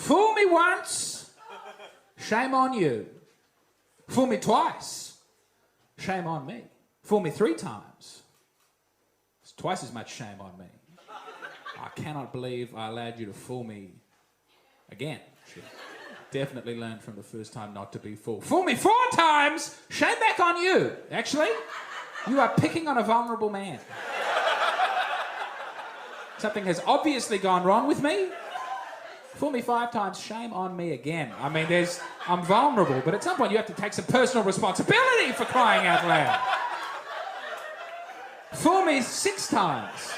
Fool me once, shame on you. Fool me twice, shame on me. Fool me 3 times, it's twice as much shame on me. I cannot believe I allowed you to fool me again. Should definitely learned from the first time not to be fooled. Fool me 4 times, shame back on you. Actually, you are picking on a vulnerable man. Something has obviously gone wrong with me. Fool me 5 times, shame on me again. I mean, I'm vulnerable, but at some point you have to take some personal responsibility for crying out loud. Fool me 6 times,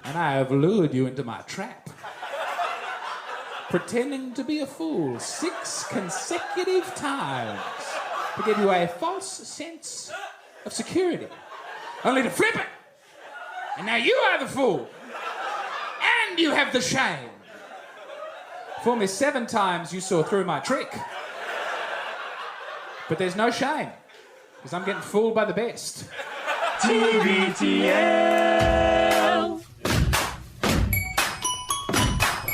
and I have lured you into my trap. Pretending to be a fool 6 consecutive times to give you a false sense of security, only to flip it. And now you are the fool, and you have the shame. Fool me 7 times, you saw through my trick. But there's no shame, because I'm getting fooled by the best. TBTL.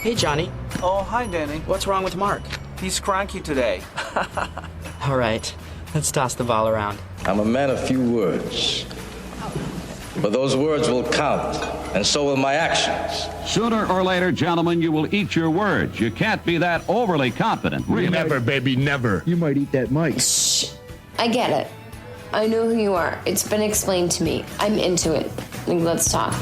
Hey, Johnny. Oh, hi, Danny. What's wrong with Mark? He's cranky today. All right, let's toss the ball around. I'm a man of few words. But those words will count, and so will my actions. Sooner or later, gentlemen, you will eat your words. You can't be that overly confident, really. Never, baby, never. You might eat that mic. Shh. I get it. I know who you are. It's been explained to me. I'm into it. Let's talk.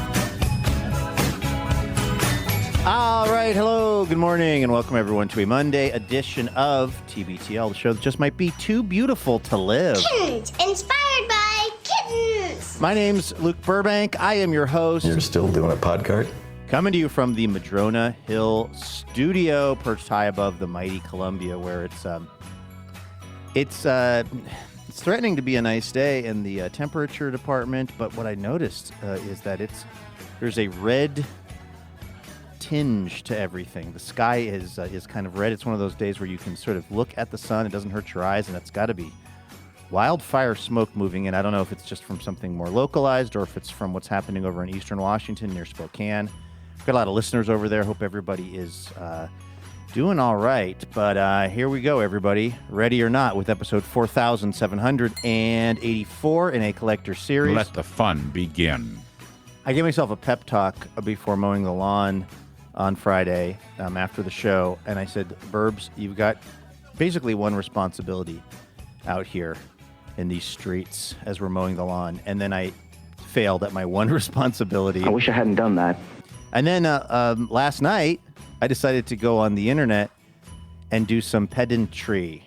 All right, hello, good morning, and welcome everyone to a Monday edition of TBTL, the show that just might be too beautiful to live. Kittens, inspired by kittens. My name's Luke Burbank. I am your host. You're still doing a podcast? Coming to you from the Madrona Hill studio, perched high above the mighty Columbia, where it's threatening to be a nice day in the temperature department. But what I noticed is that there's a red tinge to everything. The sky is kind of red. It's one of those days where you can sort of look at the sun. It doesn't hurt your eyes, and it's got to be wildfire smoke moving in. I don't know if it's just from something more localized or if it's from what's happening over in eastern Washington near Spokane. We've got a lot of listeners over there. Hope everybody is doing all right. But here we go, everybody. Ready or not, with episode 4784 in a collector series. Let the fun begin. I gave myself a pep talk before mowing the lawn on Friday after the show, and I said, Burbs, you've got basically one responsibility out here in these streets as we're mowing the lawn. And then I failed at my one responsibility. I wish I hadn't done that. And then last night, I decided to go on the internet and do some pedantry.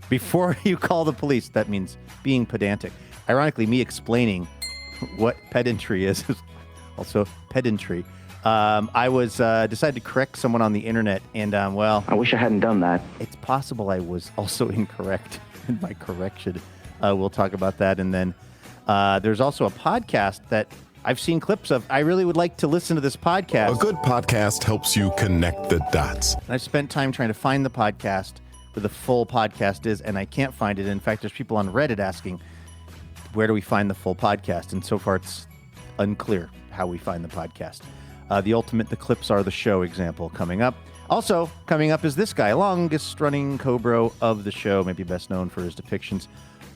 Before you call the police, that means being pedantic. Ironically, me explaining what pedantry is also pedantry. I was decided to correct someone on the internet, and well, I wish I hadn't done that. It's possible I was also incorrect in my correction. We'll talk about that, and then there's also a podcast that I've seen clips of. I really would like to listen to this podcast. A good podcast helps you connect the dots. And I've spent time trying to find the podcast where the full podcast is, and I can't find it. In fact, there's people on Reddit asking, where do we find the full podcast? And so far, it's unclear how we find the podcast. The clips are the show example coming up. Also, coming up is this guy, longest-running Cobra of the show, maybe best known for his depictions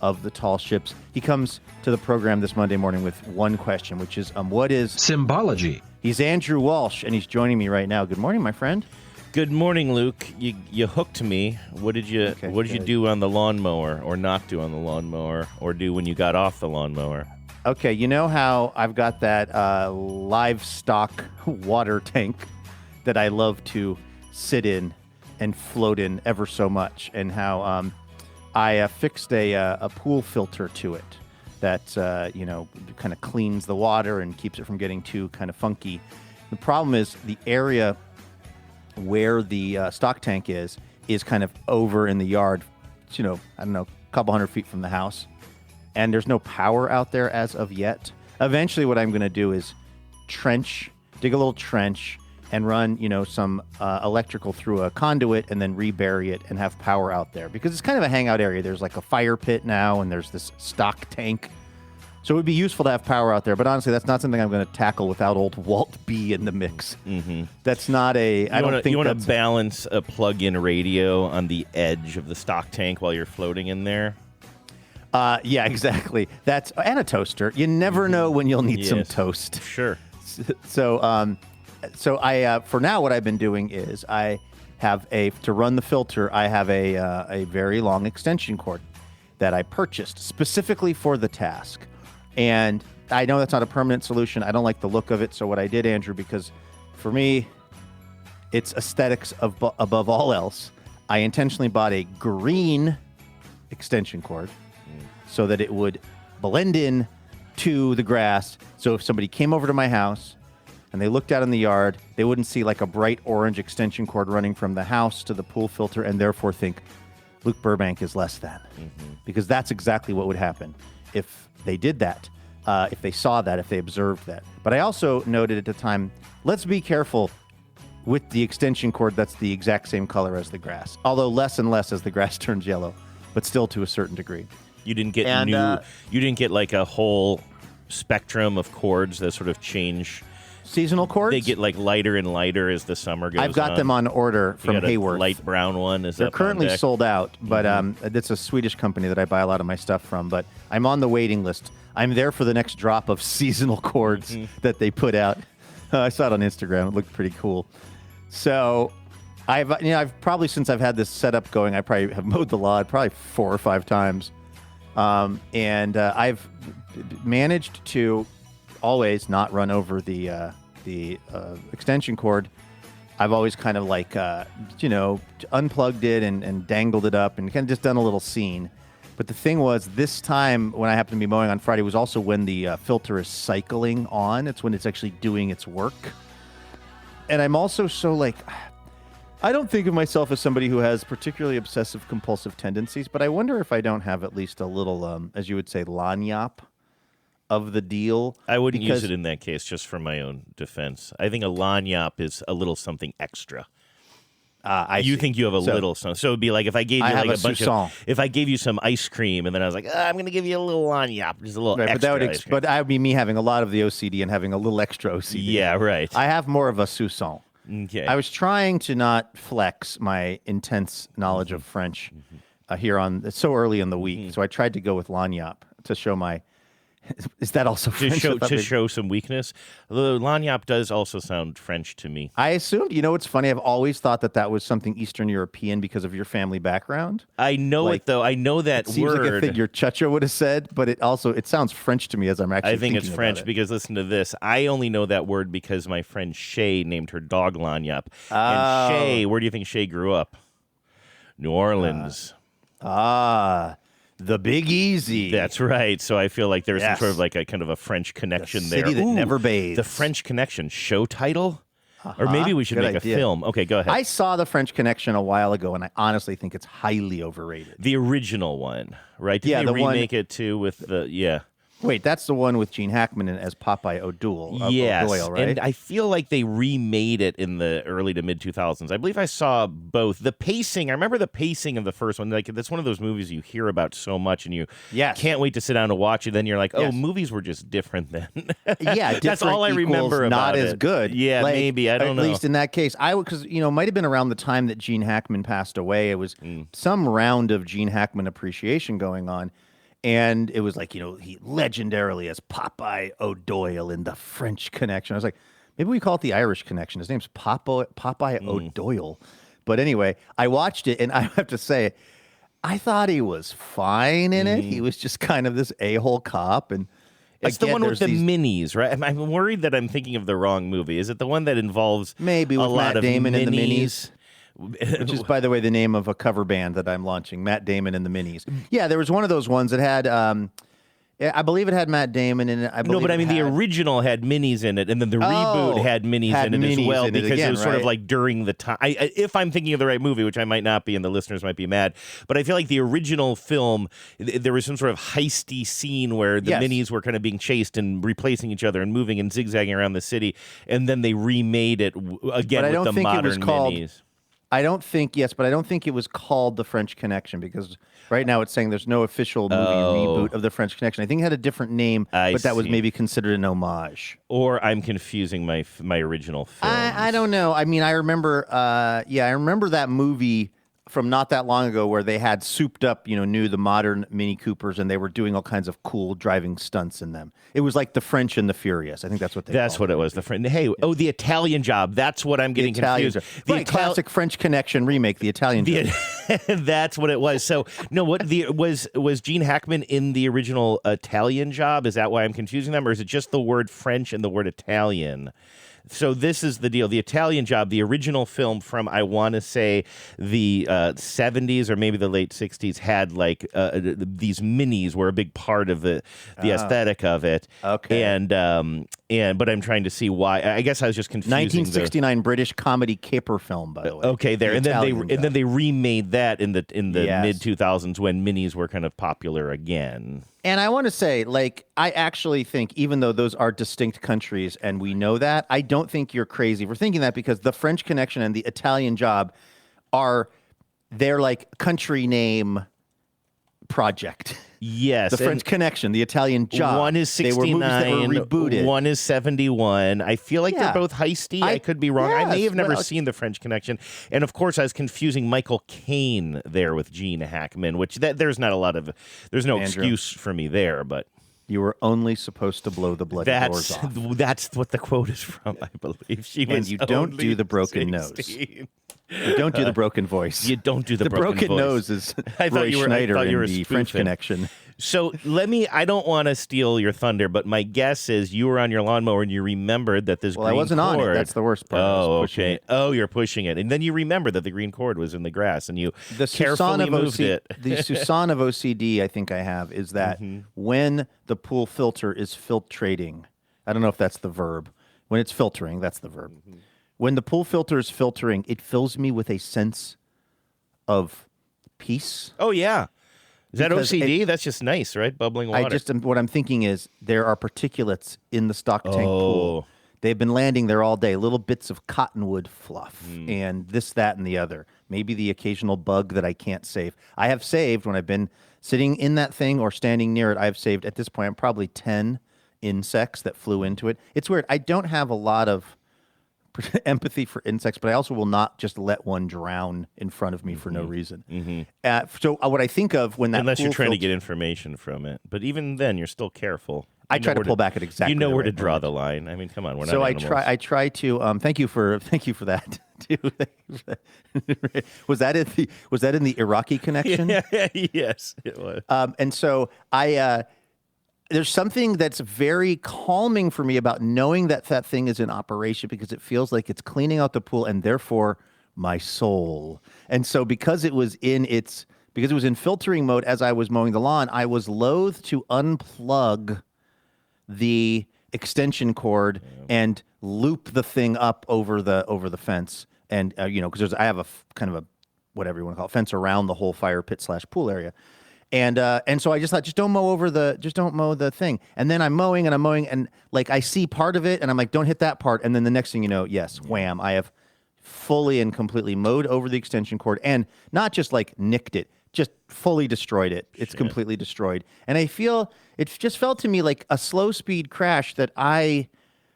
of the tall ships. He comes to the program this Monday morning with one question, which is, what is symbology? He's Andrew Walsh, and he's joining me right now. Good morning, my friend. Good morning, Luke. You hooked me. What did you do on the lawnmower, or not do on the lawnmower, or do when you got off the lawnmower? Okay, you know how I've got that livestock water tank that I love to sit in and float in ever so much, and how I fixed a pool filter to it that kind of cleans the water and keeps it from getting too kind of funky. The problem is the area where the stock tank is kind of over in the yard, I don't know, a couple hundred feet from the house. And there's no power out there as of yet. Eventually what I'm going to do is dig a little trench and run, some electrical through a conduit and then rebury it and have power out there. Because it's kind of a hangout area. There's like a fire pit now, and there's this stock tank. So it would be useful to have power out there, but honestly, that's not something I'm going to tackle without old Walt B in the mix. Mm-hmm. That's not a. I don't think you want to balance a plug-in radio on the edge of the stock tank while you're floating in there. Yeah, exactly. And a toaster. You never know when you'll need some toast. Sure. So I for now, what I've been doing is I have to run the filter. I have a very long extension cord that I purchased specifically for the task. And I know that's not a permanent solution. I don't like the look of it. So what I did, Andrew, because for me, it's aesthetics above all else, I intentionally bought a green extension cord so that it would blend in to the grass. So if somebody came over to my house and they looked out in the yard, they wouldn't see like a bright orange extension cord running from the house to the pool filter and therefore think Luke Burbank is less than. Because that's exactly what would happen if they did that, if they saw that, if they observed that. But I also noted at the time, let's be careful with the extension cord that's the exact same color as the grass, although less and less as the grass turns yellow, but still to a certain degree. You didn't get you didn't get like a whole spectrum of cords that sort of change. Seasonal cords? They get like lighter and lighter as the summer goes on. I've got them on order from Hayworth. A light brown one. They're currently sold out, but it's a Swedish company that I buy a lot of my stuff from. But I'm on the waiting list. I'm there for the next drop of seasonal cords that they put out. I saw it on Instagram. It looked pretty cool. So I've probably, since I've had this setup going, I probably have mowed the lawn probably 4 or 5 times. And I've managed to always not run over the extension cord. I've always kind of like, unplugged it and dangled it up and kind of just done a little scene. But the thing was, this time when I happened to be mowing on Friday was also when the filter is cycling on. It's when it's actually doing its work. And I'm also so like, I don't think of myself as somebody who has particularly obsessive compulsive tendencies, but I wonder if I don't have at least a little, as you would say, lanyap of the deal. I wouldn't use it in that case, just for my own defense. I think a lanyap is a little something extra. You think you have a little something. So it would be like if I gave you like a bunch of, if I gave you some ice cream and then I was like, I'm going to give you a little lanyap, just a little extra. But that would be me having a lot of the OCD and having a little extra OCD. Yeah, right. I have more of a soupçon. Okay. I was trying to not flex my intense knowledge of French here on so early in the week, so I tried to go with lanyap to show my. Is that also French? To show some weakness? The lanyap does also sound French to me. I assumed. You know what's funny? I've always thought that was something Eastern European because of your family background. I know it, though. I know that it seems word. like a thing your Chacha would have said, but it sounds French to me as I'm actually I think it's French because listen to this. I only know that word because my friend Shay named her dog lanyap. And Shay, where do you think Shay grew up? New Orleans. The Big Easy. That's right. So I feel like there's some sort of like a kind of a French connection there. City that never bathes. The French Connection show title? Or maybe we should make a film. Okay, go ahead. I saw The French Connection a while ago, and I honestly think it's highly overrated. The original one, right? Did they remake it too with the, Wait, that's the one with Gene Hackman as Popeye O'Doyle. Yes, O'Doyle, right? And I feel like they remade it in the early to mid 2000s. I believe I saw both. The pacing, I remember the pacing of the first one. Like that's one of those movies you hear about so much, and you can't wait to sit down and watch it. Then you're like, movies were just different then. That's all I remember about not as good. Yeah, like, maybe I don't know. At least in that case, because it might have been around the time that Gene Hackman passed away. It was some round of Gene Hackman appreciation going on. And it was like, he legendarily as Popeye O'Doyle in The French Connection. I was like, maybe we call it the Irish Connection. His name's Popeye O'Doyle. But anyway, I watched it, and I have to say, I thought he was fine in it. He was just kind of this a-hole cop. And it's the one with the minis, right? I'm worried that I'm thinking of the wrong movie. Is it the one that involves maybe with a lot Matt Damon of and the Minis? Which is, by the way, the name of a cover band that I'm launching, Matt Damon and the Minis. Yeah, there was one of those ones that had, I believe it had Matt Damon in it. The original had minis in it, and then the reboot had minis in it as well, because it was sort of like during the time. If I'm thinking of the right movie, which I might not be, and the listeners might be mad, but I feel like the original film, there was some sort of heisty scene where the minis were kind of being chased and replacing each other and moving and zigzagging around the city, and then they remade it again with the modern minis. I don't think but I don't think it was called The French Connection because right now it's saying there's no official movie reboot of The French Connection. I think it had a different name, but that was maybe considered an homage. Or I'm confusing my original film. I don't know. I mean, I remember I remember that movie from not that long ago where they had souped up, the modern Mini Coopers and they were doing all kinds of cool driving stunts in them. It was like The French and the Furious. I think that's what they That's what it was. The French. Hey, the Italian Job. That's what I'm getting confused. The classic French Connection remake, the Italian Job. That's what it was. So, no, was Gene Hackman in the original Italian Job? Is that why I'm confusing them? Or is it just the word French and the word Italian? So this is the deal. The Italian Job, the original film from, I want to say, the 70s or maybe the late 60s, had like these minis were a big part of the aesthetic of it. Okay. But I'm trying to see why. I guess I was just confusing. 1969 British comedy caper film, by the way. Okay, there. And then they remade that in the Yes. mid 2000s when minis were kind of popular again. And I want to say, I actually think, even though those are distinct countries and we know that, I don't think you're crazy for thinking that because the French Connection and the Italian Job they're like country name project. Yes. The French Connection, the Italian Job. One is 69. They were movies that were rebooted. One is 71. I feel like they're both heisty. I could be wrong. I may have never seen The French Connection. And, of course, I was confusing Michael Caine there with Gene Hackman, which there's not a lot of – there's no excuse for me there, but – you were only supposed to blow the bloody doors off. That's what the quote is from, I believe. And you don't do the broken 16. nose. You don't do the broken voice. You don't do the broken voice. nose is Roy Schneider in the French Connection. So I don't want to steal your thunder, but my guess is you were on your lawnmower and you remembered that this green cord... Well, I wasn't on it. That's the worst part. Oh, okay. Oh, you're pushing it. And then you remembered that the green cord was in the grass and you carefully moved it. The Susan of OCD I think I have is that when the pool filter is filtrating, I don't know if that's the verb. When it's filtering, that's the verb. When the pool filter is filtering, it fills me with a sense of peace. Oh, yeah. Is that OCD? That's just nice, right? Bubbling water. What I'm thinking is there are particulates in the stock tank pool. They've been landing there all day, little bits of cottonwood fluff and this, that, and the other. Maybe the occasional bug that I can't save. I have saved when I've been sitting in that thing or standing near it. I've saved, at this point, probably 10 insects that flew into it. It's weird. I don't have a lot of empathy for insects, but I also will not just let one drown in front of me for no reason. So what I think of when that unless you're trying to get information from it, but even then you're still careful. I try to pull back at exactly. You know the where right to draw moment. the line. I mean, come on, we're not So animals. I try to. Thank you for that. Was that in the Iraqi connection? Yes, it was. And so there's something that's very calming for me about knowing that that thing is in operation because it feels like it's cleaning out the pool and therefore my soul. And so because it was in filtering mode as I was mowing the lawn, I was loath to unplug the extension cord and loop the thing up over the fence. And because I have a kind of a whatever you want to call it, fence around the whole fire pit / pool area. And so I just thought, just don't mow the thing. And then I'm mowing and like I see part of it and I'm like, don't hit that part. And then the next thing you know, yes, wham, I have fully and completely mowed over the extension cord and not just like nicked it, just fully destroyed it. It's completely destroyed. And I feel, it just felt to me like a slow speed crash that I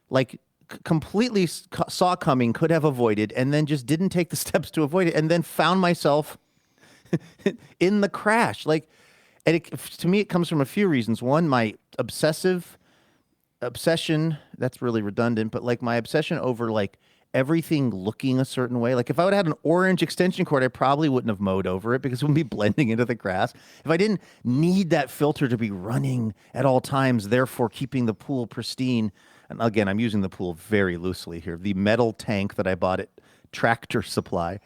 like completely saw coming, could have avoided, and then just didn't take the steps to avoid it and then found myself in the crash. Like, and to me, it comes from a few reasons. One, my obsession, that's really redundant, but like my obsession over like everything looking a certain way. Like if I would have had an orange extension cord, I probably wouldn't have mowed over it because it would be blending into the grass. If I didn't need that filter to be running at all times, therefore keeping the pool pristine. And again, I'm using the pool very loosely here. The metal tank that I bought at Tractor Supply.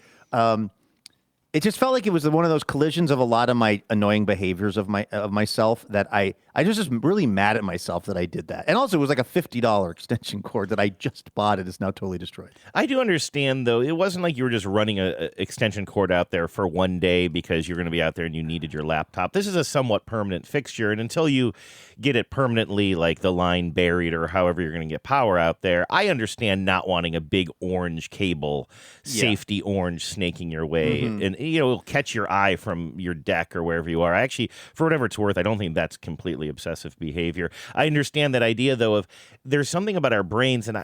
It just felt like it was one of those collisions of a lot of my annoying behaviors of myself that I was just really mad at myself that I did that. And also, it was like a $50 extension cord that I just bought. It is now totally destroyed. I do understand, though. It wasn't like you were just running a extension cord out there for one day because you're going to be out there and you needed your laptop. This is a somewhat permanent fixture, and until you get it permanently, like the line buried or however you're going to get power out there, I understand not wanting a big orange cable, safety orange snaking your way. And, it'll catch your eye from your deck or wherever you are. Actually, for whatever it's worth, I don't think that's completely obsessive behavior. I understand that idea, though, of there's something about our brains, and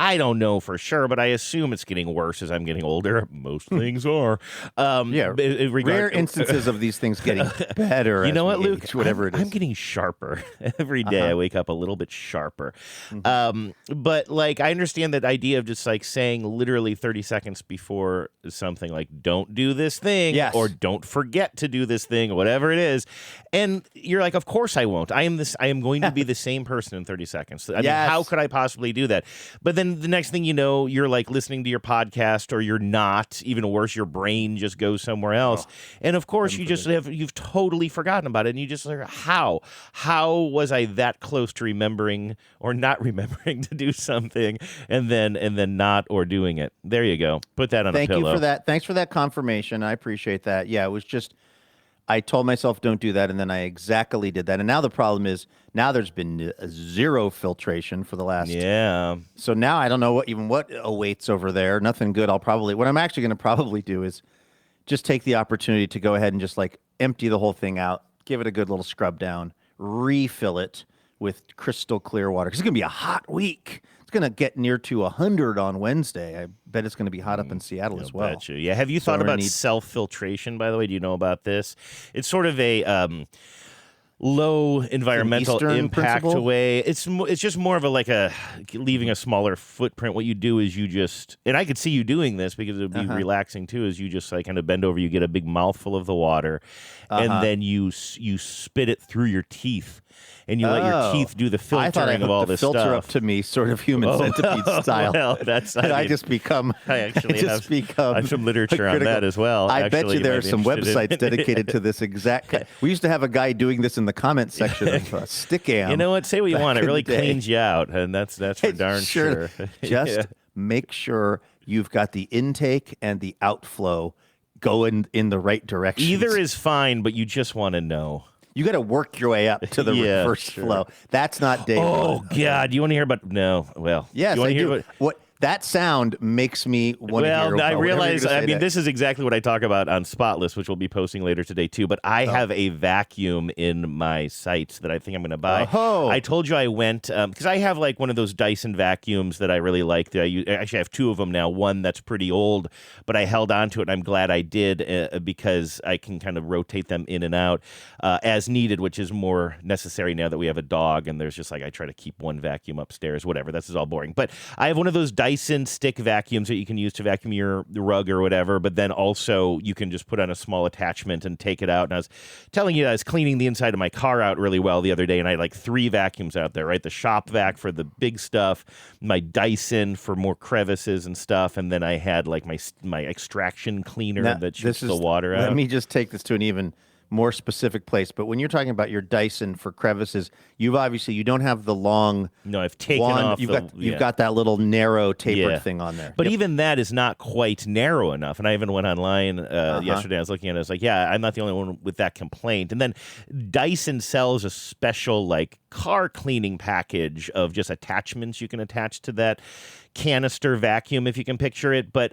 I don't know for sure, but I assume it's getting worse as I'm getting older. Most things are. Rare instances of these things getting better. You know what, Luke? Whatever it is. I'm getting sharper. Every day I wake up a little bit sharper. But, like, I understand that idea of just, like, saying literally 30 seconds before something, like, don't do this thing, or don't forget to do this thing, or whatever it is. And you're like, of course I won't. I am going to be the same person in 30 seconds. I mean, how could I possibly do that? But then the next thing you know, you're like listening to your podcast, or you're not. Even worse, your brain just goes somewhere else. And of course, you've totally forgotten about it. And you just like, how was I that close to remembering or not remembering to do something, and then not or doing it? There you go. Put that on a pillow. Thank you for that. Thanks for that confirmation. I appreciate that. Yeah, it was just, I told myself don't do that, and then I exactly did that. And now the problem is, now there's been zero filtration for the last. Yeah. So now I don't know what awaits over there. Nothing good. What I'm actually going to probably do is just take the opportunity to go ahead and just like empty the whole thing out, give it a good little scrub down, refill it with crystal clear water. Because it's going to be a hot week. It's going to get near to 100 on Wednesday. I bet it's going to be hot up in Seattle as well. Bet you. Yeah. Have you thought about self-filtration, by the way? Do you know about this? It's sort of a low environmental impact principle? way. It's just more of a leaving a smaller footprint. What you do is and I could see you doing this because it would be relaxing too, is you just like kind of bend over, you get a big mouthful of the water, and then you spit it through your teeth. And you let your teeth do the filtering of all this stuff. Filter up to me, sort of human centipede style. Well, that's. I just become. I actually have some literature on that as well. I bet you there are some websites dedicated to this exact. We used to have a guy doing this in the comment section of Stickam. You know what? Say what you want. It really cleans you out, and that's for darn sure. Just make sure you've got the intake and the outflow going in the right direction. Either is fine, but you just want to know. You got to work your way up to the reverse flow. That's not day one. Oh, God. You want to hear about... No. Well. Yes, you want I to hear do. What that sound makes me want to hear about. I realize, this is exactly what I talk about on Spotless, which we'll be posting later today, too. But I have a vacuum in my sights that I think I'm going to buy. I told you I went, because I have like one of those Dyson vacuums that I really like. Actually, I have two of them now. One that's pretty old, but I held on to it, and I'm glad I did because I can kind of rotate them in and out as needed, which is more necessary now that we have a dog, and there's just like, I try to keep one vacuum upstairs, whatever. This is all boring. But I have one of those Dyson stick vacuums that you can use to vacuum your rug or whatever, but then also you can just put on a small attachment and take it out. And I was telling you, I was cleaning the inside of my car out really well the other day, and I had like 3 vacuums out there, right? The shop vac for the big stuff, my Dyson for more crevices and stuff, and then I had like my extraction cleaner that shoots the water out. Let me just take this to an even more specific place. But when you're talking about your Dyson for crevices, you don't have the long. No, I've taken off. You've got that little narrow tapered thing on there. But even that is not quite narrow enough. And I even went online yesterday. I was looking at it. I was like, yeah, I'm not the only one with that complaint. And then Dyson sells a special like car cleaning package of just attachments you can attach to that canister vacuum, if you can picture it, but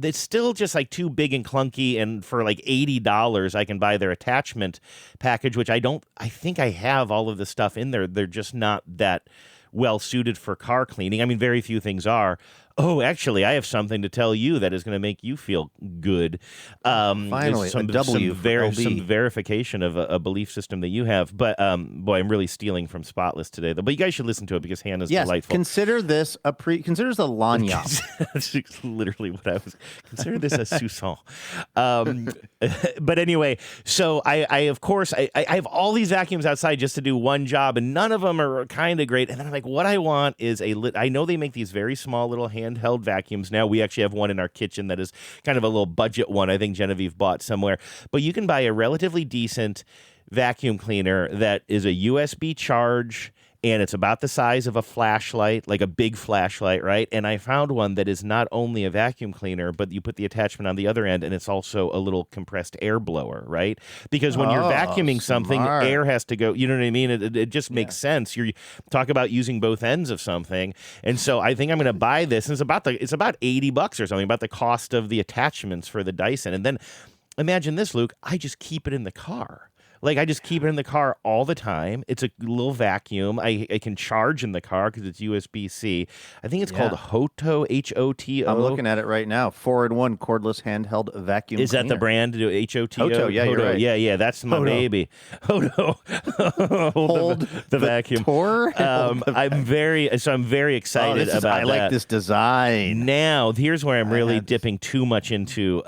it's still just like too big and clunky, and for like $80 I can buy their attachment package, which I think I have all of the stuff in there. They're just not that well suited for car cleaning. I mean, very few things are. Oh, actually, I have something to tell you that is going to make you feel good. Finally, some verification of a belief system that you have. But, boy, I'm really stealing from Spotless today, though. But you guys should listen to it because Hannah's delightful. Consider this consider this a lagniappe. That's literally what I was. Consider this a Sousson. But anyway, so I of course, I have all these vacuums outside just to do one job, and none of them are kind of great. And then I'm like, what I want is I know they make these very small little hand handheld vacuums now. We actually have one in our kitchen that is kind of a little budget one. I think Genevieve bought somewhere. But you can buy a relatively decent vacuum cleaner that is a USB charge, and it's about the size of a flashlight, like a big flashlight, right? And I found one that is not only a vacuum cleaner, but you put the attachment on the other end, and it's also a little compressed air blower, right? Because when you're vacuuming something, air has to go, you know what I mean? It just makes sense. You talk about using both ends of something. And so I think I'm going to buy this. And it's about $80 or something, about the cost of the attachments for the Dyson. And then imagine this, Luke, I just keep it in the car. Like, I just keep it in the car all the time. It's a little vacuum. I can charge in the car because it's USB-C. I think it's called Hoto, H-O-T-O. I'm looking at it right now. 4-in-1 cordless handheld vacuum Is cleaner. that the brand? H-O-T-O? Hoto, yeah, you're right. Yeah, that's my baby. Hoto. Hold the vacuum. I'm very excited about that. I like this design. Now, here's where I'm really dipping too much into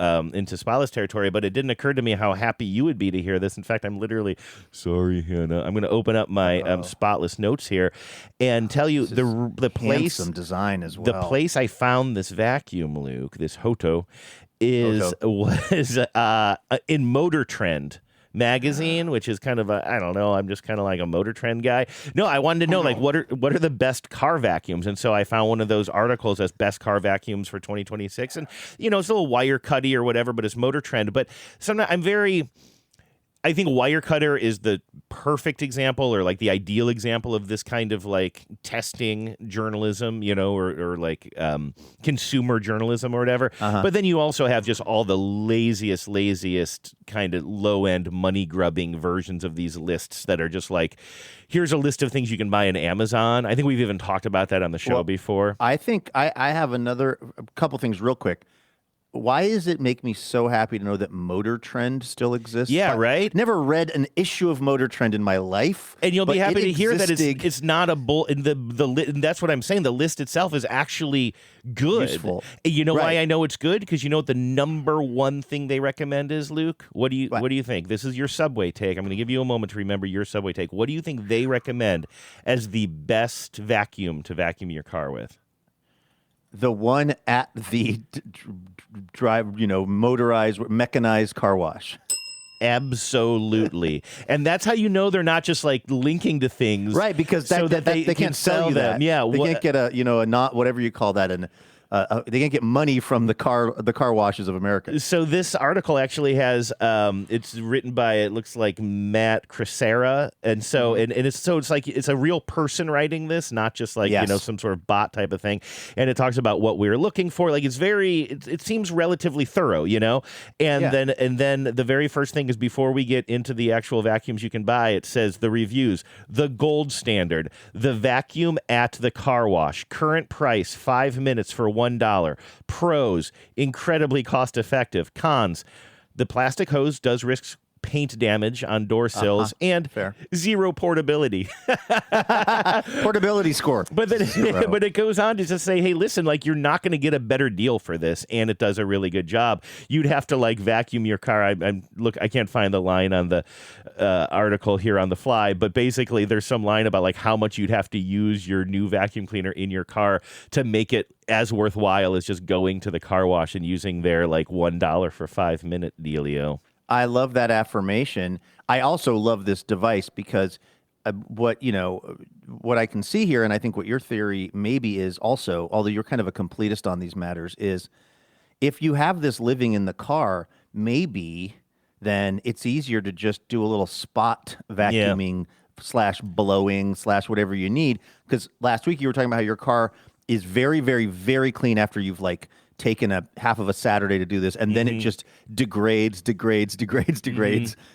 spotless territory, but it didn't occur to me how happy you would be to hear this. In fact, I'm literally sorry, Hannah. I'm going to open up my spotless notes here and tell you the place, handsome design as well. The place I found this vacuum, Luke, this Hoto, was in Motor Trend magazine, which is kind of I don't know, I'm just kind of like a Motor Trend guy. No, I wanted to know like what are the best car vacuums, and so I found one of those articles as best car vacuums for 2026, and it's a little wire cutty or whatever, but it's Motor Trend. But sometimes I think Wirecutter is the perfect example, or like the ideal example of this kind of like testing journalism, or like consumer journalism or whatever. But then you also have just all the laziest kind of low-end money-grubbing versions of these lists that are just like, here's a list of things you can buy on Amazon. I think we've even talked about that on the show before. I think I have a couple things real quick. Why does it make me so happy to know that Motor Trend still exists? Yeah, right? Never read an issue of Motor Trend in my life. And you'll be happy to hear that it's not a bull. And and that's what I'm saying. The list itself is actually good. Useful. You know why I know it's good? Because you know what the number one thing they recommend is, Luke? What do you think? This is your Subway take. I'm going to give you a moment to remember your Subway take. What do you think they recommend as the best vacuum to vacuum your car with? The one at the motorized, mechanized car wash. Absolutely. And that's how you know they're not just like linking to things. Right, because they can't sell you them. that. Yeah. They can't get a not whatever you call that, they can't get money from the car washes of America. So this article actually has it's written by, it looks like, Matt Crisera, and so it's a real person writing this, not just like some sort of bot type of thing. And it talks about what we're looking for. Like it seems relatively thorough, And then the very first thing is, before we get into the actual vacuums you can buy, it says the reviews: the gold standard, the vacuum at the car wash, current price 5 minutes for $1. Pros: incredibly cost effective. Cons: the plastic hose does risk paint damage on door sills, and zero portability. Portability score. But then, but it goes on to just say, hey, listen, like, you're not going to get a better deal for this, and it does a really good job. You'd have to like vacuum your car. I can't find the line on the article here on the fly, but basically there's some line about like how much you'd have to use your new vacuum cleaner in your car to make it as worthwhile as just going to the car wash and using their like $1 for 5 minute dealio. I love that affirmation. I also love this device because what I can see here, and I think what your theory maybe is also, although you're kind of a completist on these matters, is if you have this living in the car, maybe then it's easier to just do a little spot vacuuming / blowing / whatever you need. Because last week you were talking about how your car is very, very, very clean after you've like taken a half of a Saturday to do this, and then it just degrades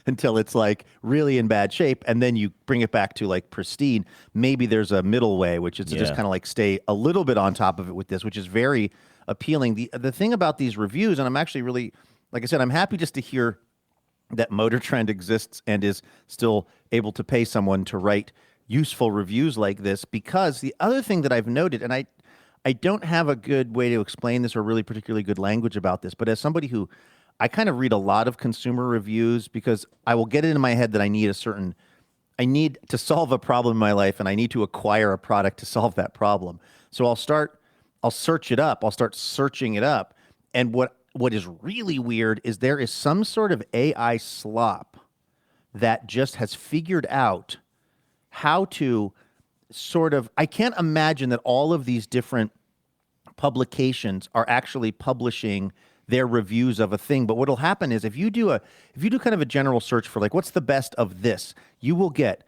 until it's like really in bad shape, and then you bring it back to like pristine. Maybe there's a middle way, which is to just kind of like stay a little bit on top of it with this, which is very appealing. The thing about these reviews, and I'm actually really, like I said, I'm happy just to hear that Motor Trend exists and is still able to pay someone to write useful reviews like this, because the other thing that I've noted, and I don't have a good way to explain this or really particularly good language about this, but as somebody who, I kind of read a lot of consumer reviews because I will get it in my head that I need to solve a problem in my life, and I need to acquire a product to solve that problem. So I'll start I'll search it up. I'll start searching it up. And what is really weird is there is some sort of AI slop that just has figured out how to sort of, I can't imagine that all of these different publications are actually publishing their reviews of a thing. But what'll happen is if you do kind of a general search for like, what's the best of this, you will get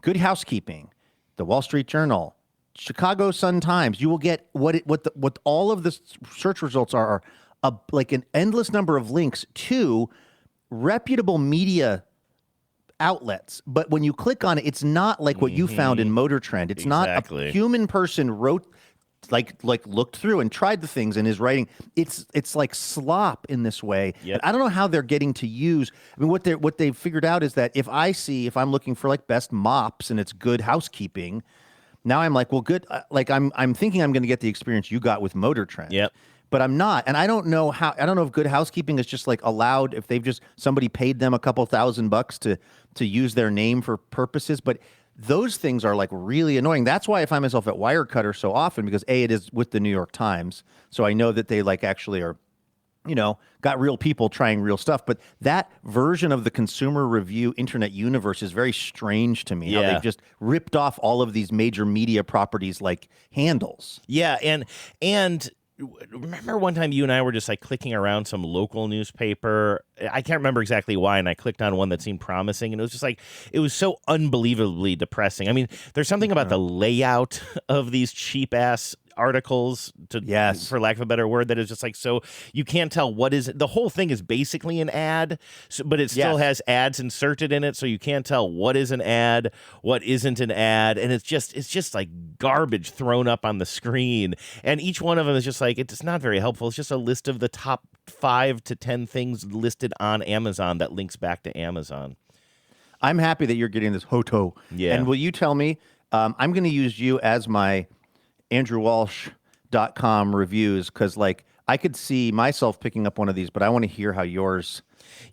Good Housekeeping, the Wall Street Journal, Chicago Sun-Times. You will get what all of the search results are like an endless number of links to reputable media outlets. But when you click on it, it's not like what you found in Motor Trend. It's not a human person wrote, like looked through and tried the things and is writing. It's like slop in this way. Yep. And I don't know how they're getting to use. I mean, what they've figured out is that if I'm looking for like best mops and it's Good Housekeeping, now I'm like, well, good. Like I'm thinking I'm going to get the experience you got with Motor Trend. Yep. But I'm not, and I don't know if Good Housekeeping is just like allowed, if somebody paid them a couple $1,000 to use their name for purposes. But those things are like really annoying. That's why I find myself at Wirecutter so often, because it is with the New York Times, so I know that they like actually are, got real people trying real stuff. But that version of the consumer review internet universe is very strange to me. How they've just ripped off all of these major media properties like handles. Yeah, and remember one time you and I were just like clicking around some local newspaper. I can't remember exactly why, and I clicked on one that seemed promising, and it was just like, it was so unbelievably depressing. I mean, there's something about the layout of these cheap ass articles, for lack of a better word, that is just like, so you can't tell what is the whole thing is basically an ad, but it still has ads inserted in it, so you can't tell what is an ad, what isn't an ad, and it's just like garbage thrown up on the screen, and each one of them is just like, it's not very helpful. It's just a list of the top 5 to 10 things listed on Amazon that links back to Amazon. I'm happy that you're getting this Hoto. Yeah. And will you tell me, I'm going to use you as my AndrewWalsh.com reviews, because like I could see myself picking up one of these, but I want to hear how yours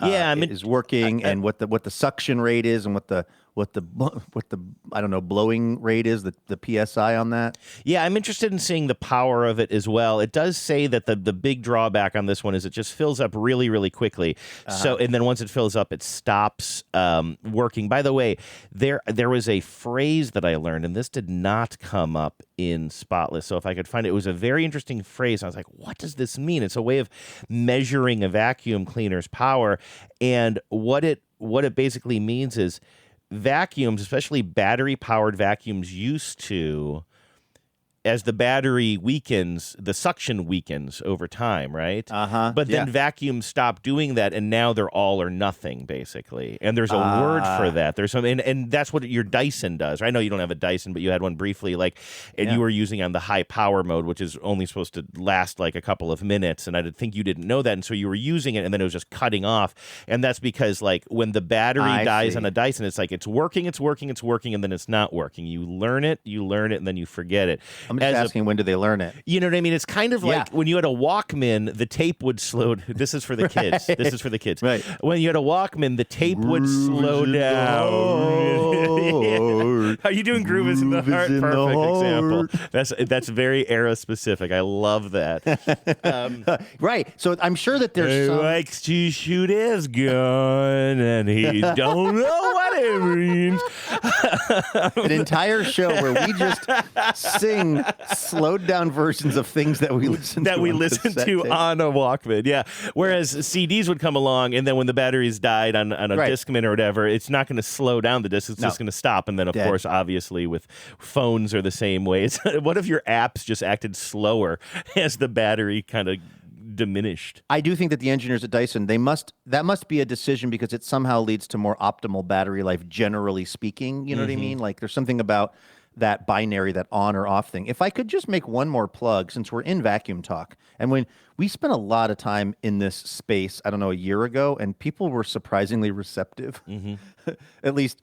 is working, and what the suction rate is, and what the I don't know, blowing rate is, the PSI on that. Yeah, I'm interested in seeing the power of it as well. It does say that the big drawback on this one is it just fills up really, really quickly. So, and then once it fills up, it stops working. By the way, there was a phrase that I learned, and this did not come up in Spotless. So if I could find it, it was a very interesting phrase. I was like, what does this mean? It's a way of measuring a vacuum cleaner's power. And what it basically means is vacuums, especially battery-powered vacuums, used to, as the battery weakens, the suction weakens over time, right? But then vacuums stop doing that, and now they're all or nothing, basically. And there's a word for that. There's some, and that's what your Dyson does. I know you don't have a Dyson, but you had one briefly, and you were using on the high power mode, which is only supposed to last like a couple of minutes. And I think you didn't know that, and so you were using it, and then it was just cutting off. And that's because like when the battery dies on a Dyson, it's like it's working, and then it's not working. You learn it, and then you forget it. I'm just asking, when do they learn it? You know what I mean? It's kind of like when you had a Walkman, the tape would slow. This is for the kids. This is for the kids. Right. When you had a Walkman, the tape would slow down. Are you doing Groove is in the Heart? Perfect example. That's very era specific. I love that. Right. So I'm sure that there's he likes to shoot his gun, and he don't know what it means. An entire show where we just sing slowed down versions of things that we listen to on a Walkman. Yeah. Whereas CDs would come along, and then when the batteries died on a Discman or whatever, it's not going to slow down the disc. It's just going to stop. And then, of course, obviously with phones are the same way. What if your apps just acted slower as the battery kind of diminished? I do think that the engineers at Dyson, that must be a decision, because it somehow leads to more optimal battery life, generally speaking. You know what I mean? Like there's something about that binary, that on or off thing. If I could just make one more plug, since we're in vacuum talk, and when we spent a lot of time in this space, I don't know, a year ago, and people were surprisingly receptive. At least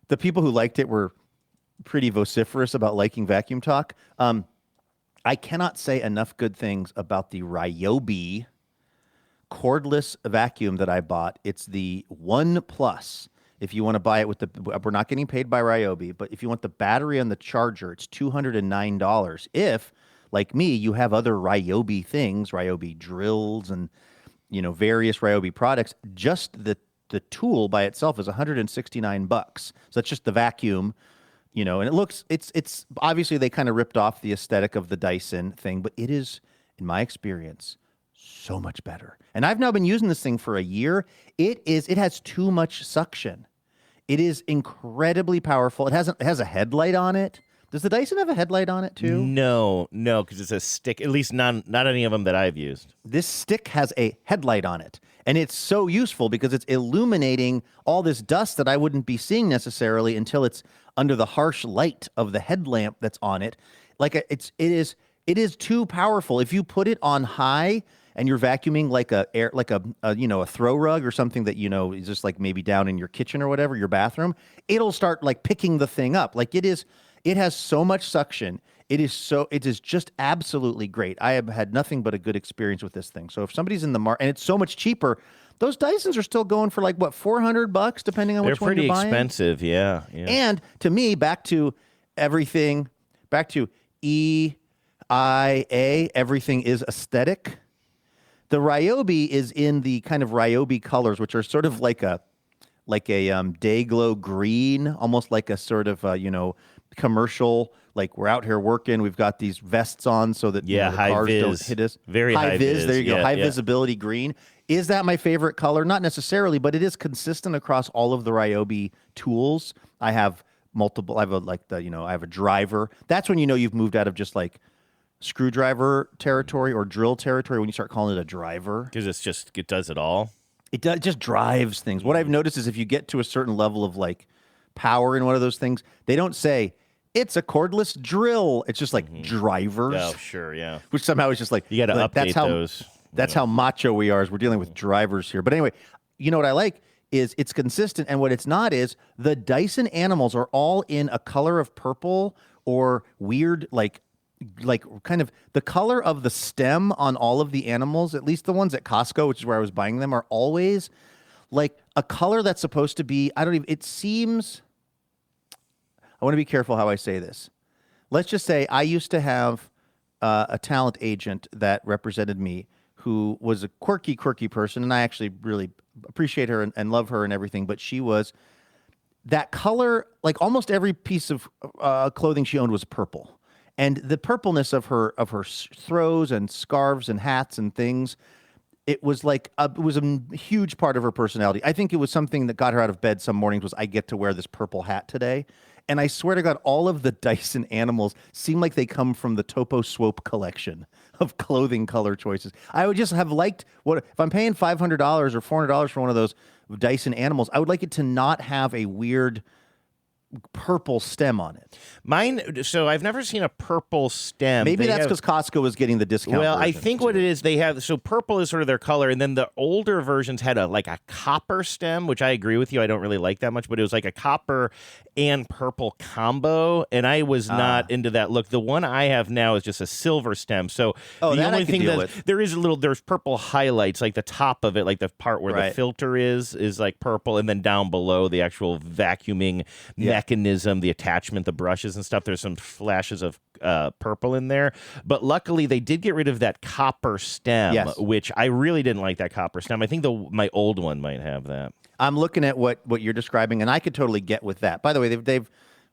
the people who liked it were pretty vociferous about liking vacuum talk. I cannot say enough good things about the Ryobi cordless vacuum that I bought. It's the One Plus. If you want to buy it with we're not getting paid by Ryobi, but if you want the battery and the charger, it's $209. If, like me, you have other Ryobi things, Ryobi drills and, various Ryobi products. Just the tool by itself is $169. So that's just the vacuum, and it looks, it's obviously they kind of ripped off the aesthetic of the Dyson thing, but it is, in my experience, so much better. And I've now been using this thing for a year. It has too much suction. It is incredibly powerful. It has a headlight on it. Does the Dyson have a headlight on it too? No, because it's a stick. At least not any of them that I've used. This stick has a headlight on it. And it's so useful because it's illuminating all this dust that I wouldn't be seeing necessarily until it's under the harsh light of the headlamp that's on it. It is too powerful. If you put it on high and you're vacuuming like a throw rug or something that is just like maybe down in your kitchen or whatever, your bathroom, it'll start like picking the thing up. It has so much suction. It is just absolutely great. I have had nothing but a good experience with this thing. So if somebody's in the market, and it's so much cheaper, those Dysons are still going for like what, $400 depending on which one you're buying. They're pretty expensive, yeah. And to me, back to EIA, everything is aesthetic. The Ryobi is in the kind of Ryobi colors, which are sort of like a day glow green, almost like a sort of commercial. Like we're out here working, we've got these vests on so that the cars don't hit us. Very high vis. There you go, high visibility green. Is that my favorite color? Not necessarily, but it is consistent across all of the Ryobi tools. I have multiple. I have a driver. That's when you've moved out of just like screwdriver territory or drill territory when you start calling it a driver. Because it does it all. It just drives things. What I've noticed is if you get to a certain level of like power in one of those things, they don't say it's a cordless drill. It's just like drivers. Oh, sure, yeah. Which somehow is just like you got to update those. That's how macho we are. Is we're dealing with drivers here. But anyway, what I like is it's consistent, and what it's not is the Dyson animals are all in a color of purple or weird like kind of the color of the stem on all of the animals, at least the ones at Costco, which is where I was buying them, are always like a color that's supposed to be, it seems, I want to be careful how I say this. Let's just say I used to have a talent agent that represented me who was a quirky person, and I actually really appreciate her and love her and everything, but she was that color, like almost every piece of clothing she owned was purple. And the purpleness of her throws and scarves and hats and things, it was like it was a huge part of her personality. I think it was something that got her out of bed some mornings was I get to wear this purple hat today. And I swear to God, all of the Dyson animals seem like they come from the Topo Swope collection of clothing color choices. I would just have liked if I'm paying $500 or $400 for one of those Dyson animals, I would like it to not have a weird purple stem on it. Mine, so I've never seen a purple stem. Maybe that's because Costco is getting the discount. Well, I think what it is, they have, so purple is sort of their color, and then the older versions had a copper stem, which I agree with you, I don't really like that much, but it was like a copper and purple combo, and I was not into that look. The one I have now is just a silver stem, so the only thing there's purple highlights, like the top of it, like the part where the filter is like purple, and then down below the actual vacuuming mechanism, the attachment, the brushes and stuff, there's some flashes of purple in there, but luckily they did get rid of that copper stem, which I really didn't like. That copper stem, I think my old one might have that. I'm looking at what you're describing, and I could totally get with that. By the way, they've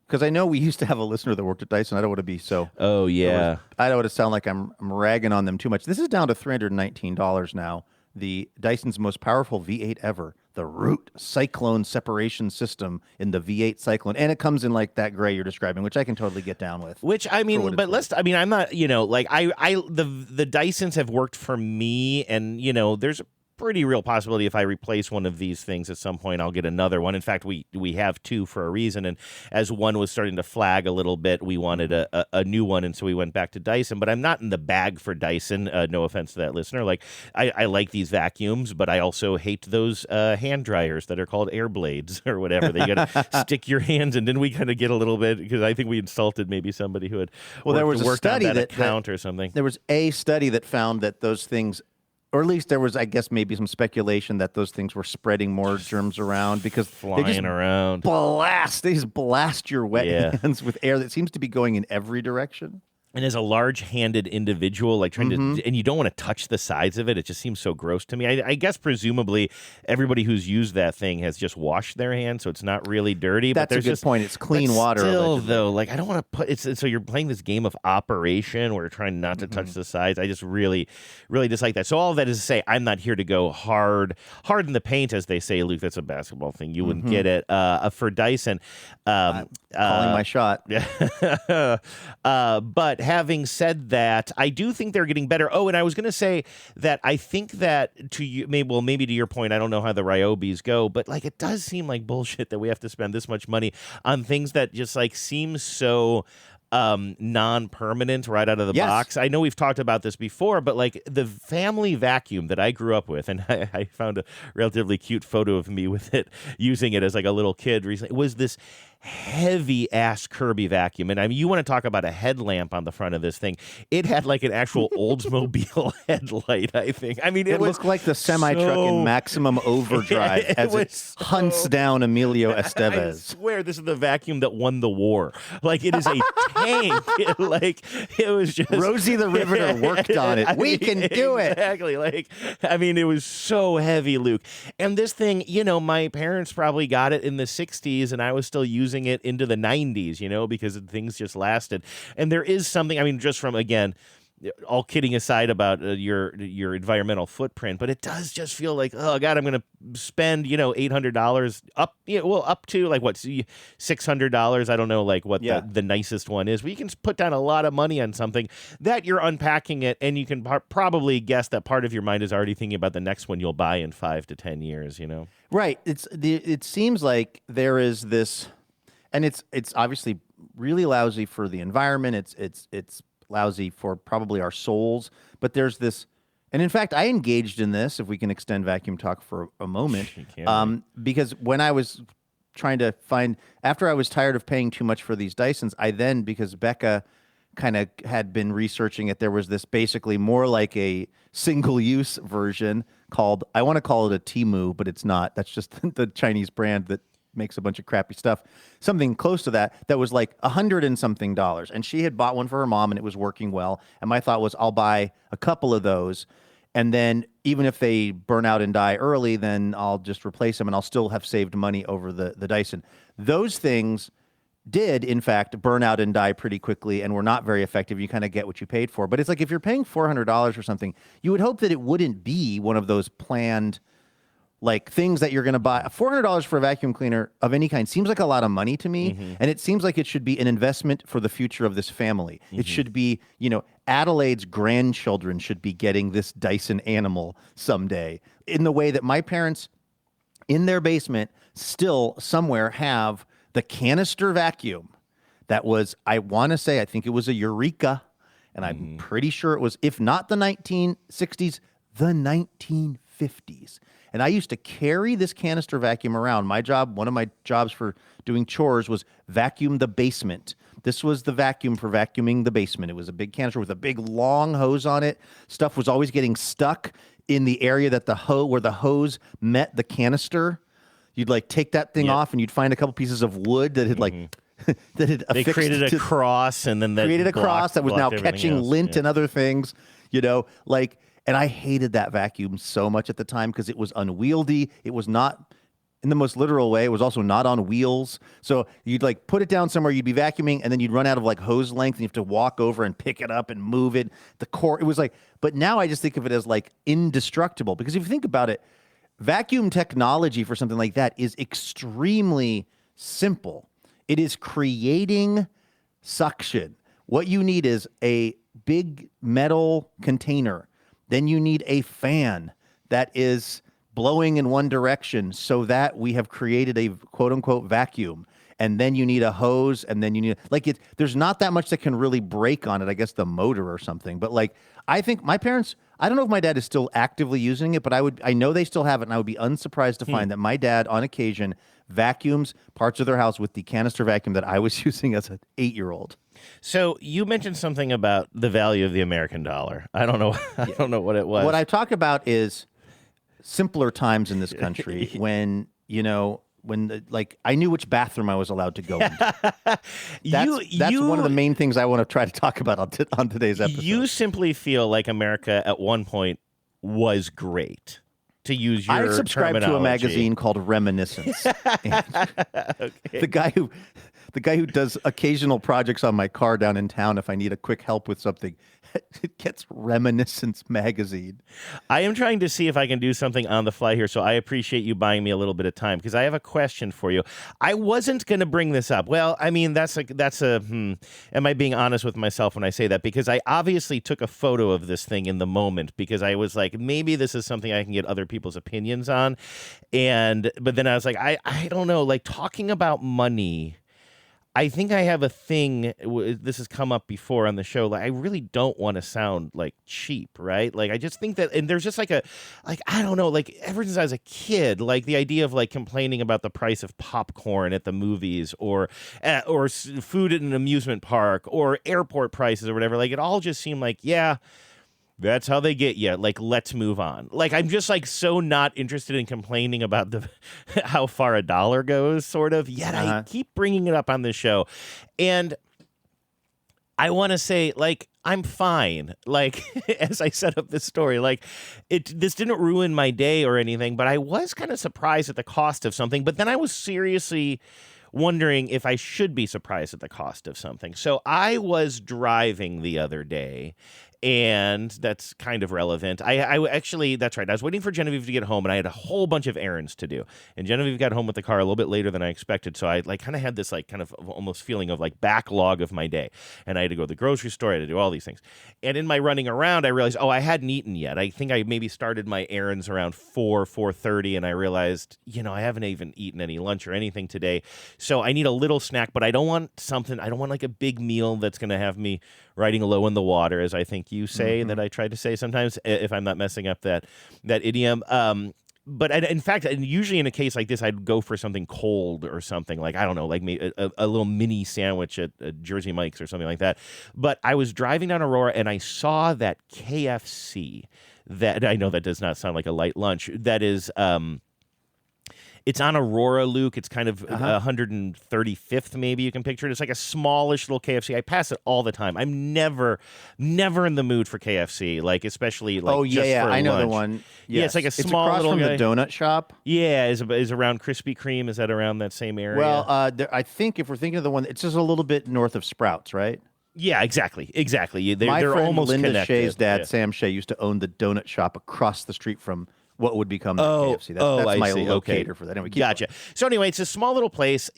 because I know we used to have a listener that worked at Dyson. I don't want to be so. Oh yeah. I don't want to sound like I'm ragging on them too much. This is down to $319 now. The Dyson's most powerful V8 ever, the Root Cyclone separation system in the V8 Cyclone, and it comes in like that gray you're describing, which I can totally get down with. Which I mean, but I'm not, the Dysons have worked for me, and there's a pretty real possibility if I replace one of these things at some point, I'll get another one. In fact, we have two for a reason, and as one was starting to flag a little bit, we wanted a new one, and so we went back to Dyson. But I'm not in the bag for Dyson, no offense to that listener. Like, I like these vacuums, but I also hate those hand dryers that are called air blades or whatever. They gotta stick your hands in. Didn't we kind of get a little bit, because I think we insulted maybe somebody who had there was a study on that account or something. There was a study that found that those things, or at least there was, I guess, maybe some speculation that those things were spreading more germs around because flying around. They just blast your wet hands with air that seems to be going in every direction. And as a large-handed individual, like trying to, and you don't want to touch the sides of it. It just seems so gross to me. I guess presumably everybody who's used that thing has just washed their hands, so it's not really dirty. That's but a good point. It's clean water. Still, allegedly. though, like I don't want to put. So you're playing this game of operation where you're trying not to touch the sides. I just really dislike that. So all of that is to say, I'm not here to go hard in the paint, as they say, Luke. That's a basketball thing. You wouldn't get it. For Dyson, calling my shot. But having said that, I do think they're getting better. Oh, and I was going to say that I think that to you, maybe to your point, I don't know how the Ryobis go, but like it does seem like bullshit that we have to spend this much money on things that just like seem so non-permanent right out of the box. I know we've talked about this before, but like the family vacuum that I grew up with, and I found a relatively cute photo of me with it, using it as like a little kid recently, was this heavy ass Kirby vacuum. And I mean, you want to talk about a headlamp on the front of this thing. It had like an actual Oldsmobile headlight, I think. I mean, it looked like the semi-truck in Maximum Overdrive as it hunts down Emilio Estevez. I swear this is the vacuum that won the war. Like it is a tank. Like it was just Rosie the Riveter worked on it. We can do it. Exactly. Like, I mean, it was so heavy, Luke. And this thing, you know, my parents probably got it in the 60s and I was still using it into the 90s, you know, because things just lasted. And there is something, I mean, just from, again, all kidding aside about your environmental footprint, but it does just feel like, oh God, I'm going to spend, you know, $800 up to like what, $600. I don't know like what the nicest one is, but you can put down a lot of money on something that you're unpacking it. And you can probably guess that part of your mind is already thinking about the next one you'll buy in 5 to 10 years, you know? Right. It seems like there is this, and it's obviously really lousy for the environment. It's lousy for probably our souls, but there's this, and in fact, I engaged in this, if we can extend vacuum talk for a moment, because when I was trying to find, after I was tired of paying too much for these Dysons, I then, because Becca kind of had been researching it, there was this basically more like a single-use version called, I want to call it a Temu, but it's not. That's just the Chinese brand that makes a bunch of crappy stuff. Something close to that was like $100 and something. And she had bought one for her mom and it was working well. And my thought was, I'll buy a couple of those. And then even if they burn out and die early, then I'll just replace them and I'll still have saved money over the Dyson. Those things did, in fact, burn out and die pretty quickly and were not very effective. You kind of get what you paid for. But it's like if you're paying $400 or something, you would hope that it wouldn't be one of those planned like things that you're going to buy. $400 for a vacuum cleaner of any kind seems like a lot of money to me. And it seems like it should be an investment for the future of this family. It should be, you know, Adelaide's grandchildren should be getting this Dyson animal someday, in the way that my parents in their basement still somewhere have the canister vacuum that was, I want to say, I think it was a Eureka. And I'm pretty sure it was, if not the 1960s, the 1950s. And I used to carry this canister vacuum around. My job, one of my jobs for doing chores was vacuum the basement. This was the vacuum for vacuuming the basement. It was a big canister with a big long hose on it. Stuff was always getting stuck in the area that where the hose met the canister. You'd like take that thing off and you'd find a couple pieces of wood that had like that had they created a cross and then that created a cross that was now catching else. lint and other things, you know, like. And I hated that vacuum so much at the time because it was unwieldy. It was not, in the most literal way, it was also not on wheels. So you'd like put it down somewhere, you'd be vacuuming, and then you'd run out of like hose length, and you have to walk over and pick it up and move it. The core, it was like, but now I just think of it as like indestructible. Because if you think about it, vacuum technology for something like that is extremely simple. It is creating suction. What you need is a big metal container. Then you need a fan that is blowing in one direction so that we have created a quote-unquote vacuum. And then you need a hose, and then you need... there's not that much that can really break on it, I guess the motor or something. But like, I think my parents... I don't know if my dad is still actively using it, but I know they still have it, and I would be unsurprised to find that my dad, on occasion, vacuums parts of their house with the canister vacuum that I was using as an 8-year-old. So you mentioned something about the value of the American dollar. I don't know. I don't know what it was. What I talk about is simpler times in this country when, you know, I knew which bathroom I was allowed to go into. That's you, one of the main things I want to try to talk about on today's episode. You simply feel like America at one point was great, to use your I subscribe to a magazine called Reminiscence. Okay. The guy who does occasional projects on my car down in town if I need a quick help with something, it gets Reminiscence magazine. I am trying to see if I can do something on the fly here, so I appreciate you buying me a little bit of time because I have a question for you. I wasn't going to bring this up. Well, I mean, am I being honest with myself when I say that? Because I obviously took a photo of this thing in the moment because I was like, maybe this is something I can get other people's opinions on. But then I was like, I don't know, like talking about money. I think I have a thing. This has come up before on the show. Like, I really don't want to sound like cheap, right? Like, I just think that, and there's just I don't know, like ever since I was a kid, like the idea of like complaining about the price of popcorn at the movies or food at an amusement park or airport prices or whatever, like it all just seemed like, yeah, that's how they get you. Like, let's move on. Like, I'm just like so not interested in complaining about how far a dollar goes, sort of. Yet I keep bringing it up on this show, and I want to say, like, I'm fine. Like, as I set up this story, like, this didn't ruin my day or anything, but I was kind of surprised at the cost of something. But then I was seriously wondering if I should be surprised at the cost of something. So I was driving the other day. And that's kind of relevant. I actually, that's right. I was waiting for Genevieve to get home, and I had a whole bunch of errands to do. And Genevieve got home with the car a little bit later than I expected, so I like kind of had this like kind of almost feeling of like backlog of my day. And I had to go to the grocery store. I had to do all these things. And in my running around, I realized, I hadn't eaten yet. I think I maybe started my errands around 4:30, and I realized, I haven't even eaten any lunch or anything today. So I need a little snack, but I don't want like a big meal that's going to have me riding low in the water, as I think you say, that I try to say sometimes, if I'm not messing up that idiom. But in fact, usually in a case like this, I'd go for something cold or something like, I don't know, like maybe a little mini sandwich at Jersey Mike's or something like that. But I was driving down Aurora and I saw that KFC, that I know that does not sound like a light lunch, that is... It's on Aurora, Luke. It's kind of 135th, maybe you can picture it. It's like a smallish little KFC. I pass it all the time. I'm never in the mood for KFC, like especially like just for I know lunch. the one. Yes. Yeah, it's like a small across little from guy. the donut shop. Yeah, is around Krispy Kreme. Is that around that same area? Well, I think if we're thinking of the one, it's just a little bit north of Sprouts, right? Yeah, exactly. My They're friend almost Linda connected. Shea's dad, Sam Shea, used to own the donut shop across the street from what would become the KFC. That's I my see. locator Okay. for that. Anyway, Gotcha. So anyway, it's a small little place.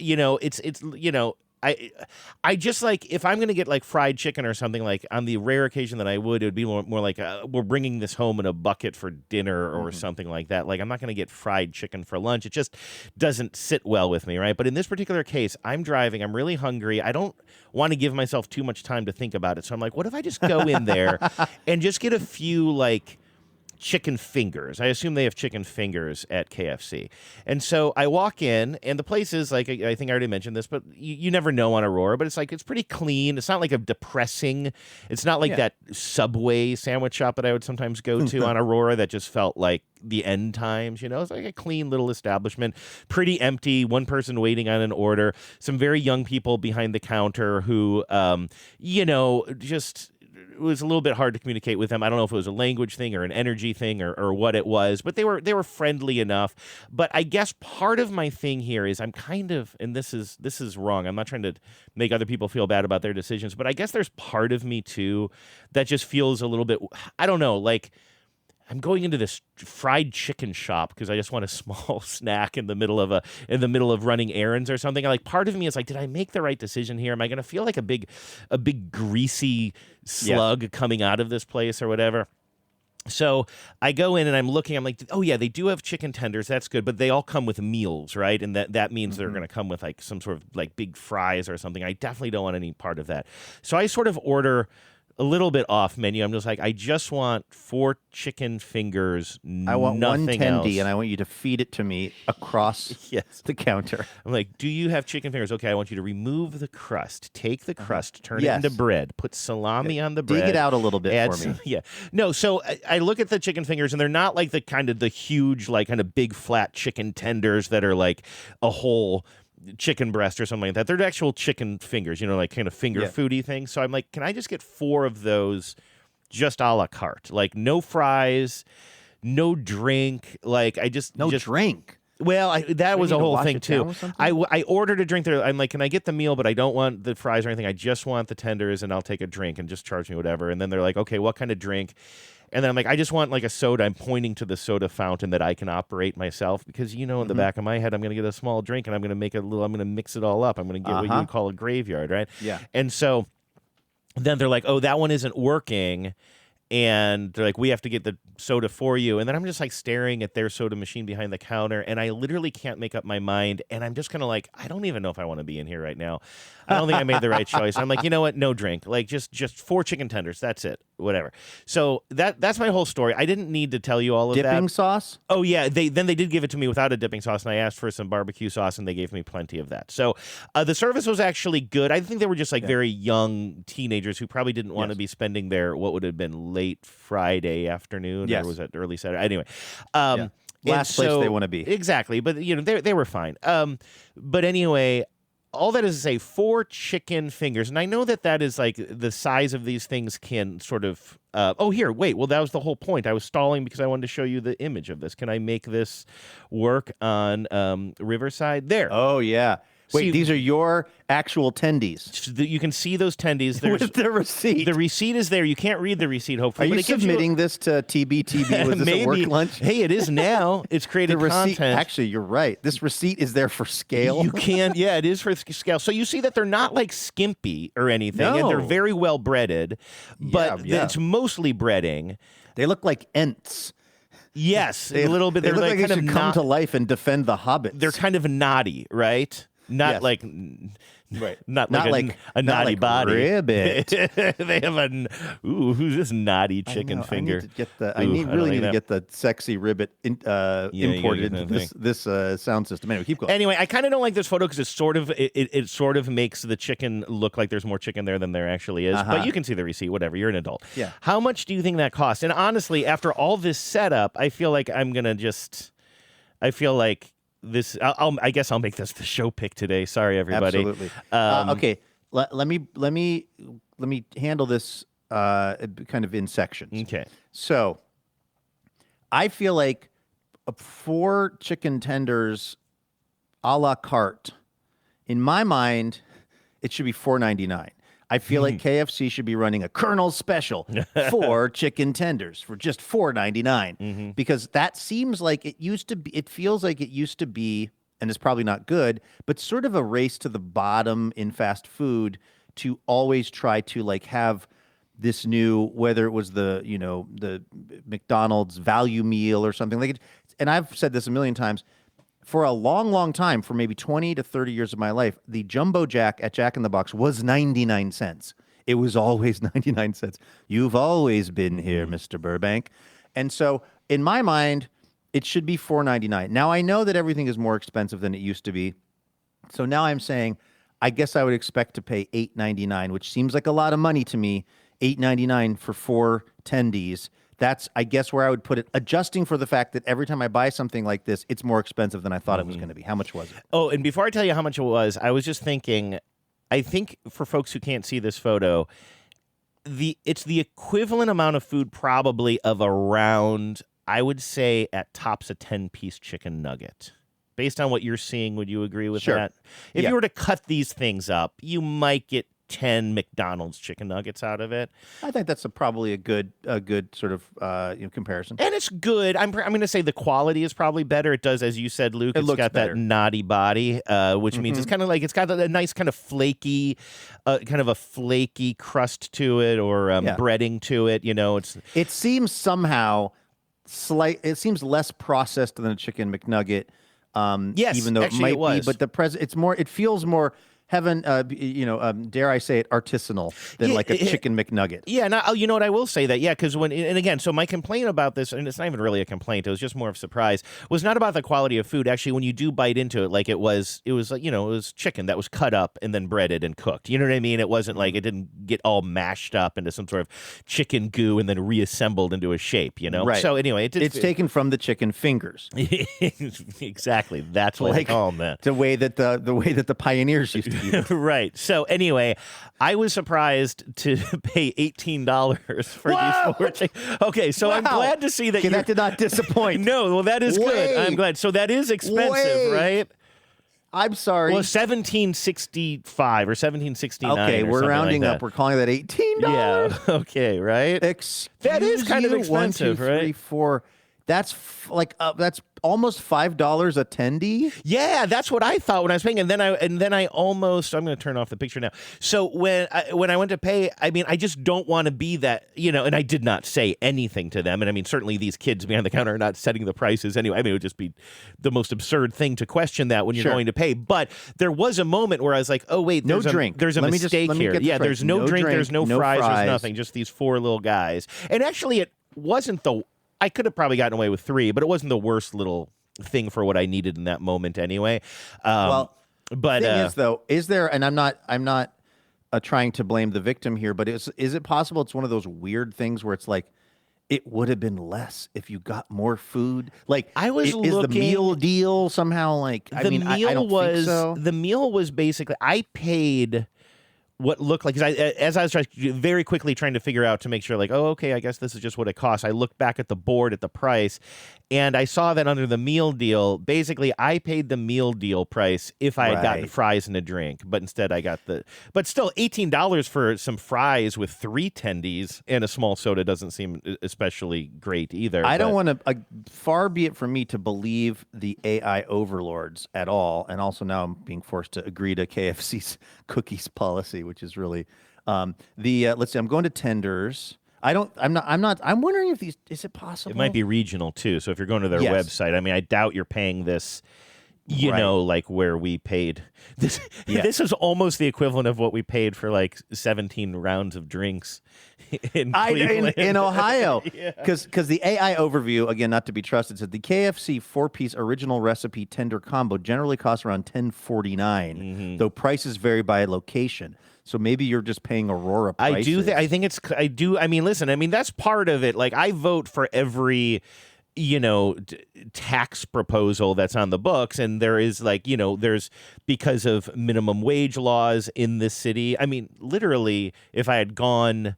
I just like, if I'm going to get like fried chicken or something, like on the rare occasion that I would, it would be more like we're bringing this home in a bucket for dinner or something like that. Like, I'm not going to get fried chicken for lunch. It just doesn't sit well with me, right? But in this particular case, I'm driving. I'm really hungry. I don't want to give myself too much time to think about it. So I'm like, what if I just go in there and just get a few like chicken fingers? I assume they have chicken fingers at KFC. And so I walk in, and the place is like, I think I already mentioned this, but you never know on Aurora, but it's pretty clean. It's not like it's not like that Subway sandwich shop that I would sometimes go to on Aurora that just felt like the end times. It's like a clean little establishment, pretty empty, one person waiting on an order, some very young people behind the counter who, just... It was a little bit hard to communicate with them. I don't know if it was a language thing or an energy thing or what it was, but they were friendly enough. But I guess part of my thing here is I'm kind of, and this is wrong. I'm not trying to make other people feel bad about their decisions, but I guess there's part of me too that just feels a little bit, I don't know, like I'm going into this fried chicken shop because I just want a small snack in the middle of running errands or something. Like, part of me is like, did I make the right decision here? Am I going to feel like a big greasy slug coming out of this place or whatever? So I go in and I'm looking. I'm like, oh yeah, they do have chicken tenders. That's good, but they all come with meals, right? And that means they're going to come with like some sort of like big fries or something. I definitely don't want any part of that. So I sort of order a little bit off menu. I'm just like, I just want 4 chicken fingers. I want nothing one tendy, else. and I want you to feed it to me across the counter. I'm like, do you have chicken fingers? Okay, I want you to remove the crust, take the crust, turn it into bread, put salami on the bread. Dig it out a little bit for me. Yeah. No, so I look at the chicken fingers, and they're not like the huge, like kind of big flat chicken tenders that are like a whole chicken breast or something like that. They're actual chicken fingers, like kind of finger foodie things. So I'm like, can I just get 4 of those just a la carte? Like no fries, no drink. Like I just drink. Well, that was a whole thing too. I ordered a drink there. I'm like, can I get the meal, but I don't want the fries or anything. I just want the tenders, and I'll take a drink and just charge me whatever. And then they're like, okay, what kind of drink? And then I'm like, I just want like a soda. I'm pointing to the soda fountain that I can operate myself because, in the back of my head, I'm going to get a small drink and I'm going to make I'm going to mix it all up. I'm going to get what you would call a graveyard, right? Yeah. And so then they're like, oh, that one isn't working. And they're like, we have to get the soda for you. And then I'm just like staring at their soda machine behind the counter. And I literally can't make up my mind. And I'm just kind of like, I don't even know if I want to be in here right now. I don't think I made the right choice. I'm like, you know what? No drink. Like just 4 chicken tenders. That's it. Whatever. So that's my whole story. I didn't need to tell you all of that. Dipping sauce? Oh, yeah. They did give it to me without a dipping sauce. And I asked for some barbecue sauce and they gave me plenty of that. So the service was actually good. I think they were just like very young teenagers who probably didn't want to be spending their what would have been late Friday afternoon or was it early Saturday? Anyway. Last place they want to be. Exactly. But, they were fine. But anyway, all that is to say 4 chicken fingers. And I know that is like the size of these things can sort of. Here, wait. Well, that was the whole point. I was stalling because I wanted to show you the image of this. Can I make this work on Riverside? There. Oh, yeah. Wait, these are your actual tendies. You can see those tendies. With the receipt. The receipt is there. You can't read the receipt, hopefully. Are you submitting this to TBTB? Was this a work lunch? Hey, it is now. It's created content. Actually, you're right. This receipt is there for scale. You can, it is for scale. So you see that they're not like skimpy or anything, and they're very well breaded, but it's mostly breading. They look like Ents. Yes, a little bit. They They're look like they kind should of come to life and defend the hobbits. They're kind of naughty, right? Not like, not like a naughty body. Ribbit. They have who's this naughty chicken finger? I really need to get the sexy ribbit imported into this sound system. Anyway, keep going. Anyway, I kind of don't like this photo because it sort of makes the chicken look like there's more chicken there than there actually is. But you can see the receipt. Whatever. You're an adult. Yeah. How much do you think that costs? And honestly, after all this setup, I feel like I'm gonna this. I guess I'll make this the show pick today. Sorry, everybody. Absolutely. Okay. Let me handle this kind of in sections. Okay. So, I feel like 4 chicken tenders, a la carte. In my mind, it should be $4.99. I feel like KFC should be running a Colonel's special, 4 chicken tenders for just $4.99, because that seems like it used to be. It feels like it used to be, and it's probably not good, but sort of a race to the bottom in fast food to always try to like have this new, whether it was the McDonald's value meal or something like it. And I've said this a million times. For a long, long time, for maybe 20 to 30 years of my life, the Jumbo Jack at Jack in the Box was 99 cents. It was always 99 cents. You've always been here, Mr. Burbank. And so, in my mind, it should be $4.99. Now, I know that everything is more expensive than it used to be. So now I'm saying, I guess I would expect to pay $8.99, which seems like a lot of money to me. $8.99 for 4 tendies. That's, I guess, where I would put it, adjusting for the fact that every time I buy something like this, it's more expensive than I thought it was going to be. How much was it? Oh, and before I tell you how much it was, I was just thinking, I think for folks who can't see this photo, it's the equivalent amount of food probably of around, I would say, at tops a 10-piece chicken nugget. Based on what you're seeing, would you agree with that? If you were to cut these things up, you might get 10 McDonald's chicken nuggets out of it. I think that's probably a good sort of comparison. And it's good. I'm going to say the quality is probably better. It does, as you said, Luke. It's got better. That naughty body, which means it's kind of like it's got a nice kind of flaky, kind of a flaky crust to it, or breading to it. It seems somehow it seems less processed than a chicken McNugget. Yes, even though it might be, but it's more. It feels more heaven, dare I say it, artisanal than like a chicken McNugget. Yeah, now you know what, I will say that, because so my complaint about this, and it's not even really a complaint, it was just more of a surprise, was not about the quality of food. Actually, when you do bite into it, like it was like, it was chicken that was cut up and then breaded and cooked. You know what I mean? It wasn't like it didn't get all mashed up into some sort of chicken goo and then reassembled into a shape, Right. So anyway, it's taken from the chicken fingers. Exactly. That's what I call them that. The way that the pioneers used to eat it. Right. So anyway, I was surprised to pay $18 for these 4 chickens. Okay, so I'm glad to see that that did not disappoint. No, well, that is good. I'm glad. So that is expensive, right? I'm sorry. Well, $17.65 or $17.69. Okay, we're rounding up. We're calling that $18. Yeah. Okay. Right. That is kind of expensive, 1, 2, 3, right? 4. That's that's almost $5 attendee. Yeah, that's what I thought when I was paying, and then I almost. I'm going to turn off the picture now. So when I went to pay, I just don't want to be that, and I did not say anything to them, and I mean certainly these kids behind the counter are not setting the prices anyway. I mean it would just be the most absurd thing to question that when you're going to pay. But there was a moment where I was like, oh wait, there's there's a mistake here. Yeah, there's no drink, there's no fries, there's nothing, just these 4 little guys, and actually it wasn't I could have probably gotten away with 3, but it wasn't the worst little thing for what I needed in that moment anyway. But the thing is, though, is there? And I'm not trying to blame the victim here, but is it possible it's one of those weird things where it's like it would have been less if you got more food? Like I was is the meal deal somehow like? I don't think so. The meal was basically I paid what looked like, as I was very quickly trying to figure out to make sure, like, oh, okay, I guess this is just what it costs. I looked back at the board at the price, and I saw that under the meal deal, basically, I paid the meal deal price if I had gotten fries and a drink, but instead I got but still, $18 for some fries with 3 tendies and a small soda doesn't seem especially great either. I don't want to, far be it from me to believe the AI overlords at all, and also now I'm being forced to agree to KFC's cookies policy, which is really let's see, I'm going to tenders. I'm wondering if is it possible? It might be regional too. So if you're going to their website, I mean, I doubt you're paying this, like where we paid this. This is almost the equivalent of what we paid for like 17 rounds of drinks in Ohio. Because the AI overview, again, not to be trusted, said the KFC 4-piece original recipe tender combo generally costs around $10.49, though prices vary by location. So maybe you're just paying Aurora prices. I do. I mean, listen, that's part of it. Like I vote for every, tax proposal that's on the books. And there is there's because of minimum wage laws in this city. I mean, literally, if I had gone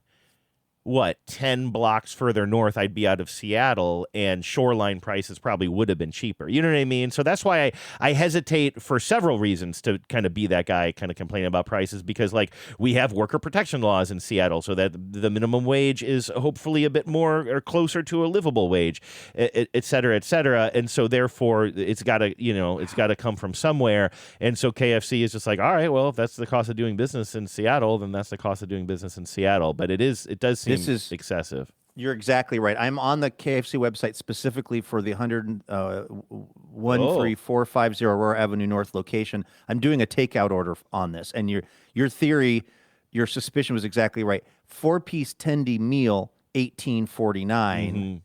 10 blocks further north, I'd be out of Seattle, and shoreline prices probably would have been cheaper. You know what I mean? So that's why I hesitate for several reasons to kind of be that guy kind of complaining about prices, because like we have worker protection laws in Seattle so that the minimum wage is hopefully a bit more or closer to a livable wage, et cetera, et cetera. And so therefore it's got to come from somewhere. And so KFC is just like, all right, well, if that's the cost of doing business in Seattle, then that's the cost of doing business in Seattle. But it does seem this is excessive. You're exactly right. I'm on the KFC website specifically for the 13450 Aurora Avenue North location. I'm doing a takeout order on this, and your theory, your suspicion was exactly right. 4-piece tendy meal, $18.49,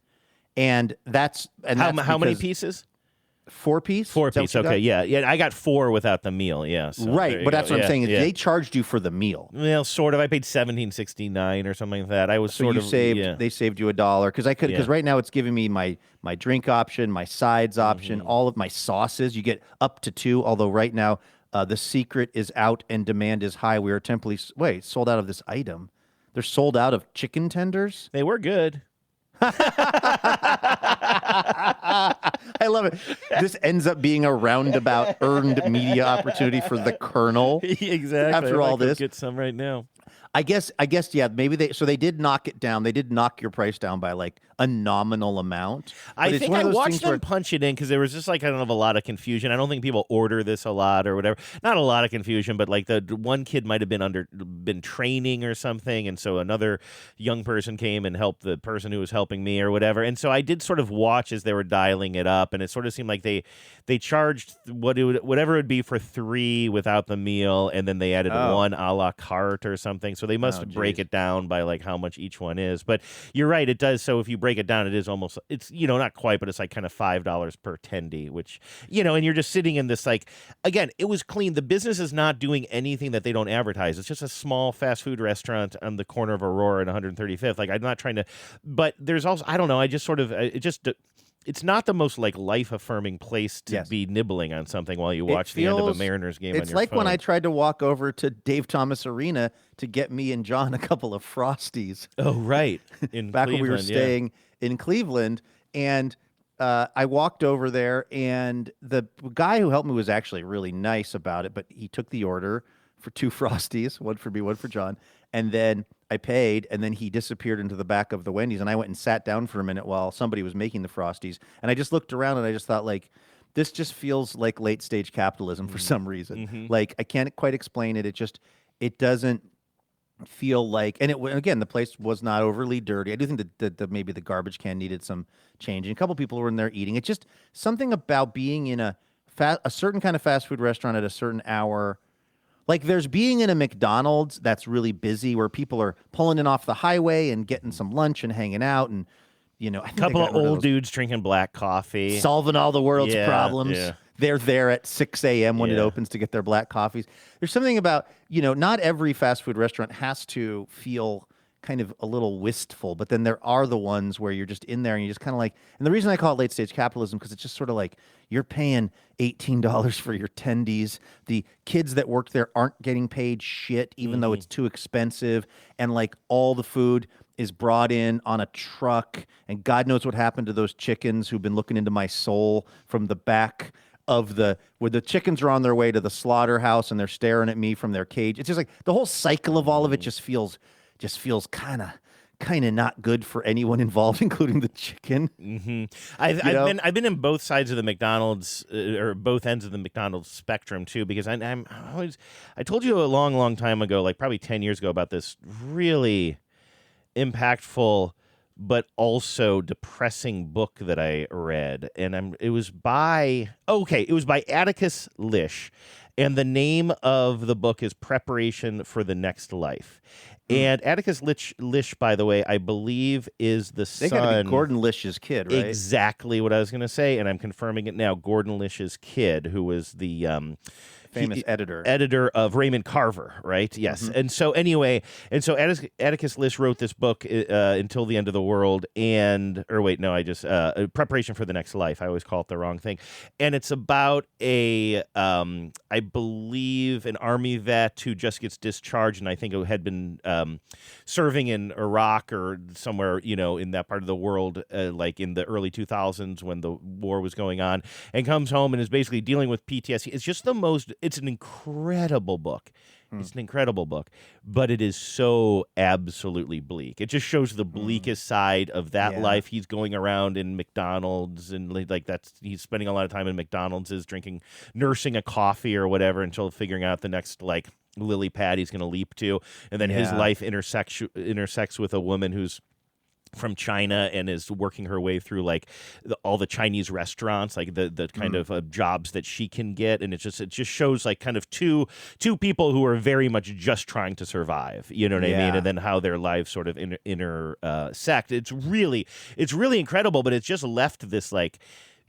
and that's how many pieces? 4-piece? 4-piece, okay, yeah. I got 4 without the meal, yeah. So right, but that's what I'm saying. They charged you for the meal. Well, sort of. I paid $17.69 or something like that. I was They saved you $1 because right now it's giving me my drink option, my sides option, all of my sauces. You get up to 2. Although right now the secret is out and demand is high. We are temporarily sold out of this item. They're sold out of chicken tenders. They were good. I love it. This ends up being a roundabout earned media opportunity for the Colonel. Exactly. After all this, get some right now. I guess, yeah. Maybe they did knock it down. They did knock your price down by like a nominal amount. I think I watched them punch it in because there was just like kind of a lot of confusion. I don't think people order this a lot or whatever. Not a lot of confusion, but like the one kid might have been training or something, and so another young person came and helped the person who was helping me or whatever. And so I did sort of watch as they were dialing it up, and it sort of seemed like they charged whatever it would be for 3 without the meal, and then they added 1 a la carte or something. So they must break it down by like how much each one is. But you're right, it does. So if you break it down, it is almost, it's, not quite, but it's like kind of $5 per attendee, which, and you're just sitting in this, like, again, it was clean. The business is not doing anything that they don't advertise. It's just a small fast food restaurant on the corner of Aurora and 135th. Like, I'm not trying to, but there's also, I don't know, I just sort of, it's not the most like life-affirming place to be nibbling on something while you watch the end of a Mariners game on your phone. It's like when I tried to walk over to Dave Thomas Arena to get me and John a couple of Frosties. Oh, right. Back when we were staying in Cleveland. And I walked over there, and the guy who helped me was actually really nice about it, but he took the order for 2 Frosties, one for me, one for John. And then I paid, and then he disappeared into the back of the Wendy's, and I went and sat down for a minute while somebody was making the Frosties. And I just looked around, and I just thought, like, this just feels like late-stage capitalism for some reason. Mm-hmm. Like, I can't quite explain it. It doesn't feel like, and again, the place was not overly dirty. I do think that maybe the garbage can needed some changing. A couple people were in there eating. It's just something about being in a certain kind of fast food restaurant at a certain hour. Like there's being in a McDonald's that's really busy where people are pulling in off the highway and getting some lunch and hanging out, and a couple of old dudes drinking black coffee, solving all the world's problems. Yeah. They're there at 6 a.m. when it opens to get their black coffees. There's something about, not every fast food restaurant has to feel kind of a little wistful, but then there are the ones where you're just in there and you just kind of like, and the reason I call it late stage capitalism, because it's just sort of like you're paying $18 for your tendies. The kids that work there aren't getting paid shit, even though it's too expensive. And like all the food is brought in on a truck, and God knows what happened to those chickens who've been looking into my soul from the back of where the chickens are on their way to the slaughterhouse and they're staring at me from their cage. It's just like the whole cycle of all of it just feels kind of not good for anyone involved, including the chicken. Mm-hmm. I've been in both sides of the McDonald's or both ends of the McDonald's spectrum too, because I told you a long time ago, like probably 10 years ago, about this really impactful but also depressing book that I read, and it was by Atticus Lish, and the name of the book is Preparation for the Next Life. And Atticus Lish, by the way, I believe is the son. They got to be Gordon Lish's kid, right? Exactly what I was going to say, and I'm confirming it now. Gordon Lish's kid, who was the famous editor of Raymond Carver, right? Yes. Mm-hmm. And so anyway, Atticus Lish wrote this book, Until the End of the World, Preparation for the Next Life. I always call it the wrong thing. And it's about I believe an army vet who just gets discharged, and I think it had been serving in Iraq or somewhere, in that part of the world, like in the early 2000s when the war was going on, and comes home and is basically dealing with PTSD. It's just it's an incredible book. It's an incredible book, but it is so absolutely bleak. It just shows the bleakest side of that life. He's going around in McDonald's, and he's spending a lot of time in McDonald's, is nursing a coffee or whatever until figuring out the next lily pad he's going to leap to, and then his life intersects with a woman who's from China and is working her way through all the Chinese restaurants, like the kind of jobs that she can get, and it just shows like kind of two people who are very much just trying to survive, you know what I mean, and then how their lives sort of intersect. It's really incredible, but it's just left this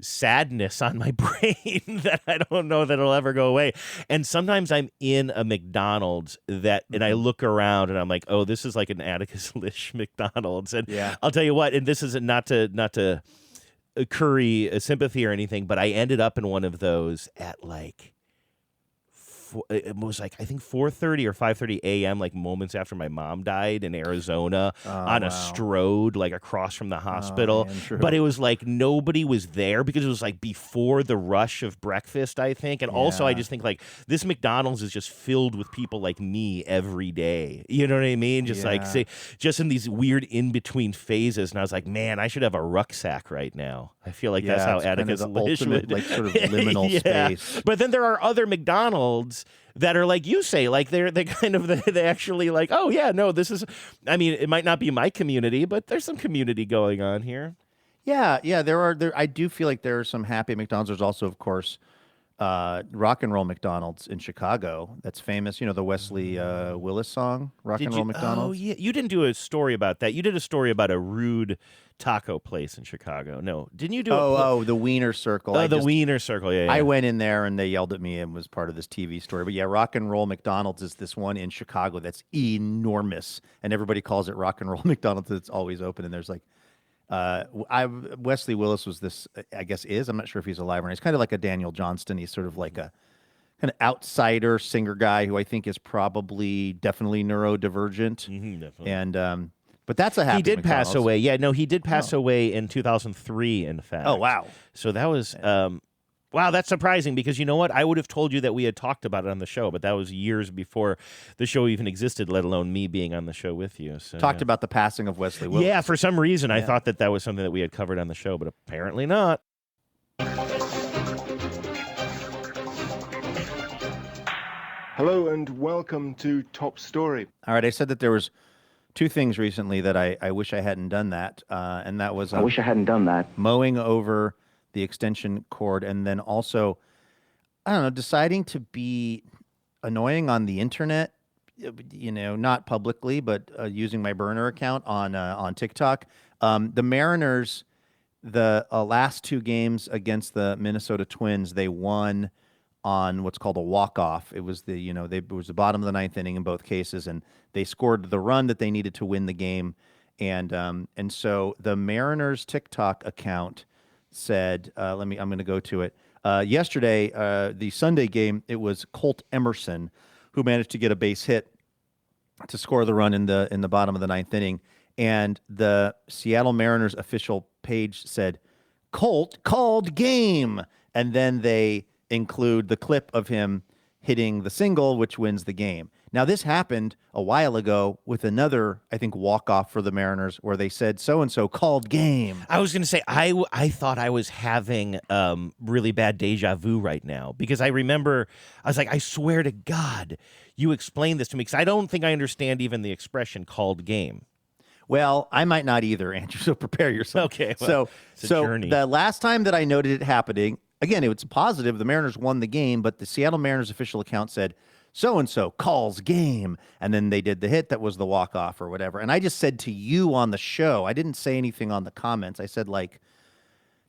sadness on my brain that I don't know that it'll ever go away. And sometimes I'm in a McDonald's and I look around and I'm like, oh, this is like an Atticus Lish McDonald's. And I'll tell you what, and this is not to curry sympathy or anything, but I ended up in one of those at it was like I think 4:30 or 5:30 a.m. like moments after my mom died in Arizona on a Strode like across from the hospital. But it was like nobody was there because it was like before the rush of breakfast, I think. And also I just think like this McDonald's is just filled with people like me every day. You know what I mean? Just like say just in these weird in between phases. And I was like, man, I should have a rucksack right now. I feel like that's how Atticus kind of the should. ultimate, like sort of liminal space. But then there are other McDonald's that are like you say, like they kind of they actually like, oh yeah, no, this is. I mean, it might not be my community, but there's some community going on here. Yeah, there. I do feel like there are some happy McDonald's. There's also, of course, Rock and Roll McDonald's in Chicago. That's famous. You know the Wesley Willis song, Rock and Roll McDonald's. Oh yeah, you didn't do a story about that. You did a story about a rude taco place in Chicago. No, didn't you do? The Wiener Circle. Oh, Wiener Circle. Yeah, I went in there and they yelled at me and was part of this TV story. But yeah, Rock and Roll McDonald's is this one in Chicago that's enormous, and everybody calls it Rock and Roll McDonald's. It's always open, and there's like. Wesley Willis was this, I guess I'm not sure if he's alive or not. He's kind of like a Daniel Johnston. He's sort of like a kind of outsider singer guy who I think is definitely neurodivergent. Definitely. And, but that's a happy He did McDonald's. pass away. Yeah, no, he did pass away in 2003, in fact. Oh, wow. So that was, wow, that's surprising because you know what? I would have told you that we had talked about it on the show, but that was years before the show even existed, let alone me being on the show with you. So, Talked about the passing of Wesley Willis. Yeah, for some reason, I thought that was something that we had covered on the show, but apparently not. Hello and welcome to Top Story. All right, I said that there was two things recently that I wish I hadn't done that, and that was... I wish I hadn't done that. Mowing over the extension cord, and then also, I don't know, deciding to be annoying on the internet, you know, not publicly, but using my burner account on TikTok. The Mariners, the last two games against the Minnesota Twins, they won on what's called a walk-off. It was it was the bottom of the ninth inning in both cases, and they scored the run that they needed to win the game, and so the Mariners TikTok account said, I'm going to go to it. Yesterday, the Sunday game, it was Colt Emerson who managed to get a base hit to score the run in the bottom of the ninth inning. And the Seattle Mariners official page said, Colt called game. And then they include the clip of him hitting the single, which wins the game. Now, this happened a while ago with another, I think, walk-off for the Mariners where they said so-and-so called game. I was going to say, I thought I was having really bad deja vu right now because I remember, I was like, I swear to God, you explained this to me because I don't think I understand even the expression called game. Well, I might not either, Andrew, so prepare yourself. Okay, well, it's a journey. The last time that I noted it happening, again, it was positive. The Mariners won the game, but the Seattle Mariners official account said, so-and-so calls game. And then they did the hit that was the walk-off or whatever. And I just said to you on the show, I didn't say anything on the comments. I said, like,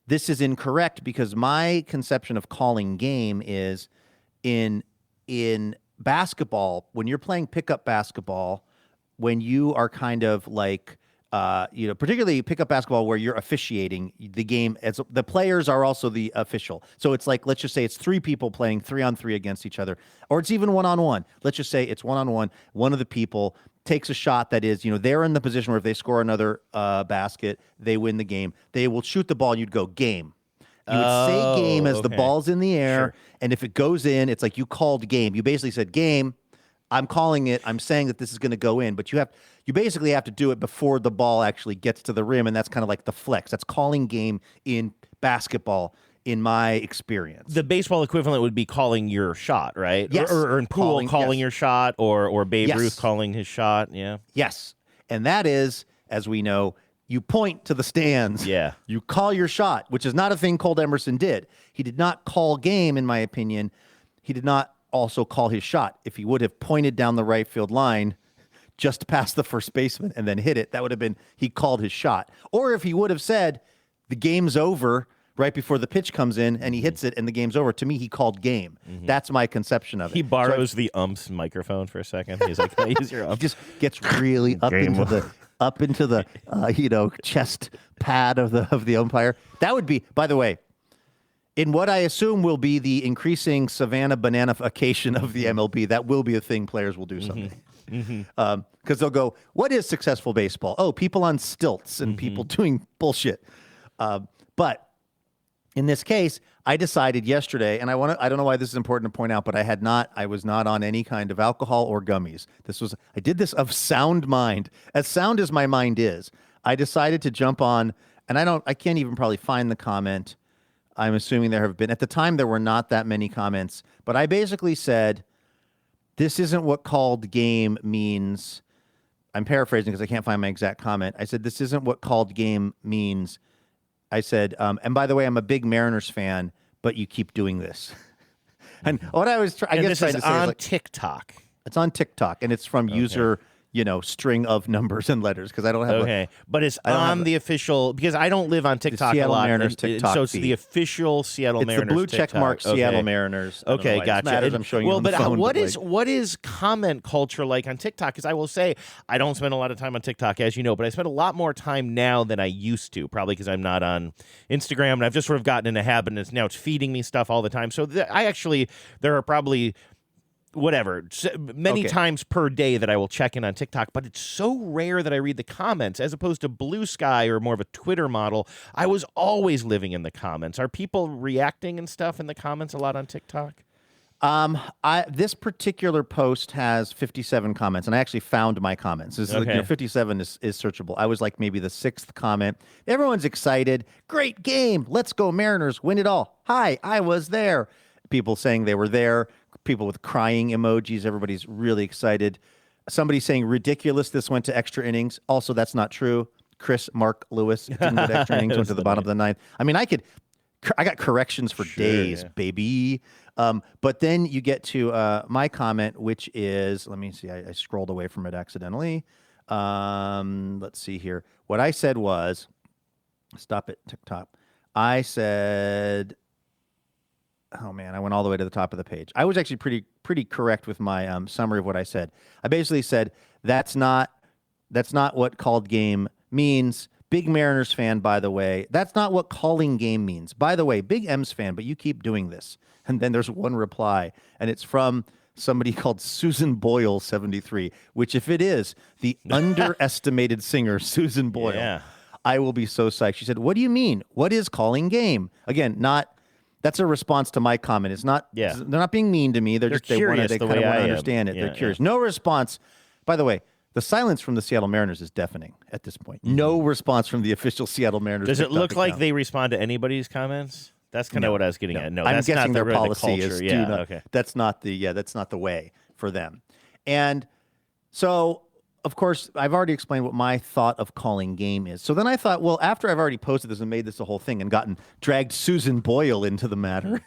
this is incorrect because my conception of calling game is in basketball, when you're playing pickup basketball, when you are kind of like, particularly pickup basketball where you're officiating the game, as the players are also the official. So it's like, let's just say it's three people playing 3-on-3 against each other, or it's even 1-on-1. Let's just say it's 1-on-1. One of the people takes a shot that is, they're in the position where if they score another basket, they win the game. They will shoot the ball and you'd go game. You would say game as the ball's in the air, sure. And if it goes in, it's like you called game. You basically said game. I'm calling it. I'm saying that this is going to go in, but you basically have to do it before the ball actually gets to the rim, and that's kind of like the flex. That's calling game in basketball, in my experience. The baseball equivalent would be calling your shot, right? Yes. Or in pool, calling yes. your shot, or Babe Ruth calling his shot. Yeah. Yes, and that is, as we know, you point to the stands. Yeah. You call your shot, which is not a thing Colt Emerson did. He did not call game, in my opinion. He did not also call his shot. If he would have pointed down the right field line just past the first baseman and then hit it, that would have been he called his shot. Or if he would have said the game's over right before the pitch comes in and he hits it and the game's over, to me he called game. Mm-hmm. That's my conception of it. He borrows the ump's microphone for a second. He's like, "Can I use your ump?" He just gets really up into the chest pad of the umpire. That would be, by the way, in what I assume will be the increasing Savannah bananification of the MLB, that will be a thing players will do someday. Because they'll go, what is successful baseball? Oh, people on stilts and people doing bullshit. But in this case, I decided yesterday, and I don't know why this is important to point out, but I was not on any kind of alcohol or gummies. I did this of sound mind, as sound as my mind is. I decided to jump on, and I can't even probably find the comment. I'm assuming there have been, at the time, there were not that many comments, but I basically said, this isn't what called game means. I'm paraphrasing because I can't find my exact comment. I said, this isn't what called game means. I said, and by the way, I'm a big Mariners fan, but you keep doing this. And what I was trying to say on TikTok. It's on TikTok, and it's from user string of numbers and letters, because I don't have but it's on the official, because I don't live on TikTok Seattle a lot. Mariners TikTok so it's the official Seattle Mariners. It's the blue check mark Seattle Mariners. Okay, gotcha. I'm showing you on the phone, what is comment culture like on TikTok? Because I will say I don't spend a lot of time on TikTok, as you know, but I spend a lot more time now than I used to, probably because I'm not on Instagram, and I've just sort of gotten in a habit, and it's feeding me stuff all the time. So there are probably many times per day that I will check in on TikTok, but it's so rare that I read the comments, as opposed to Blue Sky or more of a Twitter model. I was always living in the comments. Are people reacting and stuff in the comments a lot on TikTok? This particular post has 57 comments, and I actually found my comments. This is 57 is searchable. I was like maybe the 6th comment. Everyone's excited. Great game. Let's go Mariners. Win it all. Hi, I was there. People saying they were there. People with crying emojis. Everybody's really excited. Somebody saying ridiculous. This went to extra innings. Also, that's not true. Mark Lewis didn't go to extra innings. Went to the bottom of the 9th. I mean, I got corrections for days, baby. But then you get to my comment, which is, let me see. I scrolled away from it accidentally. Let's see here. What I said was, stop it, TikTok. I said, oh man, I went all the way to the top of the page. I was actually pretty correct with my summary of what I said. I basically said that's not what called game means. Big Mariners fan, by the way. That's not what calling game means. By the way, big M's fan, but you keep doing this. And then there's one reply, and it's from somebody called Susan Boyle 73, which if it is the underestimated singer Susan Boyle, I will be so psyched. She said, "What do you mean? What is calling game?" Again, that's a response to my comment. It's not. They're not being mean to me. They kind of want to understand it. They're curious. No response. By the way, the silence from the Seattle Mariners is deafening at this point. No response from the official Seattle Mariners. Does it look like they respond to anybody's comments? That's kind of what I was getting at. No, I'm that's guessing not their policy is okay. That's not the way for them. And so, of course, I've already explained what my thought of calling game is. So then I thought, well, after I've already posted this and made this a whole thing and dragged Susan Boyle into the matter,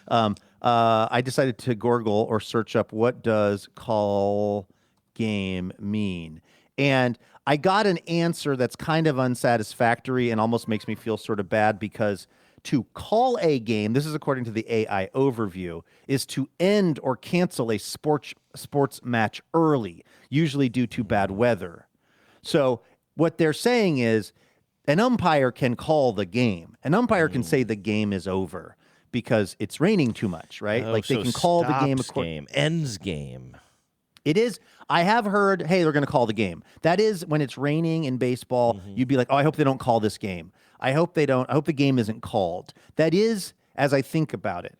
I decided to Google or search up what does call game mean. And I got an answer that's kind of unsatisfactory and almost makes me feel sort of bad, because to call a game, this is according to the AI overview, is to end or cancel a sports match early, usually due to bad weather. So what they're saying is an umpire can call the game. An umpire can say the game is over because it's raining too much, right? They can call the game. Ends game. It is. I have heard, hey, they're going to call the game. That is when it's raining in baseball, you'd be like, oh, I hope they don't call this game. I hope they don't. I hope the game isn't called. That is, as I think about it,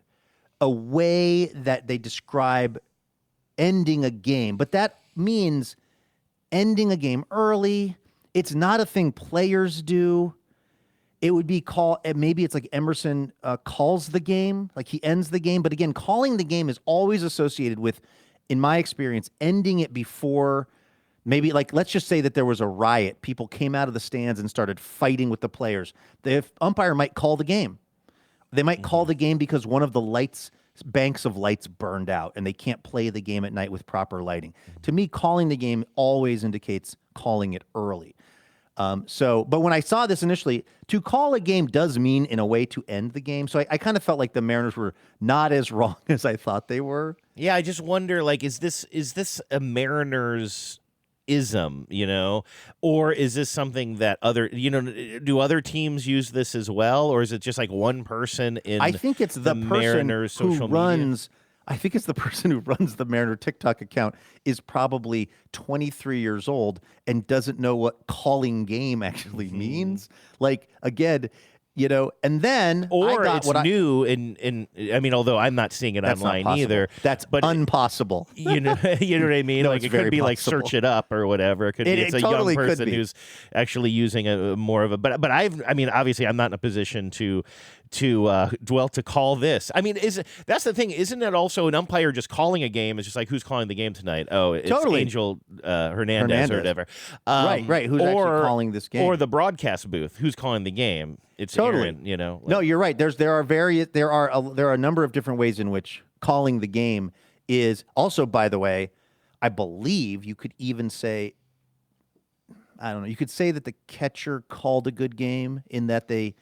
a way that they describe ending a game. But that means ending a game early. It's not a thing players do. It would be maybe it's like Emerson calls the game, like he ends the game. But again, calling the game is always associated with, in my experience, ending it before. Maybe, like, let's just say that there was a riot. People came out of the stands and started fighting with the players. The umpire might call the game. They might call the game because one of the banks of lights burned out and they can't play the game at night with proper lighting. To me, calling the game always indicates calling it early. But when I saw this initially, to call a game does mean in a way to end the game. So I kind of felt like the Mariners were not as wrong as I thought they were. Yeah, I just wonder, like, is this a Mariners ism, or is this something that do other teams use this as well, or is it just like one person in? I think it's the Mariners social media. I think it's the person who runs the Mariner TikTok account is probably 23 years old and doesn't know what calling game actually means. Like, again, and then it's new although I'm not seeing it online either. That's impossible. You know what I mean? No, like it could be like search it up or whatever. It could be it's a totally young person who's actually using a more of a. But obviously I'm not in a position to call this. I mean, that's the thing? Isn't it also an umpire just calling a game? It's just like, who's calling the game tonight? Oh, it's Angel Hernandez or whatever. Right. Who's actually calling this game? Or the broadcast booth. Who's calling the game? It's Aaron, No, you're right. There are a number of different ways in which calling the game is also. By the way, I believe you could even say, I don't know. You could say that the catcher called a good game in that they.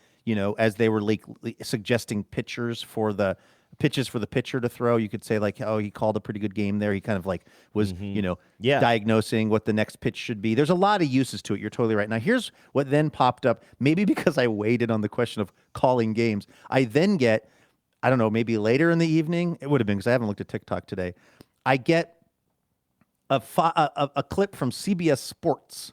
As they were suggesting pitches for the pitcher to throw, you could say like, oh, he called a pretty good game there. He kind of like was, diagnosing what the next pitch should be. There's a lot of uses to it. You're totally right. Now, here's what then popped up. Maybe because I waited on the question of calling games, I then get, I don't know, maybe later in the evening. It would have been because I haven't looked at TikTok today. I get a clip from CBS Sports,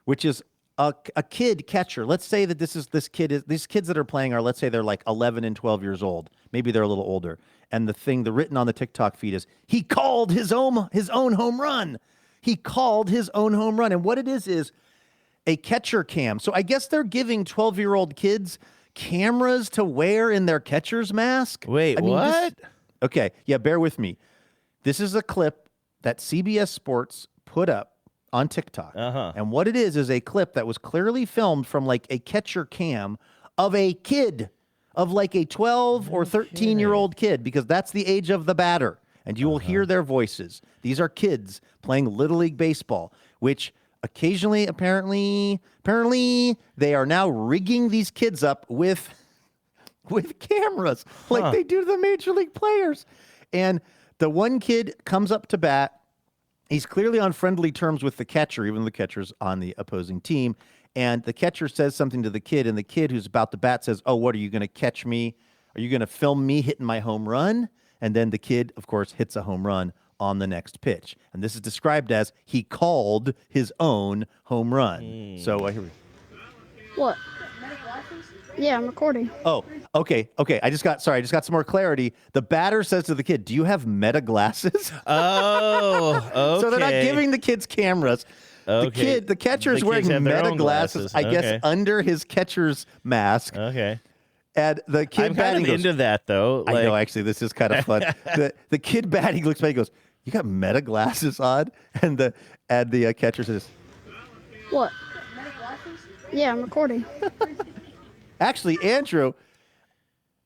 which is a kid catcher. Let's say that these kids that are playing are, let's say they're like 11 and 12 years old. Maybe they're a little older. And the written on the TikTok feed is, he called his own home run. He called his own home run. And what it is a catcher cam. So I guess they're giving 12-year-old kids cameras to wear in their catcher's mask. Wait, what? Okay. Yeah, bear with me. This is a clip that CBS Sports put up on TikTok. And what it is a clip that was clearly filmed from like a catcher cam of a kid, of like a 12 or 13-year-old kid, because that's the age of the batter. And you will hear their voices. These are kids playing Little League Baseball, which occasionally, apparently, they are now rigging these kids up with cameras like they do to the Major League players. And the one kid comes up to bat. He's clearly on friendly terms with the catcher, even though the catcher's on the opposing team. And the catcher says something to the kid, and the kid who's about to bat says, oh, what, are you going to catch me? Are you going to film me hitting my home run? And then the kid, of course, hits a home run on the next pitch. And this is described as he called his own home run. So here we go. What? Yeah, I'm recording. Oh, okay. I just got some more clarity. The batter says to the kid, do you have meta glasses? Oh, okay. So they're not giving the kids cameras. Okay. The catcher's wearing meta glasses, I guess, under his catcher's mask. Okay. And the kid I'm batting kind of into that, though. I know, actually, this is kind of fun. the kid batting looks back and goes, you got meta glasses on? And the catcher says, what? Yeah, I'm recording. Actually, Andrew,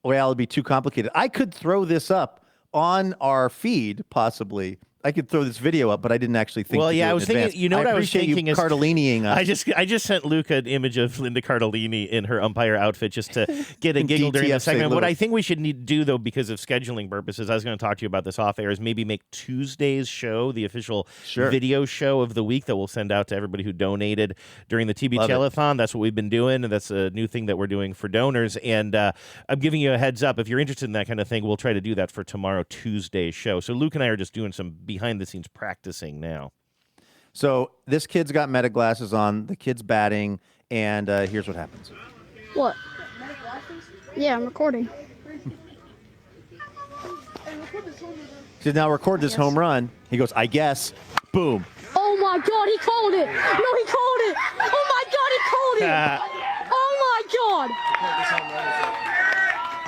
well, it'd be too complicated. I could throw this up on our feed, possibly. I could throw this video up, but I didn't actually think. Well, I was thinking. What I was thinking is Cardelliniing us. I just sent Luca an image of Linda Cardellini in her umpire outfit just to get a giggle during the segment. What I think we should need to do, though, because of scheduling purposes, I was going to talk to you about this off air, is maybe make Tuesday's show the official video show of the week that we'll send out to everybody who donated during the TBTLathon. That's what we've been doing, and that's a new thing that we're doing for donors. And I'm giving you a heads up. If you're interested in that kind of thing, we'll try to do that for tomorrow, Tuesday's show. So Luke and I are just doing some behind-the-scenes practicing now. So this kid's got meta glasses on. The kid's batting, and here's what happens. What? Yeah, I'm recording. He now record this home run. He goes, I guess. Boom. Oh my God, he called it. No, he called it. Oh my God, he called it. Oh my God.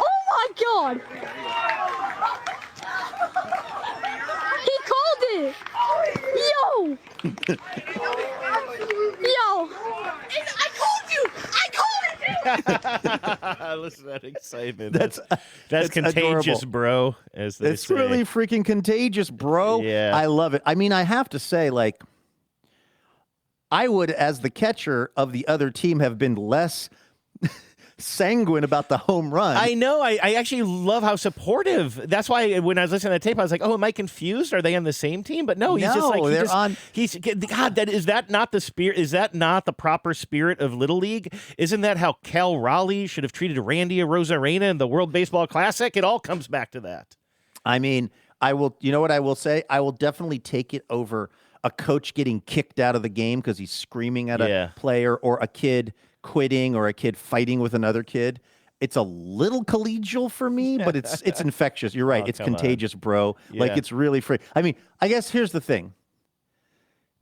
Oh my God. He called it. Yo. Yo. I called you. I called it. Listen to that excitement. That's contagious, adorable. Bro. As they it's say. really freaking contagious, bro. Yeah. I love it. I mean, I have to say, like, I would, as the catcher of the other team, have been less sanguine about the home run. I know. I actually love how supportive. That's why when I was listening to the tape, I was like, "Oh, am I confused? Are they on the same team?" But no, he's just like they're on. He's God. Is that not the spirit? Is that not the proper spirit of Little League? Isn't that how Cal Raleigh should have treated Randy Arozarena in the World Baseball Classic? It all comes back to that. I mean, I will. You know what I will say? I will definitely take it over a coach getting kicked out of the game because he's screaming at a player, or a kid quitting, or a kid fighting with another kid. It's a little collegial for me, but it's infectious. You're right. It's contagious, bro. Yeah. Like, it's really free. I mean, I guess here's the thing.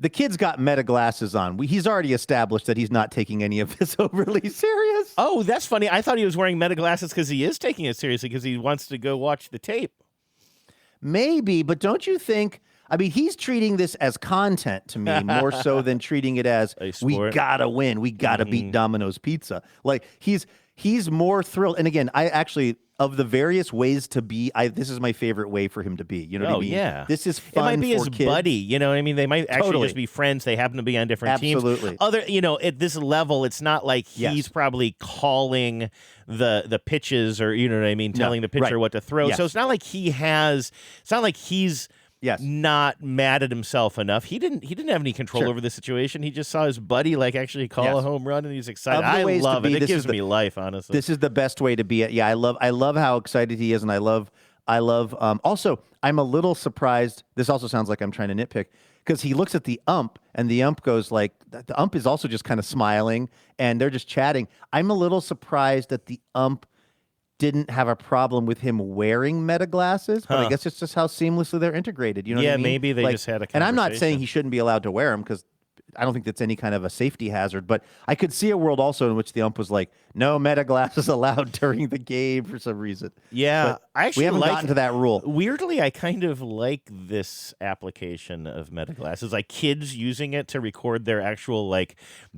The kid's got meta glasses on. He's already established that he's not taking any of this overly serious. Oh, that's funny. I thought he was wearing meta glasses because he is taking it seriously because he wants to go watch the tape. Maybe, but don't you think? I mean, he's treating this as content to me more so than treating it as we gotta win, we gotta beat Domino's Pizza. Like, he's more thrilled. And again, I actually, of the various ways to be, this is my favorite way for him to be. You know what I mean? Yeah. This is fun. It might be for his kids. buddy. You know what I mean? They might actually just be friends. They happen to be on different teams. Absolutely. At this level, it's not like he's probably calling the pitches, or you know what I mean, telling the pitcher what to throw. Yes. So it's not like he's not mad at himself enough. He didn't have any control over the situation. He just saw his buddy actually call a home run, and he's excited. I love it. It gives me life, honestly. This is the best way to be. Yeah, I love how excited he is, and I love. Also, I'm a little surprised. This also sounds like I'm trying to nitpick, because he looks at the ump, and the ump goes like, the ump is also just kind of smiling, and they're just chatting. I'm a little surprised that the ump didn't have a problem with him wearing meta glasses, but I guess it's just how seamlessly they're integrated. You know what I mean? Maybe they just had a conversation. And I'm not saying he shouldn't be allowed to wear them, because I don't think that's any kind of a safety hazard, but I could see a world also in which the ump was like, no meta glasses allowed during the game for some reason. Yeah, but I actually we haven't gotten to that rule. Weirdly, I kind of like this application of meta glasses, like kids using it to record their actual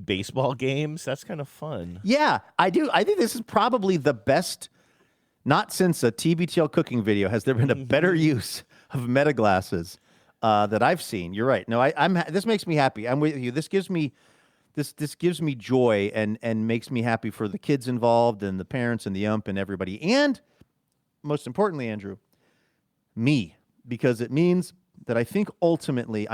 baseball games. That's kind of fun. Yeah, I do. I think this is probably the best. Not since a TBTL cooking video has there been a better use of meta glasses that I've seen. You're right. No, this makes me happy. I'm with you. This gives me joy and makes me happy for the kids involved and the parents and the ump and everybody. And most importantly, Andrew, me, because it means that I think ultimately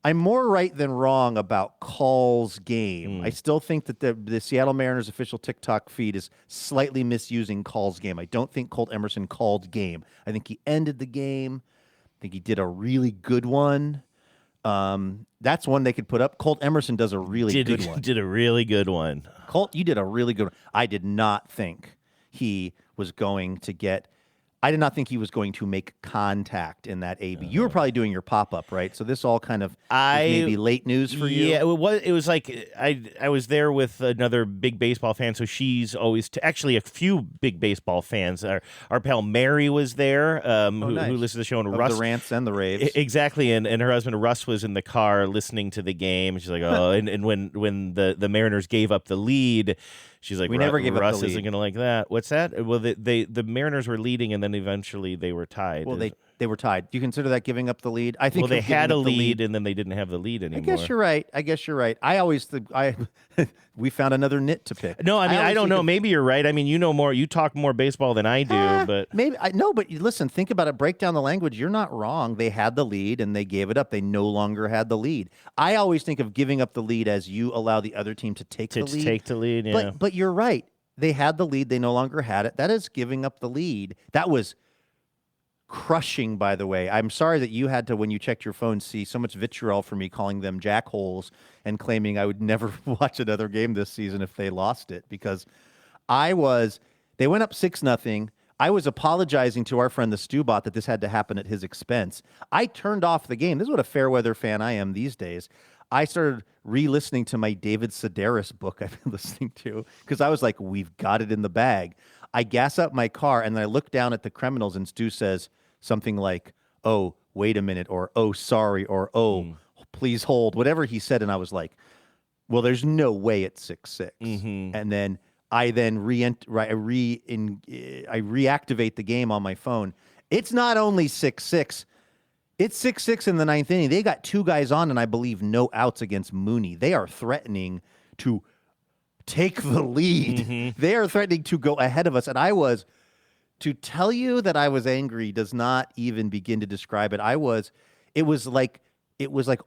I'm more right than wrong about Call's game. I still think that the Seattle Mariners official TikTok feed is slightly misusing Call's game. I don't think Colt Emerson called game. I think he ended the game. I think he did a really good one. That's one they could put up. Colt Emerson does a really good one. Did a really good one. Colt, you did a really good one. I did not think he was going to get... I did not think he was going to make contact in that AB. You were probably doing your pop-up, right? So this all kind of maybe late news for you? Yeah, it was like I was there with another big baseball fan, so she's always... actually, a few big baseball fans. Our pal Mary was there, who listens to the show. And Russ, the rants and the raves. Exactly, and her husband Russ was in the car listening to the game. She's like, oh, and when the Mariners gave up the lead... She's like, we never gave Russ up the lead. isn't going to like that. What's that? Well, the Mariners were leading, and then eventually they were tied. Well, they were tied. Do you consider that giving up the lead? I think. Well, they had a lead, and then they didn't have the lead anymore. I guess you're right. I always we found another nit to pick. No, I mean I don't know. Maybe you're right. I mean, you know more. You talk more baseball than I do, but maybe I know. But listen, think about it. Break down the language. You're not wrong. They had the lead, and they gave it up. They no longer had the lead. I always think of giving up the lead as you allow the other team to take the lead. Take the lead. Yeah. But you're right. They had the lead. They no longer had it. That is giving up the lead. That was crushing, by the way. I'm sorry that you had to, when you checked your phone, see so much vitriol for me calling them jackholes and claiming I would never watch another game this season if they lost it, because they went up 6-0. I was apologizing to our friend the Stewbot that this had to happen at his expense. I turned off the game. This is what a fair weather fan I am these days. I started re-listening to my David Sedaris book I've been listening to, because I was like, we've got it in the bag. I gas up my car, and then I look down at the criminals, and Stu says something like, oh, wait a minute, or oh, sorry, or oh, please hold, whatever he said. And I was like, well, there's no way it's 6-6. And then I reactivate the game on my phone. It's not only 6-6. It's 6-6 in the ninth inning. They got two guys on, and I believe no outs against Mooney. They are threatening to take the lead. They are threatening to go ahead of us. And to tell you that I was angry does not even begin to describe it. It was like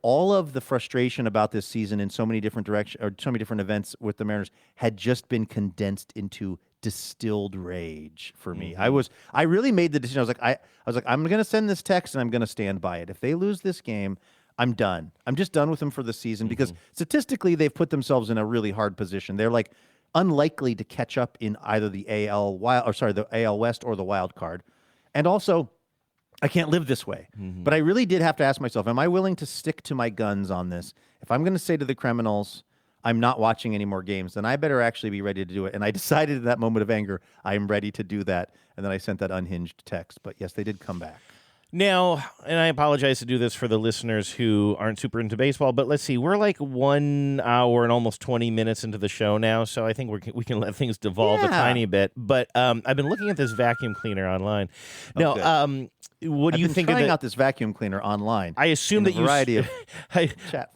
all of the frustration about this season in so many different directions or so many different events with the Mariners had just been condensed into distilled rage for me. I really made the decision. I was like, I'm going to send this text and I'm going to stand by it. If they lose this game, I'm done. I'm just done with them for the season because statistically they've put themselves in a really hard position. They're like unlikely to catch up in either the the AL West or the wild card. And also, I can't live this way. But I really did have to ask myself, am I willing to stick to my guns on this? If I'm going to say to the Criminals, I'm not watching any more games, then I better actually be ready to do it. And I decided in that moment of anger, I am ready to do that. And then I sent that unhinged text. But yes, they did come back. Now, and I apologize to do this for the listeners who aren't super into baseball, but let's see, we're like 1 hour and almost 20 minutes into the show now, so I think we can let things devolve a tiny bit. But I've been looking at this vacuum cleaner online. Now, what do you think of trying out this vacuum cleaner online? I assume that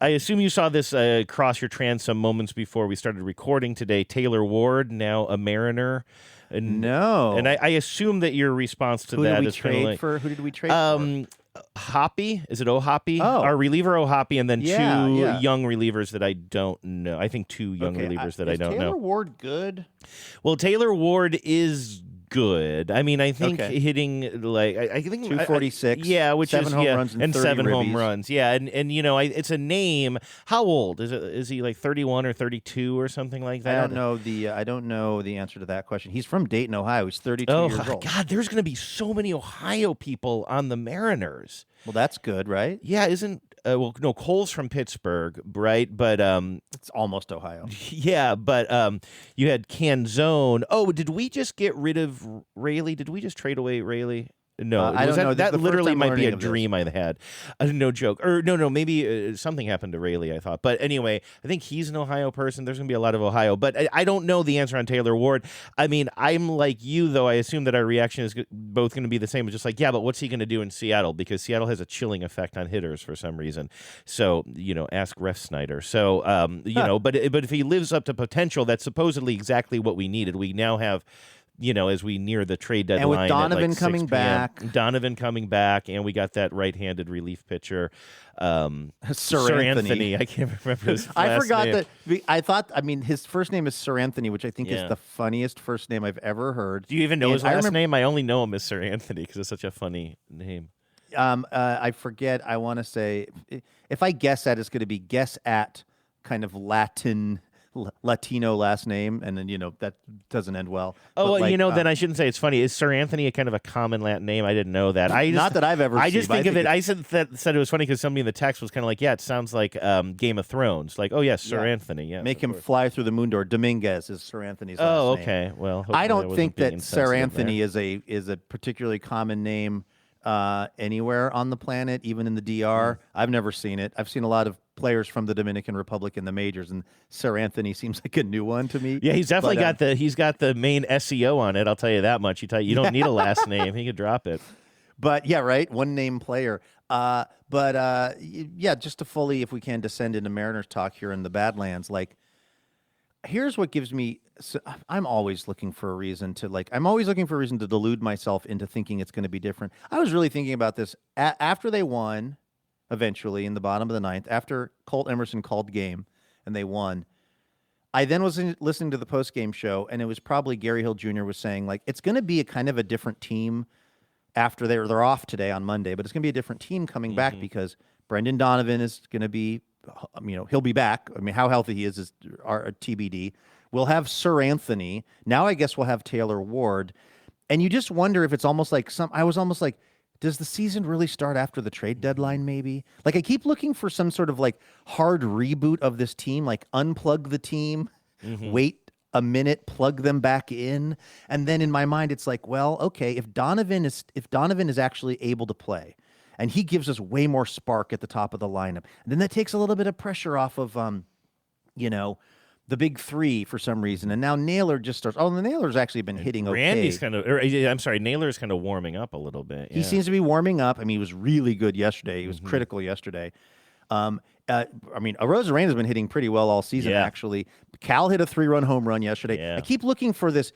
I assume you saw this cross your transom moments before we started recording today. Taylor Ward, now a Mariner. No. And I assume that your response to that is who did we trade for? Hoppy? Is it O'Hoppy? Oh. Our reliever O'Hoppy, and then two young relievers that I don't know. I think two young relievers that I don't know. Is Taylor Ward good? Well, Taylor Ward is good. I mean, I think hitting like I think 246. Which 7 is home runs and 30 7 home ribbies. runs. Yeah, and you know, it's a name. How old is it? Is he like 31 or 32 or something like that? I don't know the answer to that question. He's from Dayton, Ohio. He's 32 years old. God, there's going to be so many Ohio people on the Mariners. Well, that's good, right? Yeah, isn't no, Cole's from Pittsburgh, right? But it's almost Ohio. Yeah, but you had Canzone. Oh, did we just get rid of Rayleigh? Did we just trade away Rayleigh? No, I don't know. That literally might be a of dream I had. No joke. Or no, maybe something happened to Rayleigh, I thought. But anyway, I think he's an Ohio person. There's going to be a lot of Ohio. But I don't know the answer on Taylor Ward. I mean, I'm like you, though. I assume that our reaction is both going to be the same. It's just like, yeah, but what's he going to do in Seattle? Because Seattle has a chilling effect on hitters for some reason. So, ask Ref Snyder. So, but if he lives up to potential, that's supposedly exactly what we needed. We now have... as we near the trade deadline. And with Donovan coming back. Donovan coming back, and we got that right-handed relief pitcher, Sir Anthony. I can't remember his last I forgot name. that. His first name is Sir Anthony, which I think is the funniest first name I've ever heard. Do you even know his last name? I only know him as Sir Anthony because it's such a funny name. I forget. I want to say, if I guess at, it's going to be guess at kind of Latino last name, and then that doesn't end well. Oh, well, then I shouldn't say it's funny. Is Sir Anthony a kind of a common Latin name? I didn't know that. Not that I've ever seen. I just think of it. I said it was funny because somebody in the text was kind of like, yeah, it sounds like Game of Thrones. Like, oh yes, Sir Anthony. Yeah, make him fly through the moon door. Dominguez is Sir Anthony's last name. Oh, okay. Well, I don't think that Sir Anthony is a particularly common name anywhere on the planet, even in the DR. I've never seen it. I've seen a lot of players from the Dominican Republic in the majors, and Sir Anthony seems like a new one to me. Yeah, he's definitely got the main SEO on it. I'll tell you that much. You don't need a last name. He could drop it. But yeah, right. One name player. Just to fully, if we can, descend into Mariners talk here in the Badlands. Like, here's what gives me. So I'm always looking for a reason to delude myself into thinking it's going to be different. I was really thinking about this after they won. Eventually, in the bottom of the ninth, after Colt Emerson called game and they won, I then was listening to the post-game show, and it was probably Gary Hill Jr. was saying, like, it's going to be a kind of a different team after they're off today on Monday, but it's going to be a different team coming back because Brendan Donovan is going to be, he'll be back. I mean, how healthy he is our TBD. We'll have Sir Anthony. Now I guess we'll have Taylor Ward. And you just wonder if it's almost like I was almost like, does the season really start after the trade deadline, maybe? Like, I keep looking for some sort of, like, hard reboot of this team, like unplug the team, wait a minute, plug them back in. And then in my mind, it's like, well, okay, if Donovan is actually able to play, and he gives us way more spark at the top of the lineup, and then that takes a little bit of pressure off of, the big three for some reason, and now Naylor just starts. Oh, the Naylor's actually been hitting Randy's okay. Naylor's kind of warming up a little bit. Yeah. He seems to be warming up. I mean, he was really good yesterday. He was critical yesterday. And Arozarena has been hitting pretty well all season, actually. Cal hit a 3-run home run yesterday. Yeah. I keep looking for this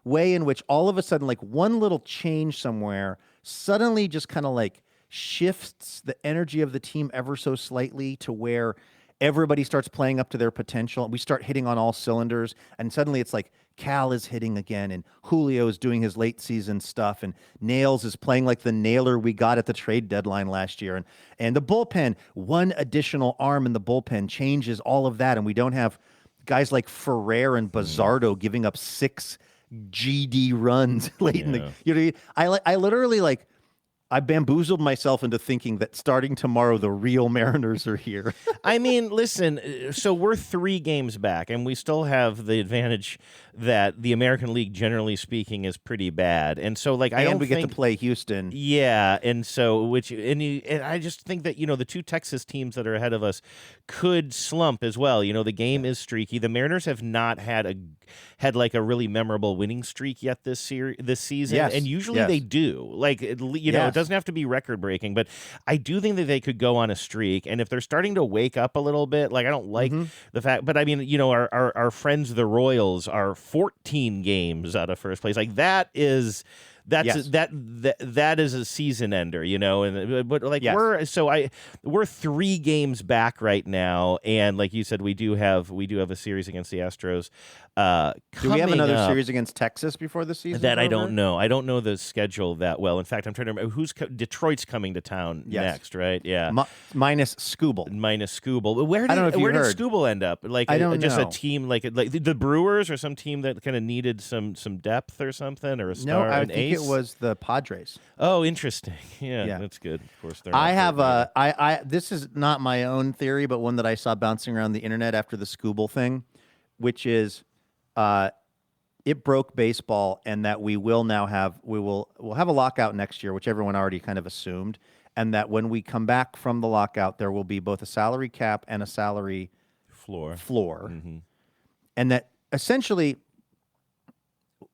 way in which all of a sudden, like one little change somewhere suddenly just kind of like shifts the energy of the team ever so slightly to where everybody starts playing up to their potential. We start hitting on all cylinders, and suddenly it's like Cal is hitting again, and Julio is doing his late season stuff, and Nails is playing like the nailer we got at the trade deadline last year. And the bullpen, one additional arm in the bullpen changes all of that, and we don't have guys like Ferrer and Bazardo giving up 6 GD runs late in the. I literally like. I bamboozled myself into thinking that starting tomorrow, the real Mariners are here. I mean, listen, so we're 3 games back, and we still have the advantage that the American League, generally speaking, is pretty bad. And so, like, I don't think get to play Houston. Yeah, and so, and I just think that, the 2 Texas teams that are ahead of us could slump as well. The game is streaky. The Mariners have not had like a really memorable winning streak yet this season, and usually they do. Like, it doesn't have to be record breaking, but I do think that they could go on a streak. And if they're starting to wake up a little bit, like, I don't like the fact, but I mean, our friends the Royals are 14 games out of first place. Like, that is a season ender, but like we're 3 games back right now, and like you said, we do have a series against the Astros. Do we have another series against Texas before the season? That I don't know. I don't know the schedule that well. In fact, I'm trying to remember Detroit's coming to town next, right? Yeah, minus Skubal. Where did Skubal end up? Like, I don't just know. A team like the Brewers or some team that kind of needed some depth or something, or a star. No, I an think ace? it was the Padres. Oh, interesting. Yeah, that's good. Of course, I have this is not my own theory, but one that I saw bouncing around the internet after the Skubal thing, which is it broke baseball, and that we'll have a lockout next year, which everyone already kind of assumed, and that when we come back from the lockout, there will be both a salary cap and a salary floor. And that essentially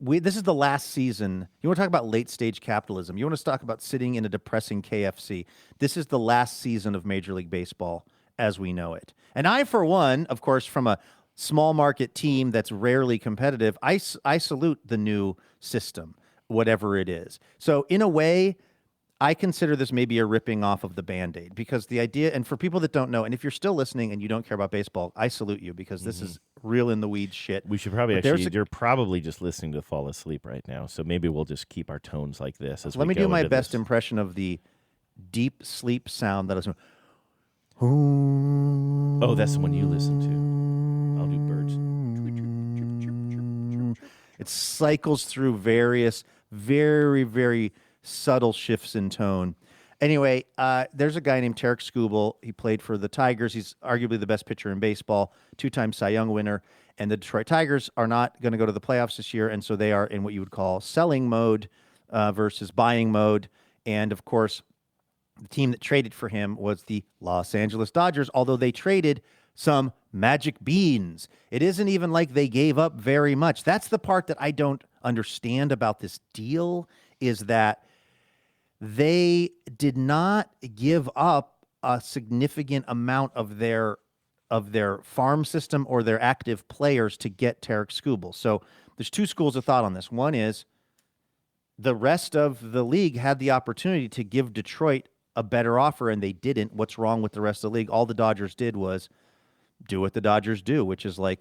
this is the last season. You want to talk about late stage capitalism. You want to talk about sitting in a depressing KFC. This is the last season of Major League Baseball as we know it. And I, for one, of course, from a small market team that's rarely competitive, I salute the new system, whatever it is. So in a way, I consider this maybe a ripping off of the Band-Aid, because the idea, and for people that don't know, and if you're still listening and you don't care about baseball, I salute you, because this is real in the weeds shit. We should probably you're probably just listening to fall asleep right now, so maybe we'll just keep our tones like this as Let we me go do my into best this. impression of the deep sleep sound that is. Oh, that's the one you listen to. I'll do birds. It cycles through various very, very subtle shifts in tone. Anyway, there's a guy named Tarek Skubal. He played for the Tigers. He's arguably the best pitcher in baseball, 2-time Cy Young winner. And the Detroit Tigers are not going to go to the playoffs this year, and so they are in what you would call selling mode versus buying mode. And, of course, the team that traded for him was the Los Angeles Dodgers, although they traded some magic beans. It isn't even like they gave up very much. That's the part that I don't understand about this deal, is that they did not give up a significant amount of their farm system or their active players to get Tarek Skubal. So there's 2 schools of thought on this. One is the rest of the league had the opportunity to give Detroit a better offer, and they didn't. What's wrong with the rest of the league? All the Dodgers did was do what the Dodgers do, which is like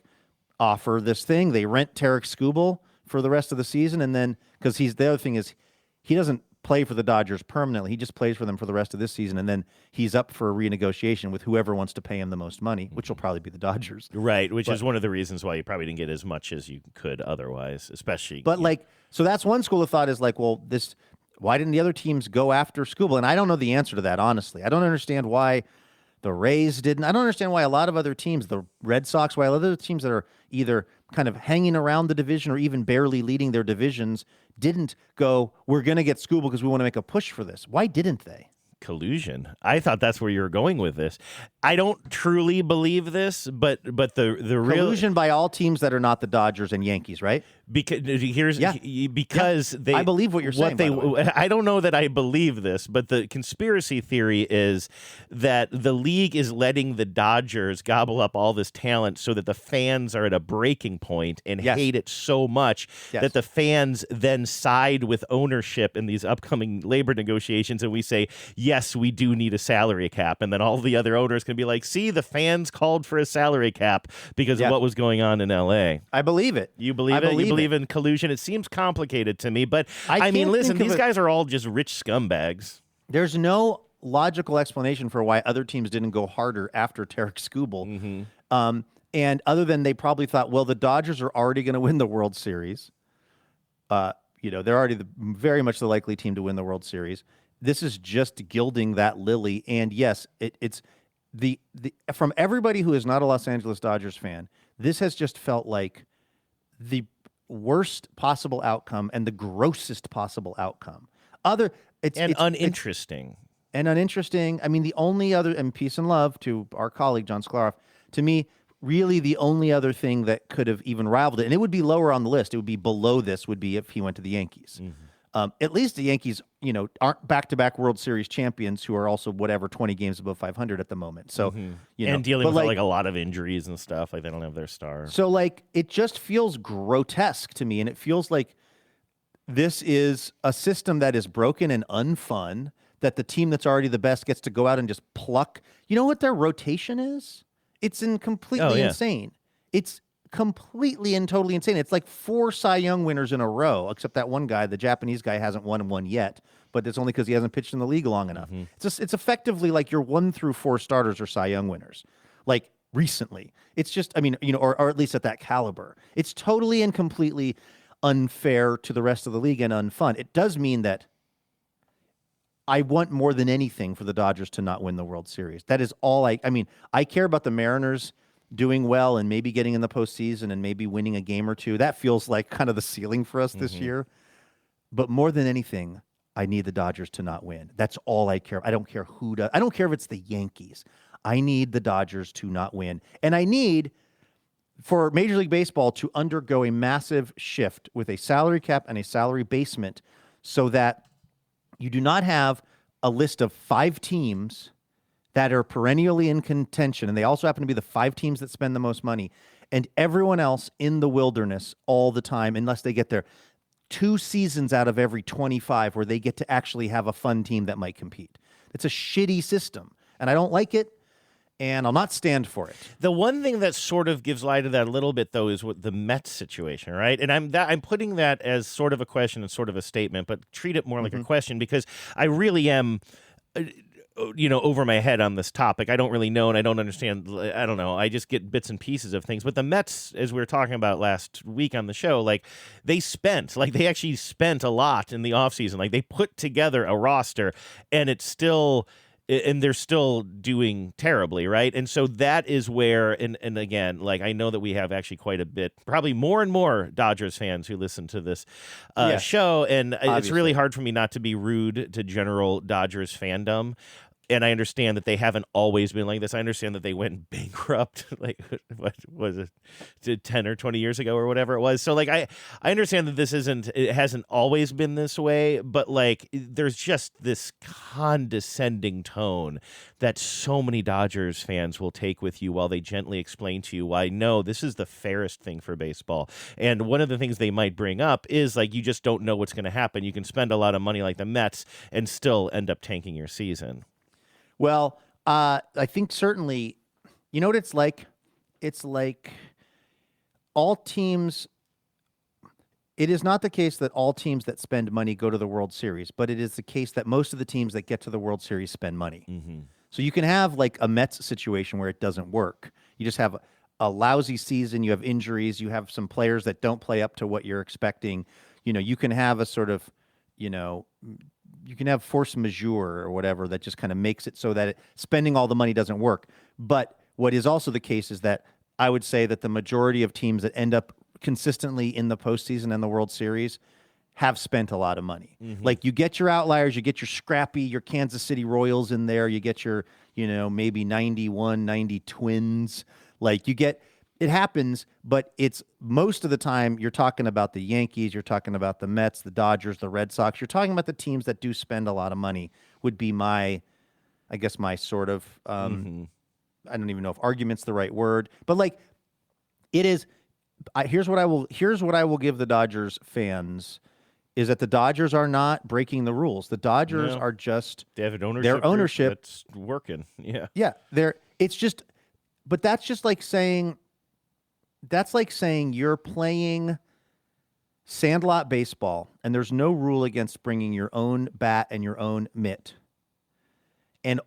offer this thing. They rent Tarek Skubal for the rest of the season, and then because the other thing is he doesn't play for the Dodgers permanently. He just plays for them for the rest of this season, and then he's up for a renegotiation with whoever wants to pay him the most money, which will probably be the Dodgers. Right, which is one of the reasons why you probably didn't get as much as you could otherwise, especially. But so that's one school of thought is like, well, why didn't the other teams go after Skubal? And I don't know the answer to that, honestly. I don't understand why the Rays didn't. I don't understand why a lot of other teams, the Red Sox, why other teams that are either kind of hanging around the division or even barely leading their divisions didn't go, we're going to get Skubal because we want to make a push for this. Why didn't they? collusion. I thought that's where you were going with this. I don't truly believe this, but the real collusion by all teams that are not the Dodgers and Yankees, right? Because they. I believe what you're saying. I don't know that I believe this, but the conspiracy theory is that the league is letting the Dodgers gobble up all this talent so that the fans are at a breaking point and hate it so much that the fans then side with ownership in these upcoming labor negotiations, and we say, yes, we do need a salary cap, and then all the other owners can be like, see, the fans called for a salary cap because of what was going on in L.A. I believe it. You believe it? You believe in collusion? It seems complicated to me, but I mean, listen, these guys are all just rich scumbags. There's no logical explanation for why other teams didn't go harder after Tarek Skubal. And other than they probably thought, well, the Dodgers are already going to win the World Series. They're already very much the likely team to win the World Series. This is just gilding that lily. And yes, it's the from everybody who is not a Los Angeles Dodgers fan, this has just felt like the worst possible outcome and the grossest possible outcome. Uninteresting. Uninteresting. I mean, the only other, and peace and love to our colleague, John Sklarov, to me, really the only other thing that could have even rivaled it, and it would be lower on the list, it would be below this, would be if he went to the Yankees. At least the Yankees, aren't back-to-back World Series champions who are also 20 games above 500 at the moment. So, and dealing with a lot of injuries and stuff, like they don't have their star. So, it just feels grotesque to me, and it feels like this is a system that is broken and unfun, that the team that's already the best gets to go out and just pluck. You know what their rotation is? It's completely insane. It's completely and totally insane. It's like 4 Cy Young winners in a row, except that one guy, the Japanese guy, hasn't won one yet, but it's only because he hasn't pitched in the league long enough. It's effectively like your 1 through 4 starters are Cy Young winners, like recently. It's just, or at least at that caliber. It's totally and completely unfair to the rest of the league and unfun. It does mean that I want more than anything for the Dodgers to not win the World Series. That is all I care about the Mariners doing well and maybe getting in the postseason and maybe winning a game or two. That feels like kind of the ceiling for us this year. But more than anything, I need the Dodgers to not win. That's all I care. I don't care who does. I don't care if it's the Yankees. I need the Dodgers to not win. And I need for Major League Baseball to undergo a massive shift with a salary cap and a salary basement so that you do not have a list of 5 teams that are perennially in contention, and they also happen to be the 5 teams that spend the most money, and everyone else in the wilderness all the time, unless they get their 2 seasons out of every 25 where they get to actually have a fun team that might compete. It's a shitty system, and I don't like it, and I'll not stand for it. The one thing that sort of gives light to that a little bit, though, is what the Mets situation, right? And I'm putting that as sort of a question and sort of a statement, but treat it more like a question, because I really am over my head on this topic. I don't really know, and I don't understand. I don't know. I just get bits and pieces of things. But the Mets, as we were talking about last week on the show, they actually spent a lot in the offseason. They put together a roster, and they're still doing terribly, right? And so that is where, and again, I know that we have actually quite a bit, probably more and more Dodgers fans who listen to this show, and it's really hard for me not to be rude to general Dodgers fandom. And I understand that they haven't always been like this. I understand that they went bankrupt, what was it, 10 or 20 years ago or whatever it was. So, I understand that it hasn't always been this way, but, there's just this condescending tone that so many Dodgers fans will take with you while they gently explain to you why, no, this is the fairest thing for baseball. And one of the things they might bring up is, you just don't know what's going to happen. You can spend a lot of money like the Mets and still end up tanking your season. Well, I think certainly, you know what it's like? It's like all teams, it is not the case that all teams that spend money go to the World Series, but it is the case that most of the teams that get to the World Series spend money. So you can have a Mets situation where it doesn't work. You just have a lousy season, you have injuries, you have some players that don't play up to what you're expecting. You can have a sort of, you can have force majeure or whatever that just kind of makes it so that spending all the money doesn't work. But what is also the case is that I would say that the majority of teams that end up consistently in the postseason and the World Series have spent a lot of money. Mm-hmm. Like you get your outliers, you get your scrappy, your Kansas City Royals in there, you get your, maybe 91, 90 Twins. Like you get, it happens, but it's most of the time you're talking about the Yankees, you're talking about the Mets, the Dodgers, the Red Sox. You're talking about the teams that do spend a lot of money would be my sort of, I don't even know if argument's the right word, but like it is. Here's what I will give the Dodgers fans is that the Dodgers are not breaking the rules. The Dodgers are just they have an ownership. Their ownership that's working. Yeah. Yeah. But that's just like saying. That's like saying you're playing sandlot baseball and there's no rule against bringing your own bat and your own mitt. And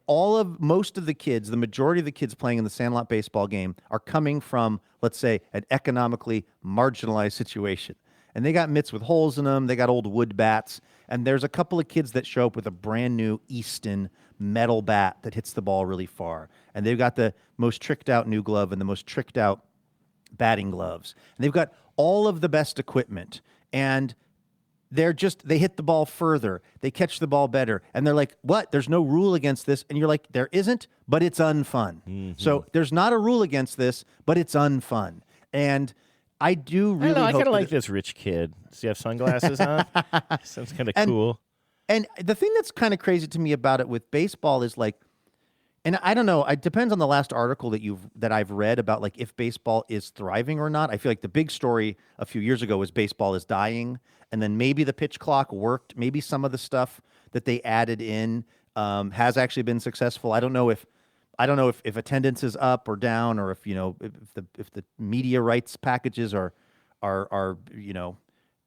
most of the kids, the majority of the kids playing in the sandlot baseball game are coming from, let's say, an economically marginalized situation. And they got mitts with holes in them. They got old wood bats. And there's a couple of kids that show up with a brand new Easton metal bat that hits the ball really far. And they've got the most tricked out new glove and the most tricked out batting gloves. And they've got all of the best equipment. And they hit the ball further. They catch the ball better. And they're like, what? There's no rule against this. And you're like, there isn't, but it's unfun. Mm-hmm. So there's not a rule against this, but it's unfun. And I do really I kind of like this rich kid. Does he have sunglasses on? Sounds kind of cool. And the thing that's kind of crazy to me about it with baseball is like, and I don't know, it depends on the last article that I've read about like if baseball is thriving or not. I feel like the big story a few years ago was baseball is dying, and then maybe the pitch clock worked. Maybe some of the stuff that they added in has actually been successful. I don't know if attendance is up or down, or if the media rights packages are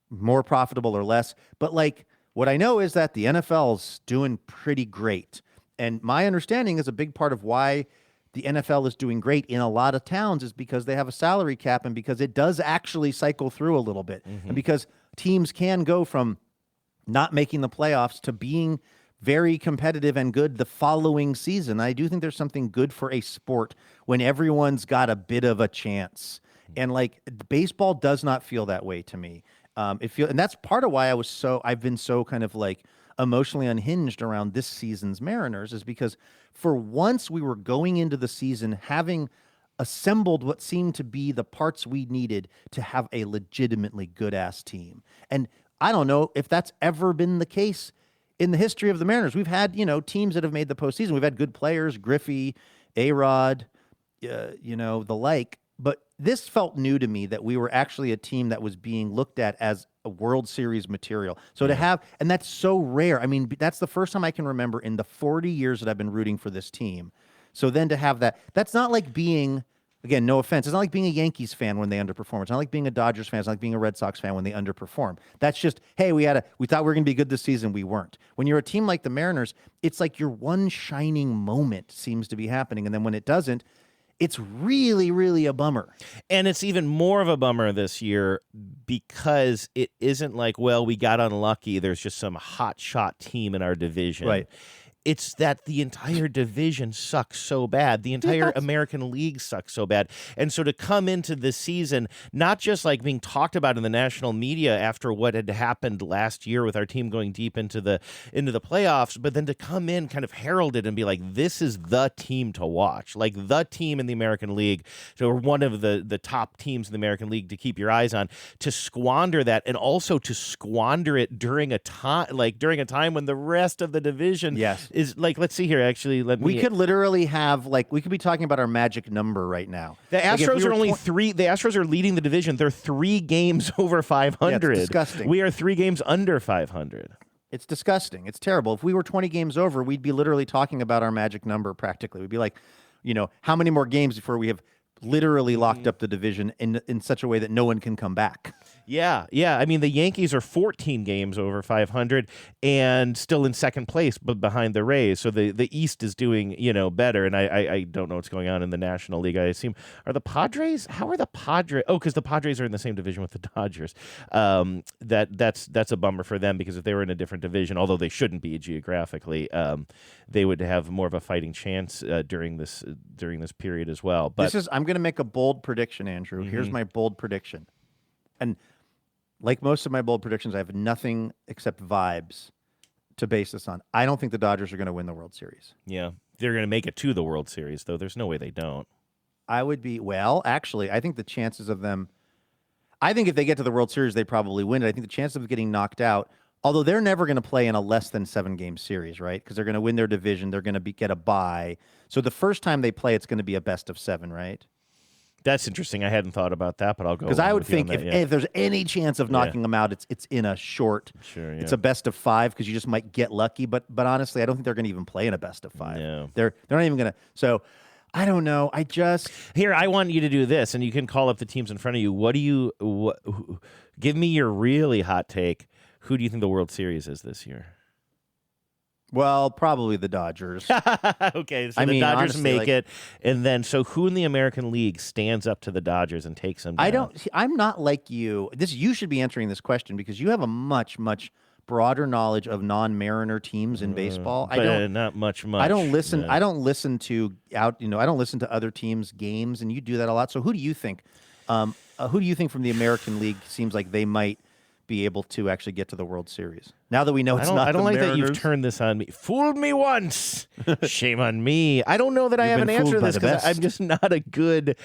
more profitable or less. But like what I know is that the NFL's doing pretty great. And my understanding is a big part of why the NFL is doing great in a lot of towns is because they have a salary cap and because it does actually cycle through a little bit. Mm-hmm. And because teams can go from not making the playoffs to being very competitive and good the following season. I do think there's something good for a sport when everyone's got a bit of a chance. And like baseball does not feel that way to me. And that's part of why I've been so kind of like emotionally unhinged around this season's Mariners, is because for once we were going into the season having assembled what seemed to be the parts we needed to have a legitimately good-ass team. And I don't know if that's ever been the case in the history of the Mariners. We've had, teams that have made the postseason. We've had good players, Griffey, A-Rod, the like. But this felt new to me, that we were actually a team that was being looked at as a World Series material. So to have, and that's so rare. I mean, that's the first time I can remember in the 40 years that I've been rooting for this team. So then to have that's not like being, again, no offense, it's not like being a Yankees fan when they underperform. It's not like being a Dodgers fan. It's not like being a Red Sox fan when they underperform. That's just, hey, we thought we were going to be good this season. We weren't. When you're a team like the Mariners, it's like your one shining moment seems to be happening. And then when it doesn't, it's really, really a bummer. And it's even more of a bummer this year because it isn't like, well, we got unlucky. There's just some hot shot team in our division. Right. It's that the entire division sucks so bad. The entire American League sucks so bad. And so to come into this season, not just like being talked about in the national media after what had happened last year with our team going deep into the playoffs, but then to come in kind of heralded and be like, this is the team to watch. Like the team in the American League, or one of the top teams in the American League to keep your eyes on, to squander that, and also to squander it during a time when the rest of the division is like, let's see here. Actually, we could literally have we could be talking about our magic number right now. The Astros are only three. The Astros are leading the division. They're 3 games over 500. Yeah, it's disgusting. We are 3 games under 500. It's disgusting. It's terrible. If we were 20 games over, we'd be literally talking about our magic number practically. We'd be like, how many more games before we have literally locked up the division in such a way that no one can come back. Yeah. I mean, the Yankees are 14 games over 500 and still in second place, but behind the Rays. So the East is doing, better. And I don't know what's going on in the National League. I assume, are the Padres? How are the Padres? Oh, because the Padres are in the same division with the Dodgers. That's a bummer for them, because if they were in a different division, although they shouldn't be geographically, they would have more of a fighting chance during this period as well. But I'm going to make a bold prediction, Andrew. Mm-hmm. Here's my bold prediction. And like most of my bold predictions, I have nothing except vibes to base this on. I don't think the Dodgers are going to win the World Series. Yeah. They're going to make it to the World Series, though. There's no way they don't. I would be, actually, I think the chances of them, I think if they get to the World Series, they probably win it. I think the chances of getting knocked out, although they're never going to play in a less than 7-game series, right? Because they're going to win their division. They're going to get a bye. So the first time they play, it's going to be a best of 7, right? That's interesting. I hadn't thought about that, but I'll go. Because I would think if there's any chance of knocking them out, it's in a short. Sure, yeah. It's a best of 5 because you just might get lucky. But honestly, I don't think they're going to even play in a best of 5. No. They're not even going to. So I don't know. Here, I want you to do this, and you can call up the teams in front of you. Give me your really hot take. Who do you think the World Series is this year? Well, probably the Dodgers. Okay, so the Dodgers honestly, make it, and then so who in the American League stands up to the Dodgers and takes them down? I'm not like you. You should be answering this question because you have a much, much broader knowledge of non-Mariner teams in baseball. Not much. I don't listen. Yeah. I don't listen to I don't listen to other teams' games, and you do that a lot. So who do you think? Who do you think from the American League seems like they might be able to actually get to the World Series? Now that we know it's not the Mariners. I don't like that you've turned this on me. Fooled me once. Shame on me. I don't know that I have an answer to this because I'm just not a good...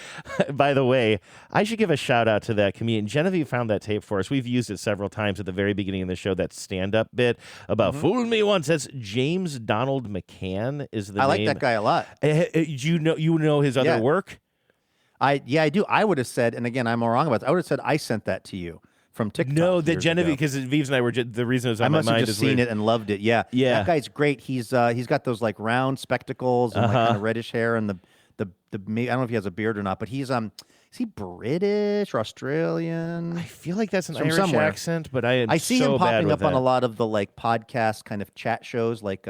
By the way, I should give a shout out to that comedian. Genevieve found that tape for us. We've used it several times at the very beginning of the show, that stand-up bit about fooled me once. That's James Donald McCann is the name. I like that guy a lot. You know his other work? I do. I would have said, and again, I'm wrong about this, I would have said I sent that to you from TikTok. No, that Genevieve, because Vives and I were the reason it was on my mind. I must have just seen it and loved it. Yeah, that guy's great. He's got those like round spectacles and like kind of reddish hair and the I don't know if he has a beard or not, but he's is he British or Australian? I feel like that's an from Irish somewhere. accent, but I see him popping up on a lot of the like podcast kind of chat shows, like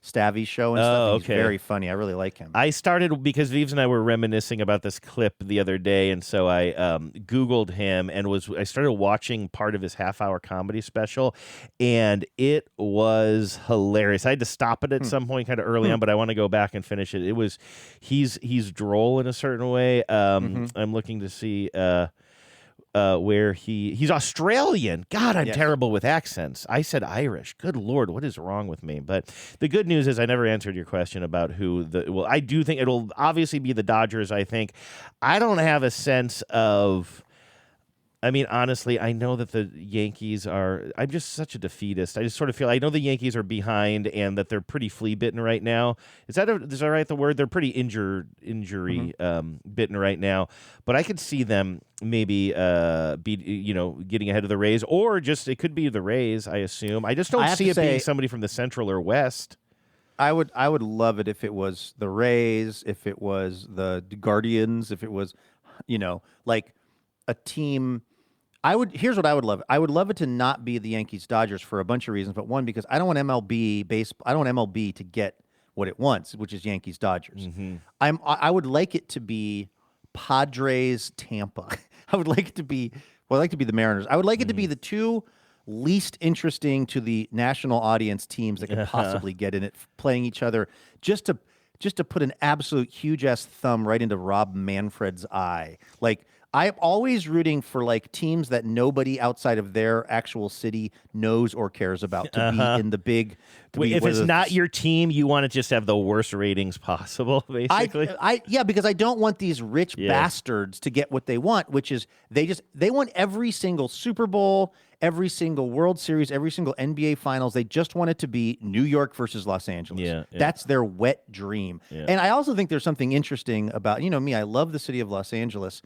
Stavi's show and stuff. He's very funny. I really like him. I started because Vives and I were reminiscing about this clip the other day, and so I Googled him and I started watching part of his half-hour comedy special, and it was hilarious. I had to stop it at some point kind of early on, but I want to go back and finish it. He's droll in a certain way. I'm looking to see where he's Australian. God, I'm terrible with accents. I said Irish. Good Lord, what is wrong with me? But the good news is I never answered your question about I do think it'll obviously be the Dodgers, I think. I don't have a sense of... I mean, honestly, I know that the Yankees I'm just such a defeatist. I just sort of feel, I know the Yankees are behind and that they're pretty flea-bitten right now. Is that right, the word? They're pretty injury bitten right now. But I could see them maybe getting ahead of the Rays, or just, it could be the Rays, I assume. I just don't see it being somebody from the Central or West. I would love it if it was the Rays, if it was the Guardians, if it was, like a team... Here's what I would love. I would love it to not be the Yankees Dodgers for a bunch of reasons, but one, because I don't want MLB to get what it wants, which is Yankees Dodgers. I would like it to be Padres Tampa. I would like it to be the Mariners. I would like it to be the two least interesting to the national audience teams that could possibly get in it, playing each other, just to put an absolute huge ass thumb right into Rob Manfred's eye. Like, I'm always rooting for like teams that nobody outside of their actual city knows or cares about to be in the big. If it's not your team, you want to just have the worst ratings possible, basically. Because I don't want these rich bastards to get what they want, which is they want every single Super Bowl, every single World Series, every single NBA Finals. They just want it to be New York versus Los Angeles. Yeah. That's their wet dream. Yeah. And I also think there's something interesting about, me, I love the city of Los Angeles.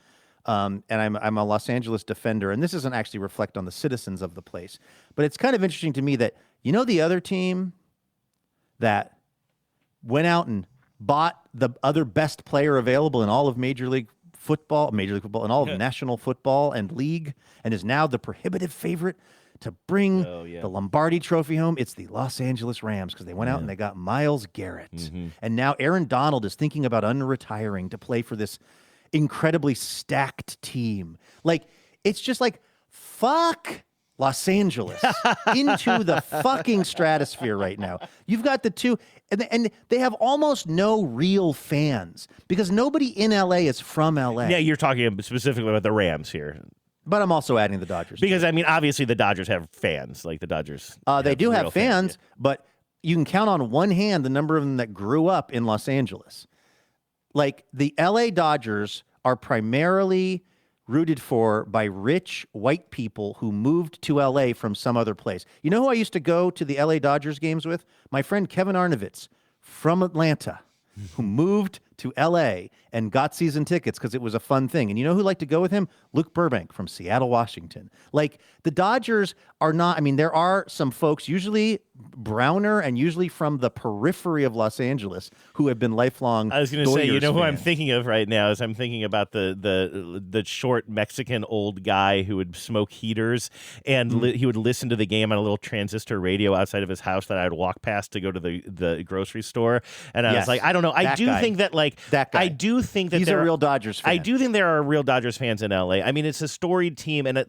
And I'm a Los Angeles defender, and this doesn't actually reflect on the citizens of the place. But it's kind of interesting to me that, the other team that went out and bought the other best player available in all of Major League Football, and all of National Football and League, and is now the prohibitive favorite to bring the Lombardi Trophy home. It's the Los Angeles Rams, because they went out and they got Myles Garrett. And now Aaron Donald is thinking about unretiring to play for this incredibly stacked team. Like, it's just like, fuck Los Angeles into the fucking stratosphere right now. You've got the two, and they have almost no real fans because nobody in LA is from LA. Yeah, you're talking specifically about the Rams here. But I'm also adding the Dodgers. Because, I mean, obviously the Dodgers have fans. Like the Dodgers. They do have fans, yeah. but you can count on one hand the number of them that grew up in Los Angeles. Like the LA Dodgers are primarily rooted for by rich white people who moved to LA from some other place. You know who I used to go to the LA Dodgers games with? My friend Kevin Arnovitz from Atlanta, who moved to LA and got season tickets because it was a fun thing. And you know who liked to go with him? Luke Burbank from Seattle, Washington. Like the Dodgers are not, I mean, there are some folks, usually browner and usually from the periphery of Los Angeles, who have been lifelong. I was going to say, you know who I'm fans. thinking of right now is I'm thinking about the short Mexican old guy who would smoke heaters and he would listen to the game on a little transistor radio outside of his house that I'd walk past to go to the grocery store. And I was like, I don't know. I do think that like that guy. I do think that he's a real Dodgers fan. I do think there are real Dodgers fans in LA. I mean, it's a storied team, and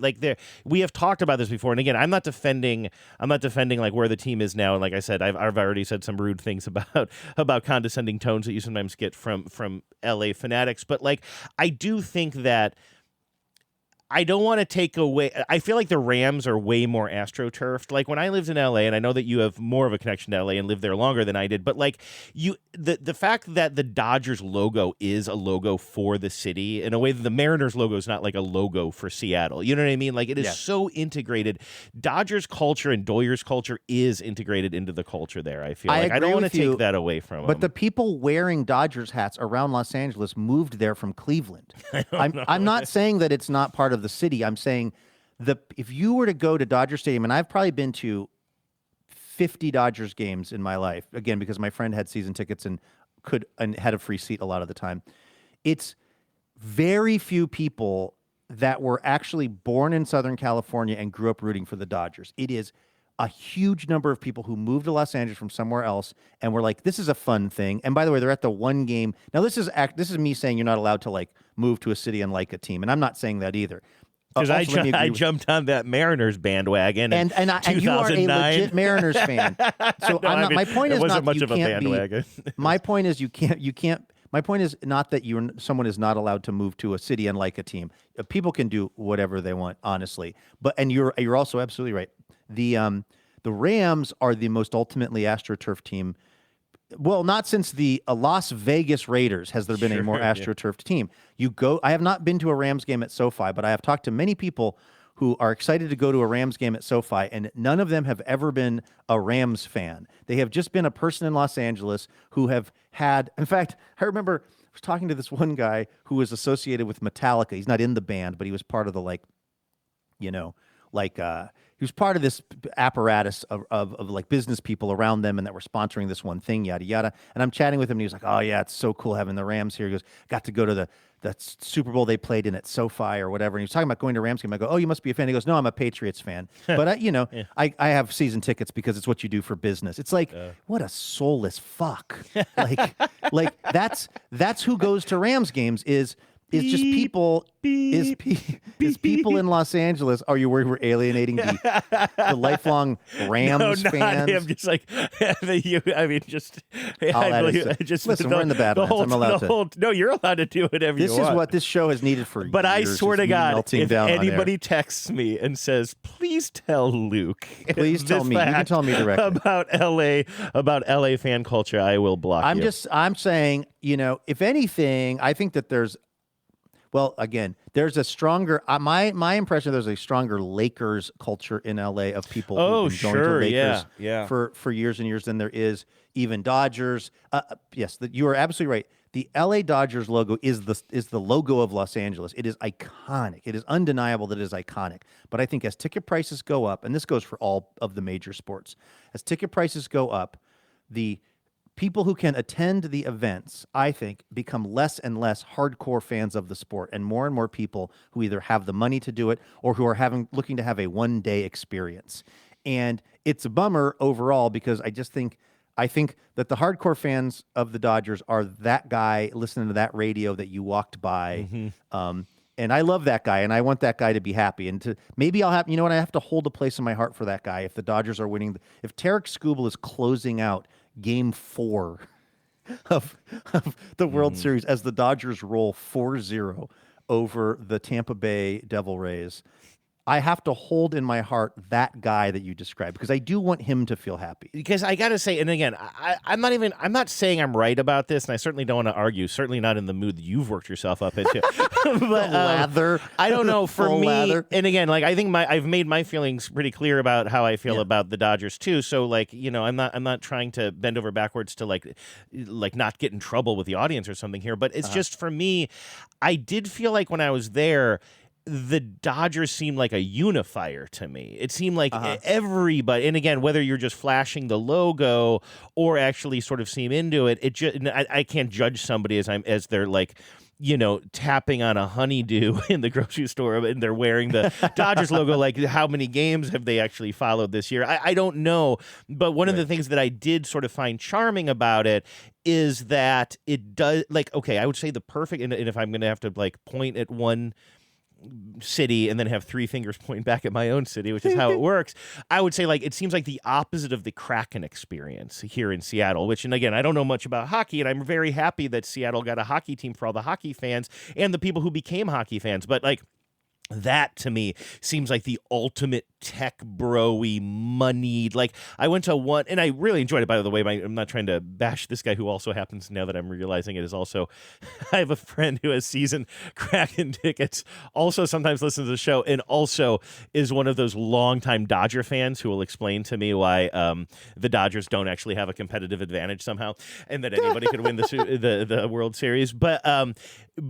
we have talked about this before. And again, I'm not defending like where the team is now. And like I said, I've already said some rude things about condescending tones that you sometimes get from LA fanatics. But like, I do think that. I don't want to take away. I feel like the Rams are way more astroturfed. Like when I lived in LA, and I know that you have more of a connection to LA and lived there longer than I did, but like the fact that the Dodgers logo is a logo for the city in a way that the Mariners logo is not like a logo for Seattle. You know what I mean? Like it is so integrated. Dodgers culture and Doyers culture is integrated into the culture there. I feel like I don't want to take that away from them. But the people wearing Dodgers hats around Los Angeles moved there from Cleveland. I'm not saying that it's not part of the city. I'm saying if you were to go to Dodger Stadium, and I've probably been to 50 Dodgers games in my life, again, because my friend had season tickets and had a free seat a lot of the time. It's very few people that were actually born in Southern California and grew up rooting for the Dodgers. It is a huge number of people who moved to Los Angeles from somewhere else and were like, this is a fun thing. And by the way, they're at the one game. Now, this is me saying you're not allowed to like move to a city and like a team. And I'm not saying that either. Because I jumped on that Mariners bandwagon in 2009. And you are a legit Mariners fan. So no, my point is not much that of a bandwagon. My point is you can't. My point is not that someone is not allowed to move to a city and like a team. People can do whatever they want, honestly. And you're also absolutely right. The Rams are the most ultimately AstroTurf team. Well, not since the Las Vegas Raiders has there been a more AstroTurf team. I have not been to a Rams game at SoFi, but I have talked to many people who are excited to go to a Rams game at SoFi, and none of them have ever been a Rams fan. They have just been a person in Los Angeles who have had, in fact, I remember I was talking to this one guy who was associated with Metallica. He's not in the band, but he was part of the he was part of this apparatus of like business people around them and that were sponsoring this one thing, yada, yada. And I'm chatting with him and he was like, oh yeah, it's so cool having the Rams here. He goes, got to go to the Super Bowl they played in at SoFi or whatever. And he was talking about going to Rams game. I go, oh, you must be a fan. He goes, no, I'm a Patriots fan. But I have season tickets because it's what you do for business. It's like, what a soulless fuck. like that's who goes to Rams games is just people people in Los Angeles. Are you worried we're alienating the lifelong Rams fans? I'm just like listen, we're in the Badlands. I'm allowed to. No, you're allowed to do whatever you want. This is what this show has needed for years. But I swear to God, if anybody texts me and says, please tell Luke. Please tell me. You can tell me directly. About LA fan culture, I will block you. I'm saying, if anything, I think that there's there's a stronger. My impression there's a stronger Lakers culture in LA of people who've been going to Lakers for years and years than there is even Dodgers. Yes, you are absolutely right. The LA Dodgers logo is the logo of Los Angeles. It is iconic. It is undeniable that it is iconic. But I think as ticket prices go up, and this goes for all of the major sports, as ticket prices go up, the people who can attend the events, I think, become less and less hardcore fans of the sport, and more people who either have the money to do it or who are looking to have a one-day experience. And it's a bummer overall because I think that the hardcore fans of the Dodgers are that guy listening to that radio that you walked by. Mm-hmm. And I love that guy, and I want that guy to be happy. And maybe I'll have, I have to hold a place in my heart for that guy if the Dodgers are winning. If Tarek Skubal is closing out Game 4 of the World Series as the Dodgers roll 4-0 over the Tampa Bay Devil Rays, I have to hold in my heart that guy that you described because I do want him to feel happy. Because I got to say, and again, I'm not saying I'm right about this, and I certainly don't want to argue, certainly not in the mood that you've worked yourself up into. But lather. I don't know, for Full me, lather. and again, like, I think I've made my feelings pretty clear about how I feel about the Dodgers too. So, like, you know, I'm not trying to bend over backwards to like not get in trouble with the audience or something here, but it's just, for me, I did feel like when I was there, the Dodgers seemed like a unifier to me. It seemed like everybody, and again, whether you're just flashing the logo or actually sort of seem into it, I can't judge somebody as they're like, you know, tapping on a honeydew in the grocery store and they're wearing the Dodgers logo. Like, how many games have they actually followed this year? I don't know. But one of the things that I did sort of find charming about it is that it does, like, okay, I would say the perfect, and if I'm going to have to like point at one city and then have three fingers pointing back at my own city, which is how it works, I would say, like, it seems like the opposite of the Kraken experience here in Seattle, which, and again, I don't know much about hockey, and I'm very happy that Seattle got a hockey team for all the hockey fans and the people who became hockey fans, but like, that to me seems like the ultimate tech bro-y, moneyed. Like, I went to one, and I really enjoyed it, by the way. I'm not trying to bash this guy who also happens, now that I'm realizing it, is also, I have a friend who has season Kraken tickets, also sometimes listens to the show, and also is one of those longtime Dodger fans who will explain to me why the Dodgers don't actually have a competitive advantage somehow, and that anybody could win the World Series. But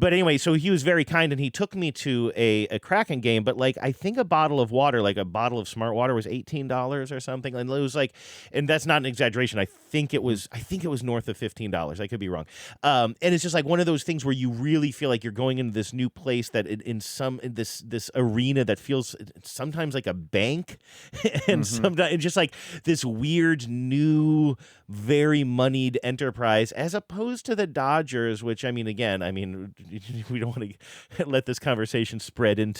anyway, so he was very kind, and he took me to a Kraken game, but like, I think a bottle of water, like a bottle of Smart Water, was $18 or something, and it was like, and that's not an exaggeration, I think it was north of $15. I could be wrong. And it's just like one of those things where you really feel like you're going into this new place that in this arena that feels sometimes like a bank, and sometimes it's just like this weird new, very moneyed enterprise, as opposed to the Dodgers, which, I mean, again, we don't want to let this conversation spread into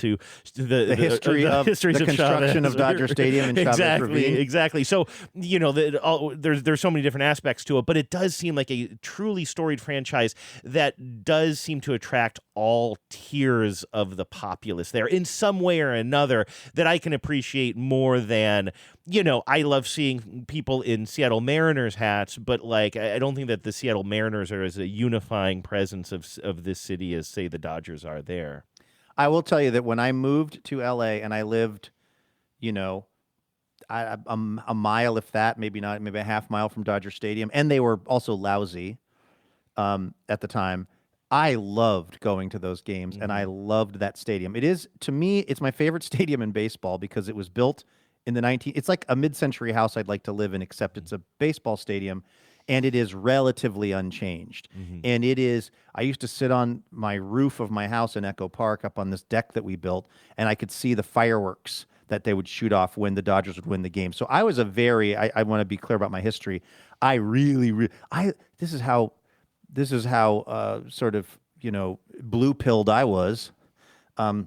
the history of the construction of Dodger Stadium in Chavez Ravine. Exactly. So, you know, there's so many different aspects to it, but it does seem like a truly storied franchise that does seem to attract all tiers of the populace there in some way or another, that I can appreciate more than, you know, I love seeing people in Seattle Mariners hats, but like, I don't think that the Seattle Mariners are as a unifying presence of this city as, say, the Dodgers are there. I will tell you that when I moved to LA and I lived, you know, a mile, if that, maybe not, maybe a half mile from Dodger Stadium, and they were also lousy at the time, I loved going to those games, and I loved that stadium. It is, to me, it's my favorite stadium in baseball because it was built in the it's like a mid-century house I'd like to live in, except it's a baseball stadium, and it is relatively unchanged. And it is, I used to sit on my roof of my house in Echo Park up on this deck that we built, and I could see the fireworks that they would shoot off when the Dodgers would win the game. So I was I want to be clear about my history. I really, this is how sort of, you know, blue-pilled I was. I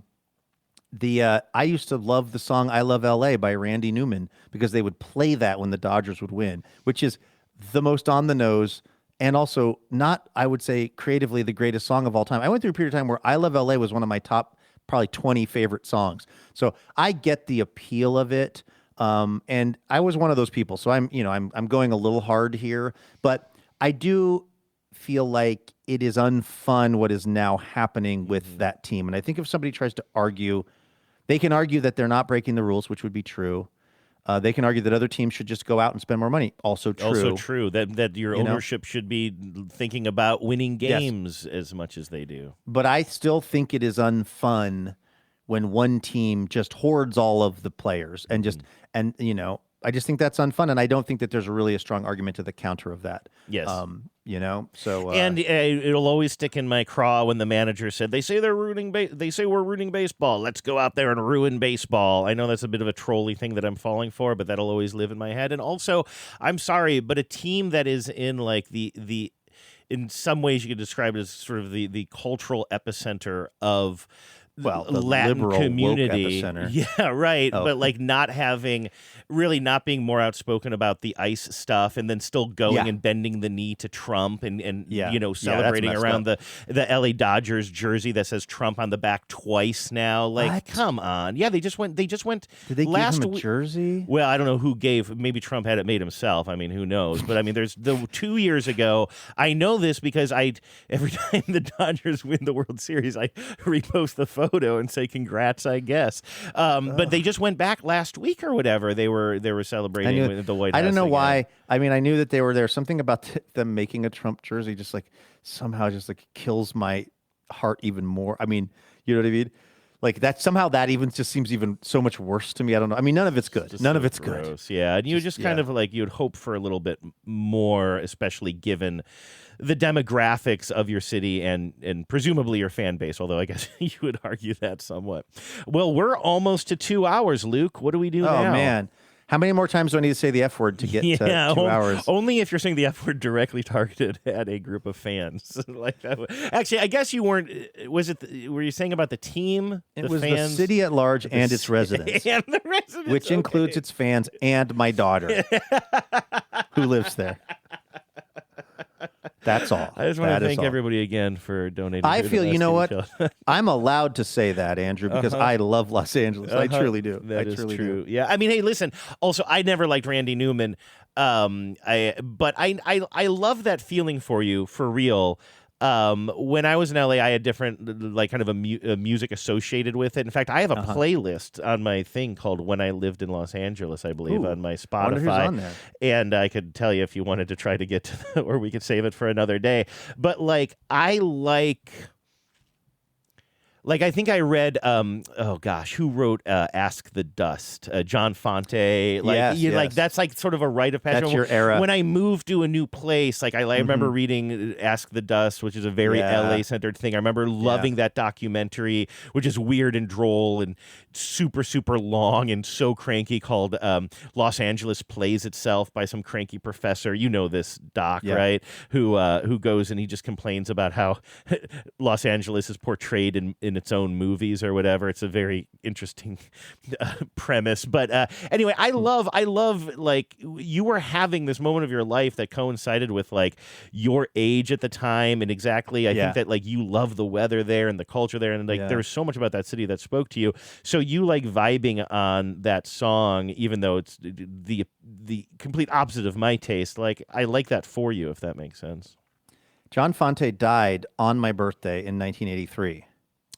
used to love the song I Love L.A. by Randy Newman because they would play that when the Dodgers would win, which is the most on the nose and also not, I would say, creatively the greatest song of all time. I went through a period of time where I Love L.A. was one of my top probably 20 favorite songs. So I get the appeal of it. And I was one of those people. So I'm going a little hard here, but I do feel like it is unfun what is now happening with that team. And I think if somebody tries to argue, they can argue that they're not breaking the rules, which would be true. They can argue that other teams should just go out and spend more money. Also true. Also true. That your ownership should be thinking about winning games as much as they do. But I still think it is unfun when one team just hoards all of the players and just, and you know, I just think that's unfun, and I don't think that there's really a strong argument to the counter of that. Yes. You know, so and it'll always stick in my craw when the manager said they say we're rooting baseball. Let's go out there and ruin baseball. I know that's a bit of a trolly thing that I'm falling for, but that'll always live in my head. And also, I'm sorry, but a team that is in like the in some ways you could describe it as sort of the cultural epicenter of well, the Latin liberal community. woke epicenter. Yeah, right. Oh. But like not being more outspoken about the ICE stuff, and then still going and bending the knee to Trump and celebrating around the LA Dodgers jersey that says Trump on the back twice now. Like, What? come on. Yeah, they just went. Did they last give him a jersey? Well, I don't know who gave. Maybe Trump had it made himself. I mean, who knows? But I mean, there's 2 years ago. I know this because every time the Dodgers win the World Series, I repost the photo and say congrats, I guess. But they just went back last week or whatever. They were celebrating with the White House. I don't know again. why. I mean, I knew that they were there. Something about them making a Trump jersey just like somehow just like kills my heart even more. I mean, you know what I mean? Like that somehow that even just seems even so much worse to me. I don't know. I mean, none of it's good. None of it's gross. good. Yeah, and you just kind of like you'd hope for a little bit more, especially given the demographics of your city and presumably your fan base, although I guess you would argue that somewhat. Well, we're almost to 2 hours, Luke. What do we do now? Oh, man. How many more times do I need to say the F word to get to 2 hours? Only if you're saying the F word directly targeted at a group of fans. Like that. Actually, I guess you weren't. Were you saying about the team? It was fans? The city at large and its residents. And the residents. Which includes its fans and my daughter, who lives there. That's all. I just want to thank everybody again for donating. I feel, you know what? I'm allowed to say that, Andrew, because I love Los Angeles. I truly do. That is true. Yeah. I mean, hey, listen. Also, I never liked Randy Newman. But I love that feeling for you, for real. When I was in LA, I had different, like, kind of a music associated with it. In fact, I have a playlist on my thing called "When I Lived in Los Angeles," I believe, on my Spotify. I wonder who's on there. And I could tell you if you wanted to try to get to or we could save it for another day. But like, I think I read, who wrote "Ask the Dust"? John Fonte. Like, like that's like sort of a rite of passage. That's your era. When I moved to a new place, like I remember reading "Ask the Dust," which is a very LA-centered thing. I remember loving that documentary, which is weird and droll and super, super long and so cranky, called "Los Angeles Plays Itself" by some cranky professor. You know this doc, right? Who goes and he just complains about how Los Angeles is portrayed in its own movies or whatever. It's a very interesting premise. But anyway, I love like you were having this moment of your life that coincided with like your age at the time. And exactly, I think that like you love the weather there and the culture there. And like there's so much about that city that spoke to you. So you like vibing on that song, even though it's the complete opposite of my taste. Like I like that for you, if that makes sense. John Fonte died on my birthday in 1983.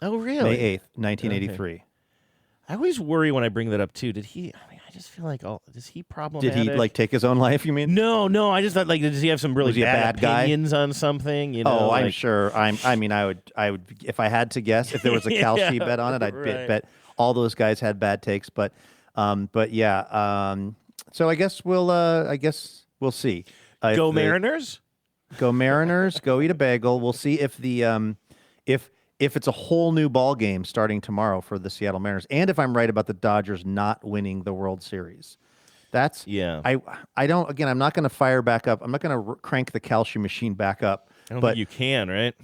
Oh, really? May 8th, 1983. Okay. I always worry when I bring that up, too. Did he, I mean, I just feel like, is he problematic? Did he, like, take his own life, you mean? No, I just thought, like, does he have some really bad opinions on something? You know, I'm sure. I mean, I would, if I had to guess, if there was a Kalshi bet on it, I'd bet all those guys had bad takes. But yeah. So I guess we'll see. Go Mariners? Go Mariners. Go eat a bagel. We'll see if the if it's a whole new ball game starting tomorrow for the Seattle Mariners, and if I'm right about the Dodgers not winning the World Series. That's I don't. Again, I'm not going to fire back up. I'm not going to crank the Kalshi machine back up. I don't think you can, right?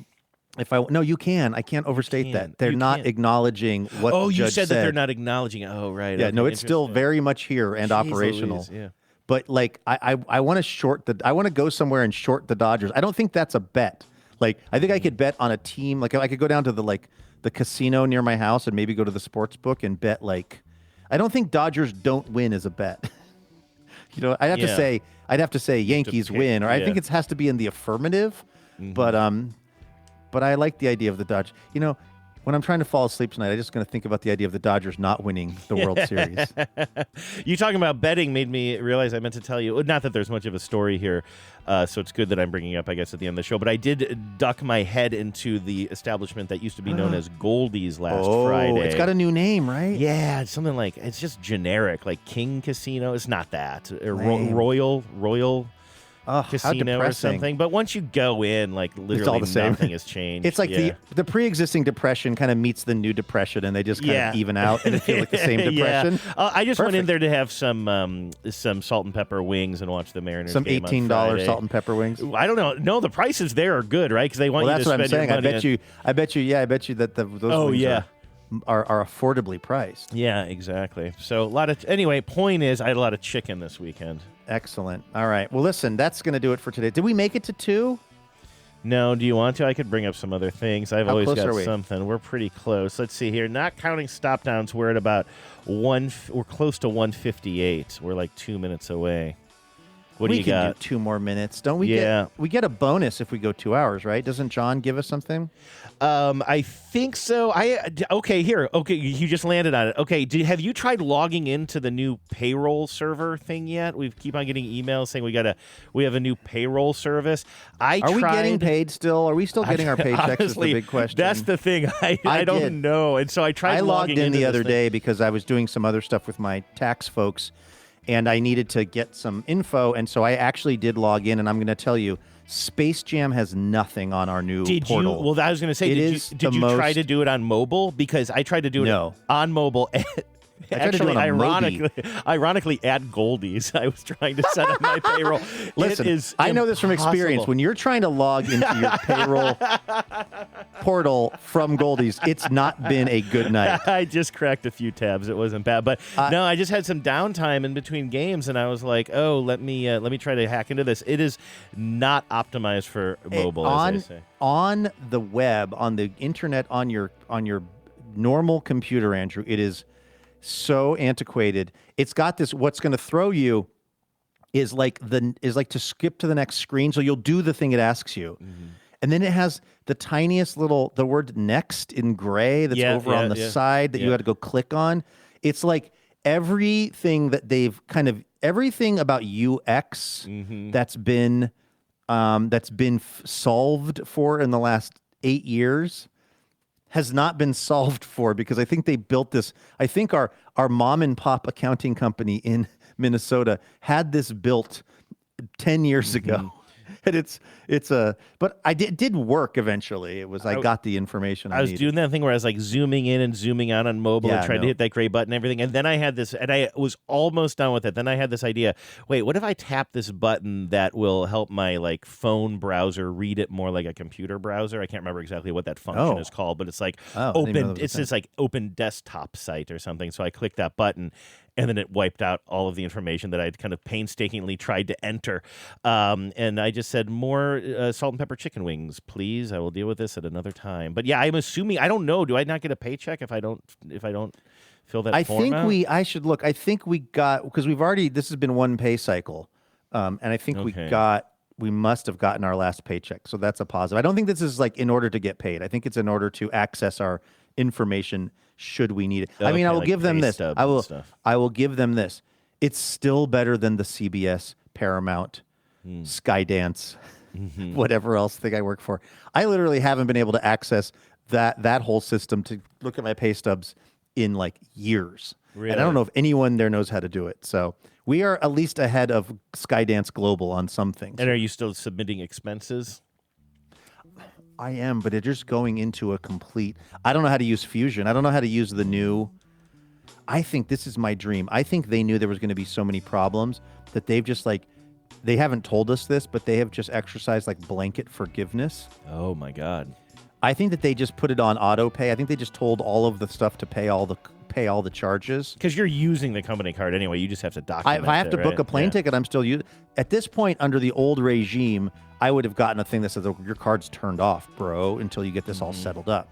No, you can. I can't overstate that. They're not acknowledging what. Oh, the you judge said that they're not acknowledging it. Oh, right. Yeah, okay, no, it's still very much here and operational. Louise, yeah. But like, I want to I want to go somewhere and short the Dodgers. I don't think that's a bet. Like, I think I could bet on a team. Like, I could go down to the casino near my house and maybe go to the sports book and bet. Like, I don't think Dodgers don't win as a bet. You know, I'd have to say Yankees win, or I think it has to be in the affirmative. Mm-hmm. But I like the idea of the Dodgers. You know, when I'm trying to fall asleep tonight, I'm just going to think about the idea of the Dodgers not winning the World Series. You talking about betting made me realize I meant to tell you, not that there's much of a story here, so it's good that I'm bringing up, I guess, at the end of the show, but I did duck my head into the establishment that used to be known as Goldie's last Friday. It's got a new name, right? Yeah, it's something like, it's just generic, like King Casino. It's not that. Royal Casino or something. But once you go in, like, literally all the same. Nothing has changed. It's like the pre-existing depression kind of meets the new depression, and they just kind of even out, and it feels like the same depression. I just went in there to have some salt and pepper wings and watch the Mariners some game $18 salt and pepper wings. I don't know. No, the prices there are good, right? Because they want you to spend your money. I bet you that those wings are affordably priced. Yeah, exactly. So anyway, point is I had a lot of chicken this weekend. Excellent. All right. Well, listen, that's going to do it for today. Did we make it to 2? No, do you want to? I could bring up some other things. I've How always close got are we? something. We're pretty close. Let's see here. Not counting stop downs, we're at about we're close to 158. We're like 2 minutes away. What do you got? We can do 2 more minutes. Don't we? Yeah. We get a bonus if we go 2 hours, right? Doesn't John give us something? I think so. Okay, here. Okay, you just landed on it. Okay, have you tried logging into the new payroll server thing yet? We keep on getting emails saying we have a new payroll service. Are we getting paid still? Are we still getting our paychecks? Is the Honestly, big question. That's the thing. I don't know. And so I tried. I logged in the other thing. day because I was doing some other stuff with my tax folks, and I needed to get some info, and so I actually did log in, and I'm going to tell you, Space Jam has nothing on our new portal. Well, I was going to say, did you try to do it on mobile? Because I tried to do it on mobile. Actually, ironically, at Goldie's, I was trying to set up my payroll. Listen, I know this from experience. When you're trying to log into your payroll portal from Goldie's, it's not been a good night. I just cracked a few tabs. It wasn't bad, but no, I just had some downtime in between games, and I was like, "Oh, let me try to hack into this." It is not optimized for mobile, as they say. On the web, on the internet, on your normal computer, Andrew, it is so antiquated. It's got this. What's going to throw you is like to skip to the next screen. So you'll do the thing it asks you, and then it has the tiniest the word "next" in gray that's over on the side that you had to go click on. It's like everything that they've everything about UX that's been solved for in the last 8 years has not been solved for, because I think they built this. I think our mom and pop accounting company in Minnesota had this built 10 years ago. And but it did work eventually. It was, I got the information I was needed. doing that thing where I was like zooming in and zooming out on mobile and trying to hit that gray button and everything. And then I had this, and I was almost done with it. Then I had this idea, wait, what if I tap this button that will help my like phone browser read it more like a computer browser? I can't remember exactly what that function is called, but it's like open, it's this like open desktop site or something. So I clicked that button, and then it wiped out all of the information that I'd kind of painstakingly tried to enter. And I just said, more salt and pepper chicken wings, please. I will deal with this at another time. But yeah, I'm assuming, I don't know. Do I not get a paycheck if I don't fill that form out? I should look. I think we got, because this has been one pay cycle. And I think we must have gotten our last paycheck. So that's a positive. I don't think this is like in order to get paid. I think it's in order to access our information should we need it. I mean, I will give them this. I will give them this. It's still better than the CBS, Paramount, Skydance, whatever else thing I work for. I literally haven't been able to access that whole system to look at my pay stubs in like years. Really? And I don't know if anyone there knows how to do it. So we are at least ahead of Skydance Global on some things. And are you still submitting expenses? I am, but it's just going into a complete... I don't know how to use Fusion. I don't know how to use the new... I think this is my dream. I think they knew there was going to be so many problems that they've just like... They haven't told us this, but they have just exercised like blanket forgiveness. Oh, my God. I think that they just put it on auto pay. I think they just told all of the stuff to pay all the charges. Because you're using the company card anyway. You just have to document If I have to book a plane ticket, I'm still using... At this point, under the old regime, I would have gotten a thing that says, your card's turned off, bro, until you get this all settled up.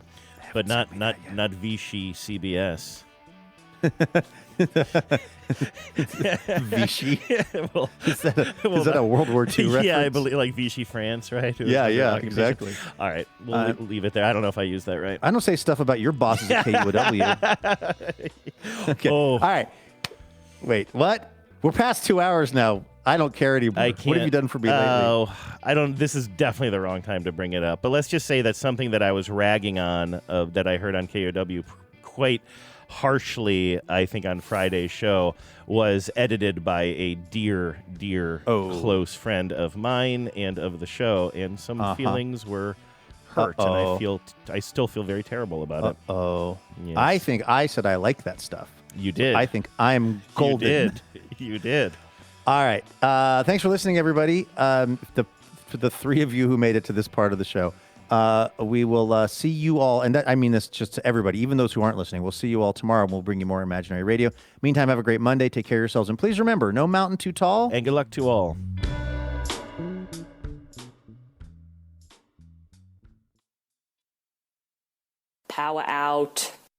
But not Vichy CBS. Vichy? Well, is that a World War II reference? Yeah, I believe, like Vichy France, right? Yeah, exactly. All right, we'll leave it there. I don't know if I used that right. I don't say stuff about your bosses at KUOW. Okay. Oh. All right. Wait, what? We're past 2 hours now. I don't care anymore. I can't. What have you done for me lately? Oh, I don't. This is definitely the wrong time to bring it up. But let's just say that something that I was ragging on that I heard on KUOW quite harshly, I think, on Friday's show, was edited by a dear close friend of mine and of the show, and some feelings were hurt, and I still feel very terrible about it. Yes. I think I said I like that stuff. You did. I think I'm golden. You did. All right. Thanks for listening, everybody. The three of you who made it to this part of the show, We will see you all, and I mean this just to everybody, even those who aren't listening. We'll see you all tomorrow, and we'll bring you more Imaginary Radio. Meantime, have a great Monday. Take care of yourselves, and please remember, no mountain too tall. And good luck to all. Power out.